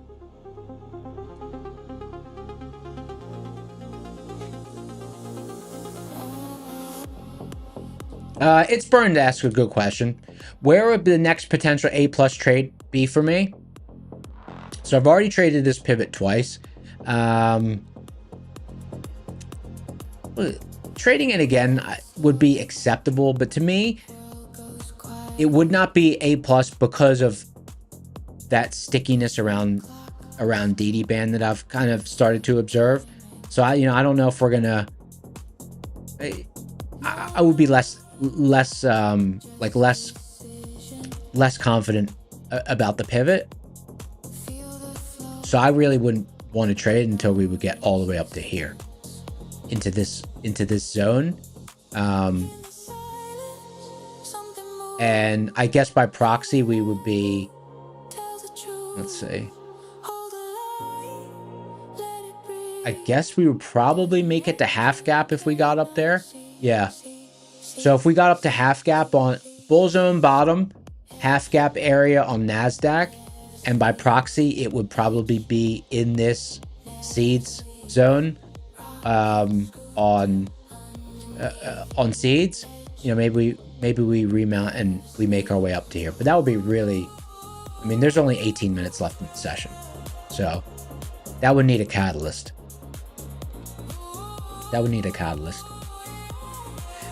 It's Burn to ask a good question. Where would the next potential A+ trade be for me? So I've already traded this pivot twice. Trading it again would be acceptable, but to me, it would not be A+ because of that stickiness around DD band that I've kind of started to observe. So I don't know if we're gonna. I would be less confident about the pivot. So I really wouldn't want to trade until we would get all the way up to here, into this zone. And I guess by proxy we would be, let's see, I guess we would probably make it to half gap if we got up there. Yeah. So if we got up to half gap on bull zone bottom, half gap area on NASDAQ, and by proxy, it would probably be in this seeds zone on seeds. You know, maybe we remount and we make our way up to here. But that would be really, I mean, there's only 18 minutes left in the session. So that would need a catalyst.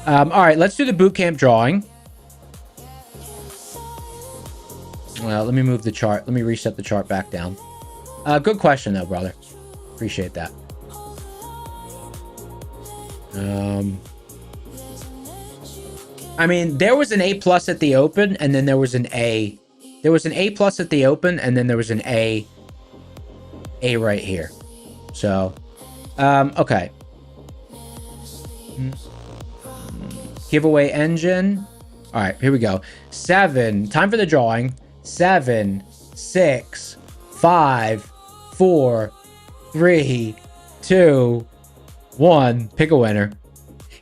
All right, let's do the boot camp drawing. Well, let me move the chart. Let me reset the chart back down. Good question, though, brother. Appreciate that. I mean, there was an A+ at the open, and then there was an A. There was an A+ at the open, and then there was an A right here. So, okay. Giveaway engine. All right, here we go. 7. Time for the drawing. 7, 6, 5, 4, 3, 2, 1. Pick a winner.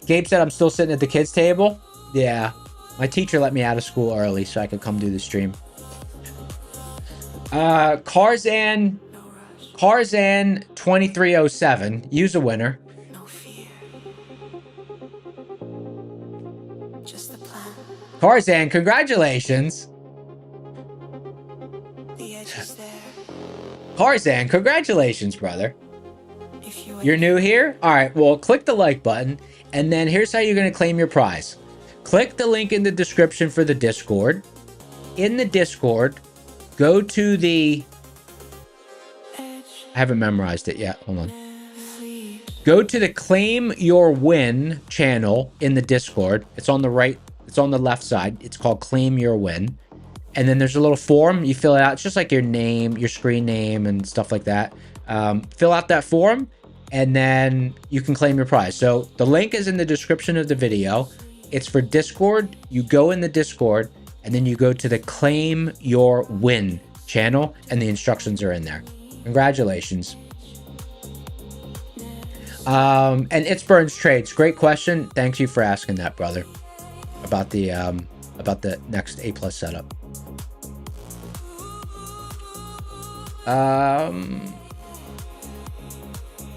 Gabe said I'm still sitting at the kids' table. Yeah, my teacher let me out of school early so I could come do the stream. Carzan 2307. Use a winner. Carzan, congratulations. Carzan, congratulations, brother. You're new here? All right, well, click the like button, and then here's how you're going to claim your prize. Click the link in the description for the Discord. In the Discord, go to the... I haven't memorized it yet. Hold on. Go to the Claim Your Win channel in the Discord. It's on the right. It's on the left side. It's called Claim Your Win. And then there's a little form. You fill it out. It's just like your name, your screen name, and stuff like that. Fill out that form, and then you can claim your prize. So the link is in the description of the video. It's for Discord. You go in the Discord, and then you go to the Claim Your Win channel, and the instructions are in there. Congratulations. And It's Burns Trades. Great question. Thank you for asking that, brother. About the next A+ setup.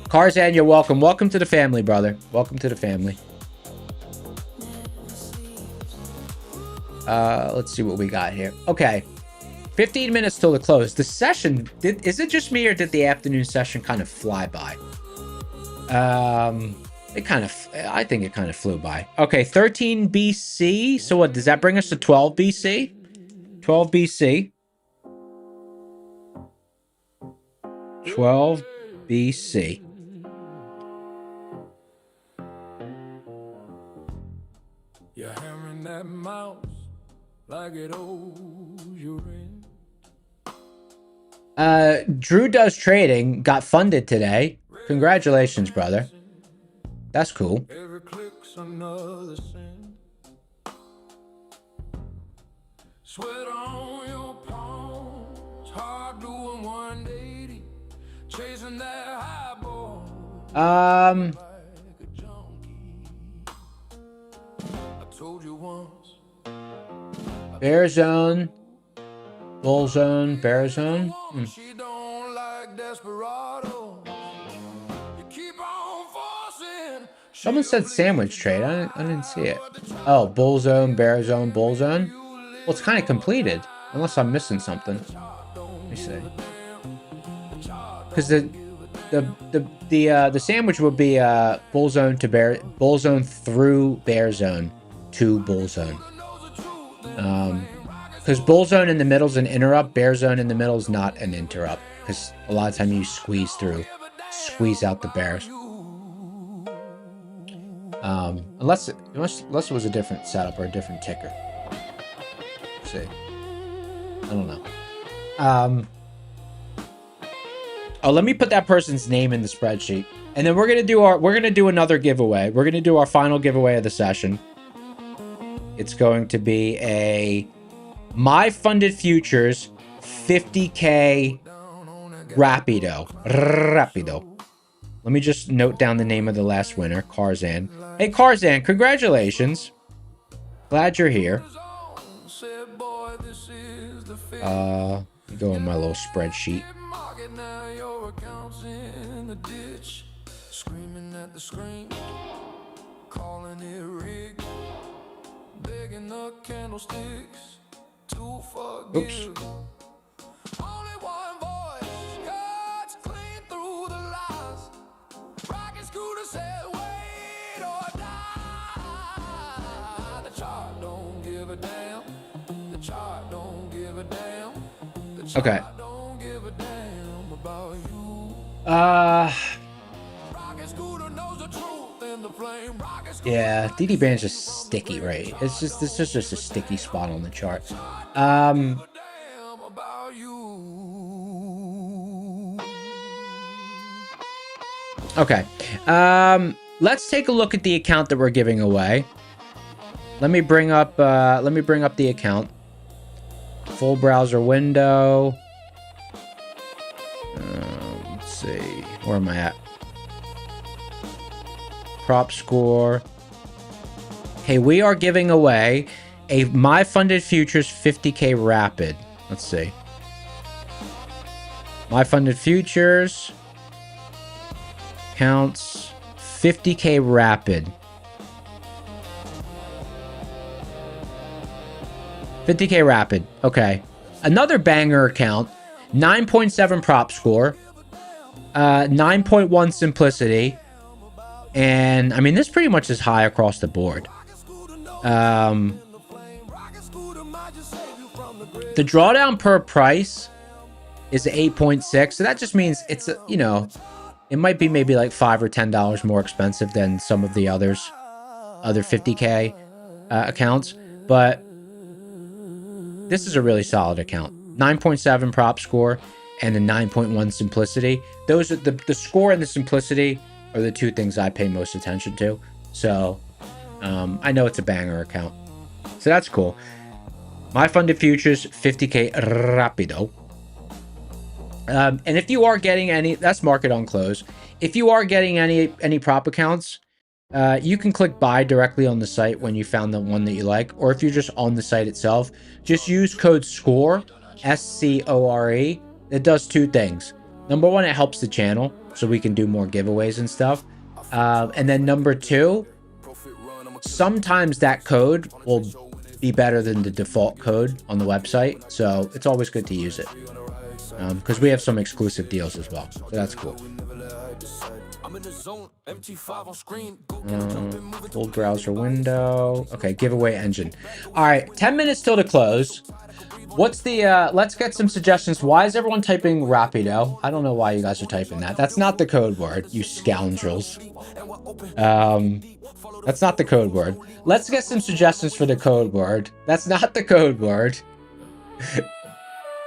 Carzan, you're welcome. Welcome to the family, brother. Welcome to the family. Let's see what we got here. Okay. 15 minutes till the close. The session, is it just me or did the afternoon session kind of fly by? I think it kind of flew by. Okay, 13 BC. So what, does that bring us to 12 BC? 12 BC. 12 BC. You're hammering that mouse like it owes you rent. Drew Does Trading got funded today. Congratulations, brother. That's cool. Every click's another sin. Sweat on your palms, hard doing 180, chasing that high ball. Like a junkie. I told you once. Bear zone. Bull zone. Bear zone. She don't like desperado. You keep on forcing. Someone said sandwich trade. I didn't see it. Oh, bull zone, bear zone, bull zone. Well, it's kind of completed, unless I'm missing something. Let me see. Because the sandwich would be bull zone to bear, bull zone through bear zone to bull zone. Because bull zone in the middle is an interrupt, bear zone in the middle is not an interrupt. Because a lot of time you squeeze through, squeeze out the bears. Unless it was a different setup or a different ticker. Let's see. I don't know. Oh, let me put that person's name in the spreadsheet, and then we're gonna do another giveaway. We're gonna do our final giveaway of the session. It's going to be a My Funded Futures 50K Rapido. Let me just note down the name of the last winner, Carzan. Hey, Carzan, congratulations. Glad you're here. Go in my little spreadsheet. Screaming at the screen, calling it rigged, begging the candlesticks to forgive. Oops. Only one voice cuts clean through the lies. Rocket scooter said, wait or die. The chart don't give a damn. The chart don't give a damn. The chart Okay. don't give a damn about you. Yeah, DD Band's just sticky, right? This is just a sticky spot on the chart. Okay. Let's take a look at the account that we're giving away. Let me bring up the account. Full browser window. Let's see. Where am I at? Prop score. Okay, we are giving away a My Funded Futures 50K Rapid. Let's see. My Funded Futures. Counts 50K Rapid. 50K Rapid. Okay. Another banger account. 9.7 prop score. 9.1 simplicity. And I mean, this pretty much is high across the board. The drawdown per price is 8.6. So that just means it's, you know, it might be maybe like $5 or $10 more expensive than some of the other 50K accounts. But this is a really solid account. 9.7 prop score. and the 9.1 simplicity. Those are the score and the simplicity are the two things I pay most attention to. So I know it's a banger account. So that's cool. My funded futures, 50K rapido. And if you are getting any, that's market on close. If you are getting any prop accounts, you can click buy directly on the site when you found the one that you like, or if you're just on the site itself, just use code SCORE, SCORE. It does two things. Number one, it helps the channel so we can do more giveaways and stuff. And then number two, sometimes that code will be better than the default code on the website. So it's always good to use it because we have some exclusive deals as well. So that's cool. Full browser window. Okay, giveaway engine. All right, 10 minutes till the close. What's the let's get some suggestions. Why is everyone typing rapido? I don't know why you guys are typing that. That's not the code word, you scoundrels. That's not the code word. Let's get some suggestions for the code word. That's not the code word.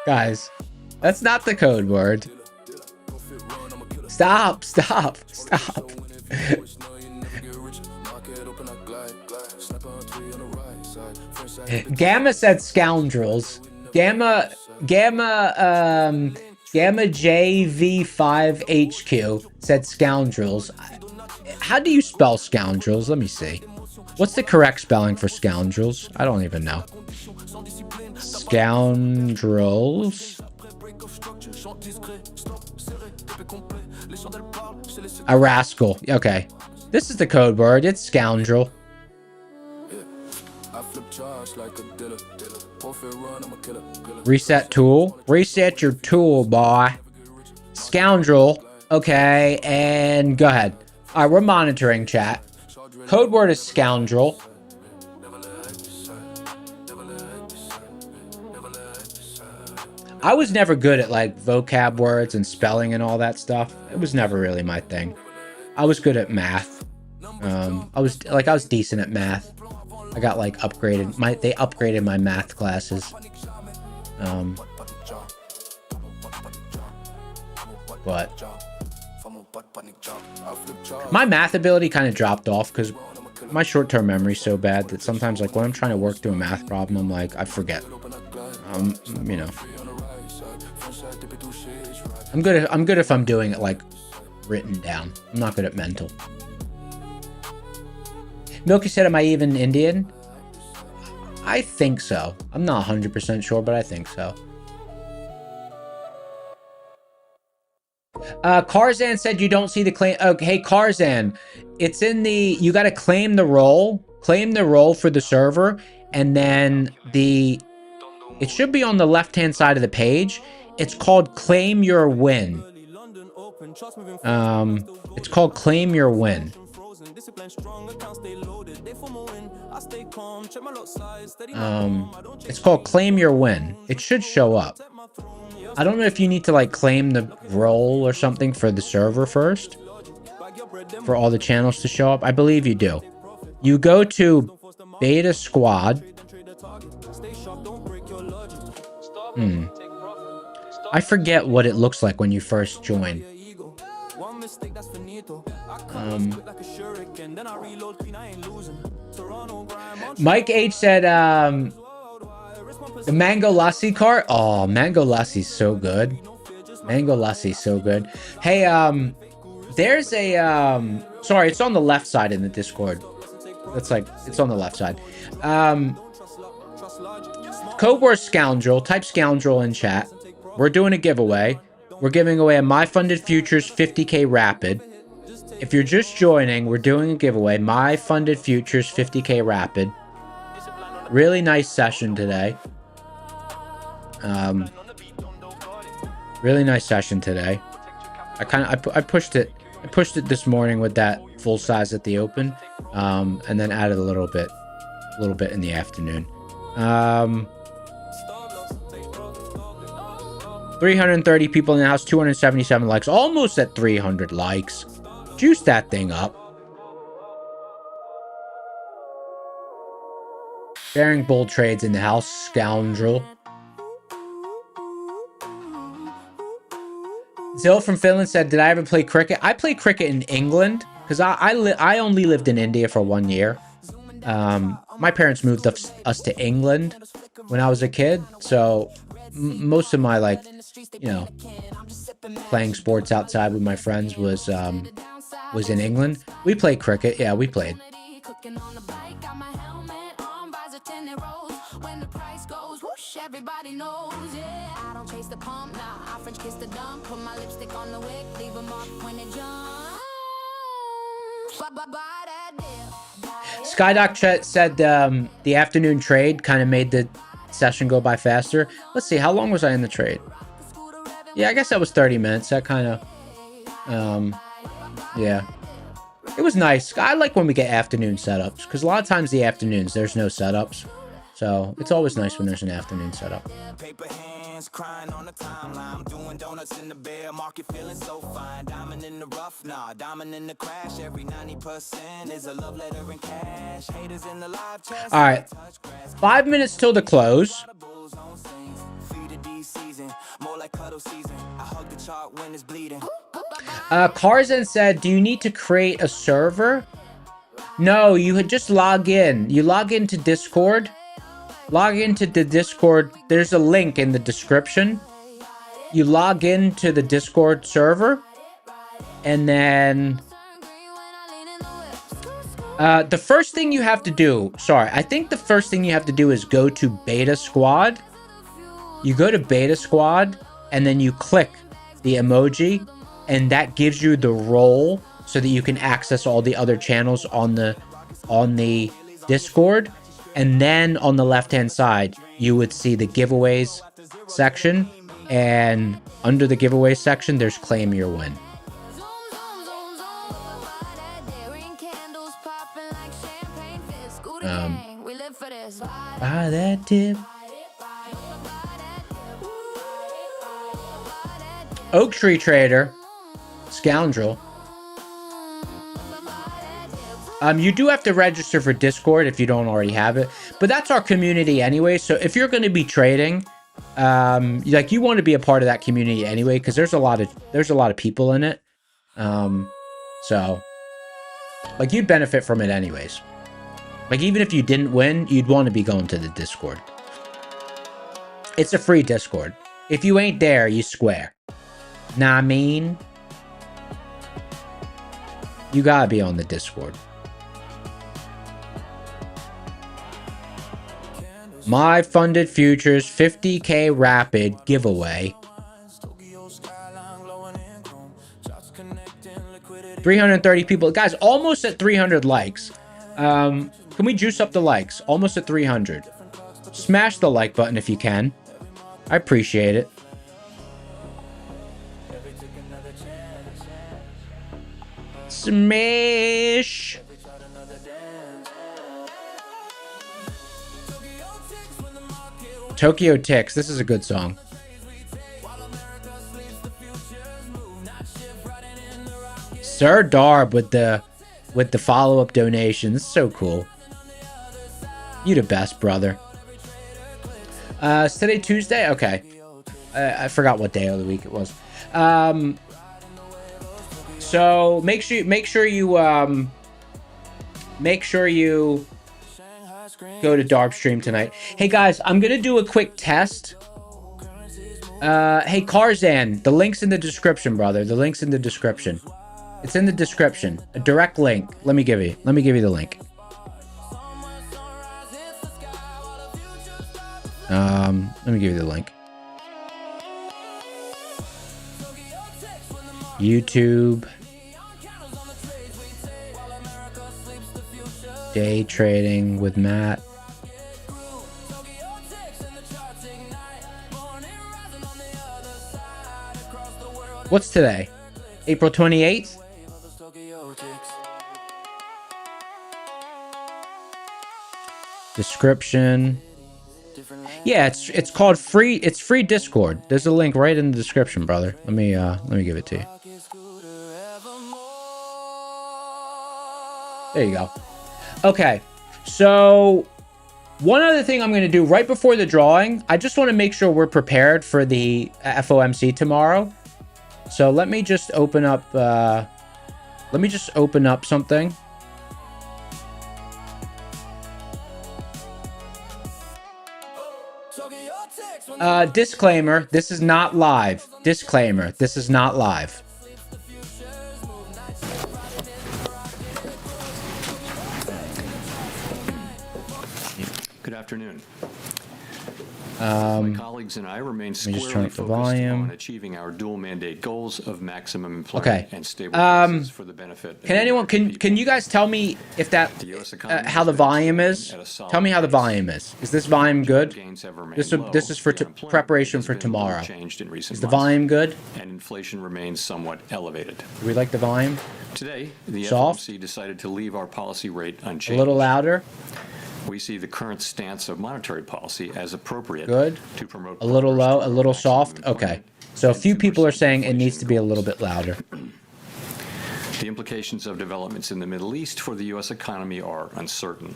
Guys, that's not the code word. Stop. Gamma said scoundrels. Gamma JV5HQ said scoundrels. How do you spell scoundrels? Let me see. What's the correct spelling for scoundrels? I don't even know. Scoundrels. A rascal. Okay. This is the code word. It's scoundrel. Reset tool. Reset your tool, boy. Scoundrel. Okay, and go ahead. All right, we're monitoring chat. Code word is scoundrel. I was never good at like vocab words and spelling and all that stuff. It was never really my thing. I was good at math. I was decent at math. I got like upgraded. They upgraded my math classes. But my math ability kind of dropped off because my short-term memory is so bad that sometimes, like when I'm trying to work through a math problem, I'm like, I forget. You know, I'm good if I'm doing it like written down. I'm not good at mental. Milky said, am I even Indian? I think so. I'm not 100% sure, but I think so. Karzan said you don't see the claim. Okay, hey, Karzan, it's in the, you got to claim the role for the server, and then it should be on the left-hand side of the page. It's called Claim Your Win. It's called Claim Your Win. It's called Claim Your Win. It should show up. I don't know if you need to like claim the role or something for the server first for all the channels to show up. I believe you do. You go to Beta Squad. I forget what it looks like when you first join. Mike H said the Mango Lassi cart. Oh, Mango Lassi's so good. Mango Lassi's so good. Hey, there's a sorry, it's on the left side in the Discord. That's like, it's on the left side. Code word scoundrel. Type scoundrel in chat. We're doing a giveaway. We're giving away a My Funded Futures 50K Rapid. If you're just joining, we're doing a giveaway. My Funded Futures 50K Rapid. Really nice session today. Really nice session today. I pushed it this morning with that full size at the open, and then added a little bit in the afternoon. 330 people in the house, 277 likes, almost at 300 likes. Juice that thing up. Bearing bull trades in the house, scoundrel. Zill from Finland said, did I ever play cricket? I played cricket in England because I only lived in India for 1 year. My parents moved us to England when I was a kid. So most of my, like, you know, playing sports outside with my friends was in England. We played cricket. Yeah, we played. Everybody knows, yeah. I don't chase the pump, nah. I French kiss the dump. Put my lipstick on the wick, leave them up when it jump. Skydoc said the afternoon trade kind of made the session go by faster. Let's see, how long was I in the trade? Yeah, I guess that was 30 minutes. That kind of, yeah. It was nice. I like when we get afternoon setups because a lot of times the afternoons, there's no setups. So it's always nice when there's an afternoon setup. Paper hands crying on the timeline, doing donuts in the bear market, feeling so fine. Diamond in the rough, nah, diamond in the crash. Every 90% is a love letter in cash. Haters in the live chat. All right, 5 minutes till the close. Carzan said, do you need to create a server? No, you had just log in. You log into Discord. Log into the Discord. There's a link in the description. You log into the Discord server. And then the first thing you have to do, I think the first thing you have to do is go to Beta Squad. You go to Beta Squad and then you click the emoji and that gives you the role so that you can access all the other channels on the Discord. And then on the left-hand side, you would see the giveaways section. And under the giveaway section, there's claim your win. Buy that tip. Oak Tree Trader, scoundrel. You do have to register for Discord if you don't already have it, but that's our community anyway. So if you're going to be trading, like you want to be a part of that community anyway, because there's a lot of people in it. So like you'd benefit from it anyways. Like even if you didn't win, you'd want to be going to the Discord. It's a free Discord. If you ain't there, you square. Nah, I mean, you gotta be on the Discord. My Funded Futures 50K Rapid giveaway. 330 people. Guys, almost at 300 likes. Can we juice up the likes? Almost at 300. Smash the like button if you can. I appreciate it. Smash. Tokyo Ticks. This is a good song. Sir Darb with the follow-up donation. This is so cool. You the best, brother. Is today Tuesday? Okay. I forgot what day of the week it was. So make sure you go to Darb stream tonight. Hey guys, I'm gonna do a quick test. Hey Carzan, the link's in the description, brother. The link's in the description. It's in the description. A direct link. Let me give you the link. Let me give you the link. YouTube. Day trading with Matt. What's today? April 28th? Description. Yeah, it's called free. It's free Discord. There's a link right in the description, brother. Let me give it to you. There you go. Okay, so one other thing I'm going to do right before the drawing, I just want to make sure we're prepared for the FOMC tomorrow. So let me just open up something. Disclaimer, this is not live. Disclaimer, this is not live. Good afternoon. My My colleagues and I remain just turn squarely up the focused volume. on achieving our dual mandate goals of maximum employment Okay. and stable prices for the benefit of Can anyone the American can you guys tell me if that The U.S. economy how has the been volume is? expanding at a solid Tell me how the pace. volume is. Is this volume good? Gains have remained This low. is for The unemployment preparation rate for has been little tomorrow. changed in recent Is the months, volume good? and inflation remains somewhat elevated. Do we like the volume? Today, the Soft? FOMC decided to leave our policy rate unchanged. A little louder? We see the current stance of monetary policy as appropriate Good. to promote A little progress low, toward a little maximum soft? Okay. employment So a and few people are 2% saying it needs inflation to be a goals. little bit louder. The implications of developments in the Middle East for the U.S. economy are uncertain.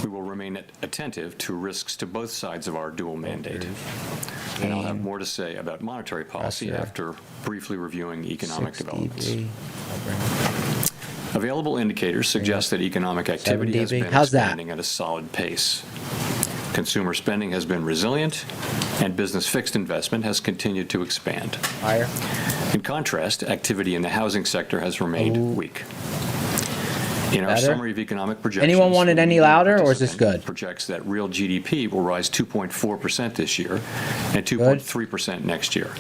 We will remain attentive to risks to both sides of our dual mandate. And I'll have more to say about monetary policy Pressure. after briefly reviewing economic 6 developments. dB. I'll bring it Available indicators suggest that economic activity has dB. been How's that? expanding at a solid pace. Consumer spending has been resilient, and business fixed investment has continued to expand. higher. In contrast, activity in the housing sector has remained weak. In our Better? summary of economic projections, Anyone want it the any median louder, or is this participant good? projects that real GDP will rise 2.4% this year and 2.3% next year.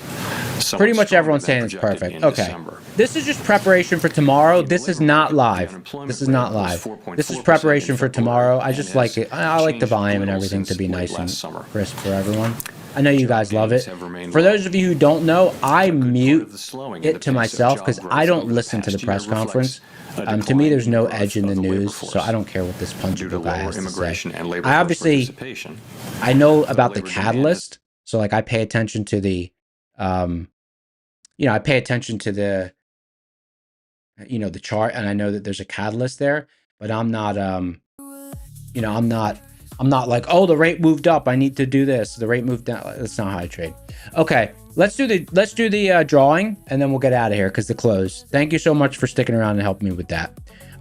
Somewhat Pretty much stronger everyone's than saying it's projected perfect. in Okay. December. This is just preparation for tomorrow. The This is labor not market, the live. unemployment This is rate not was live. 4.4% This is preparation in for February tomorrow. I and just has like it. I like the changed volume and little everything to since be late nice and last summer. crisp for everyone. I know you guys love it. gains have remained For low. those of you who don't know, I A good part mute of the slowing in the it to pace of myself job because growth I don't over the listen to the past press year reflects conference. a To me, decline there's in no growth edge in of the labor news, so force. I don't care what this Due to punchable guy lower has to say. immigration and labor I force obviously, participation, I know about the labor demand has- catalyst, so like I pay attention to the, I pay attention to the, the chart, and I know that there's a catalyst there, but I'm not, I'm not like, oh, the rate moved up, I need to do this. The rate moved down. That's not how I trade. Okay, let's do the drawing, and then we'll get out of here because the close. Thank you so much for sticking around and helping me with that.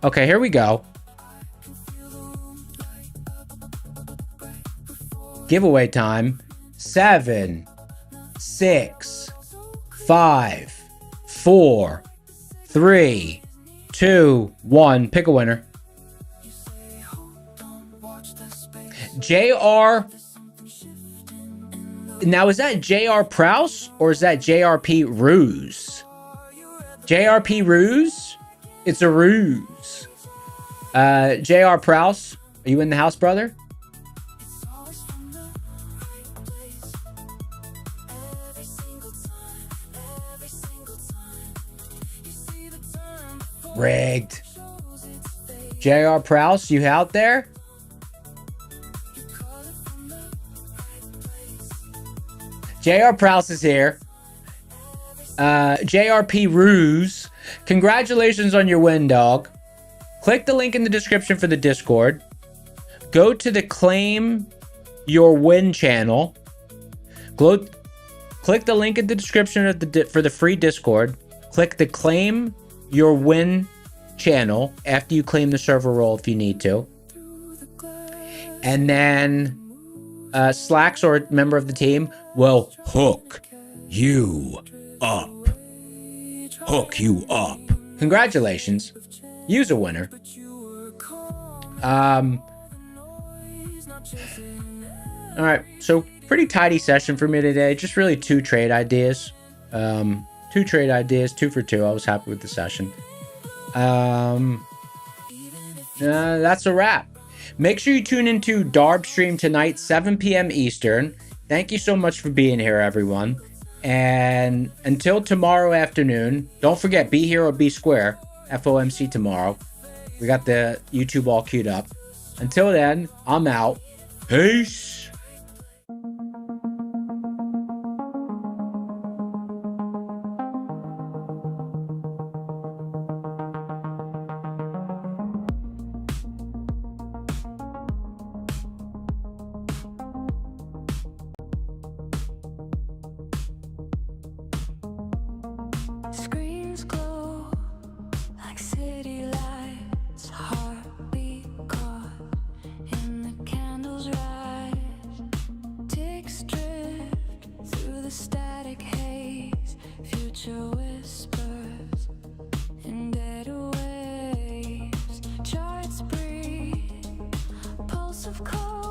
Okay, here we go. Giveaway time. 7, 6, 5, 4, 3, 2, 1. Pick a winner. JR. Now, is that JR Prouse or is that JRP Ruse? JRP Ruse? It's a ruse. JR Prouse, are you in the house, brother? Rigged. JR Prouse, you out there? JR Prouse is here. JRP Ruse, congratulations on your win, dog. Click the link in the description for the Discord. Go to the Claim Your Win channel. Click the link in the description for the free Discord. Click the Claim Your Win channel after you claim the server role if you need to. And then Slacks or a member of the team will hook you up. Hook you up. Congratulations. You's a winner. All right, so pretty tidy session for me today. Just really 2 trade ideas. 2 trade ideas, 2 for 2. I was happy with the session. That's a wrap. Make sure you tune into Darb stream tonight, 7 p.m. Eastern. Thank you so much for being here, everyone. And until tomorrow afternoon, don't forget, be here or be square. FOMC tomorrow. We got the YouTube all queued up. Until then, I'm out. Peace. of cold.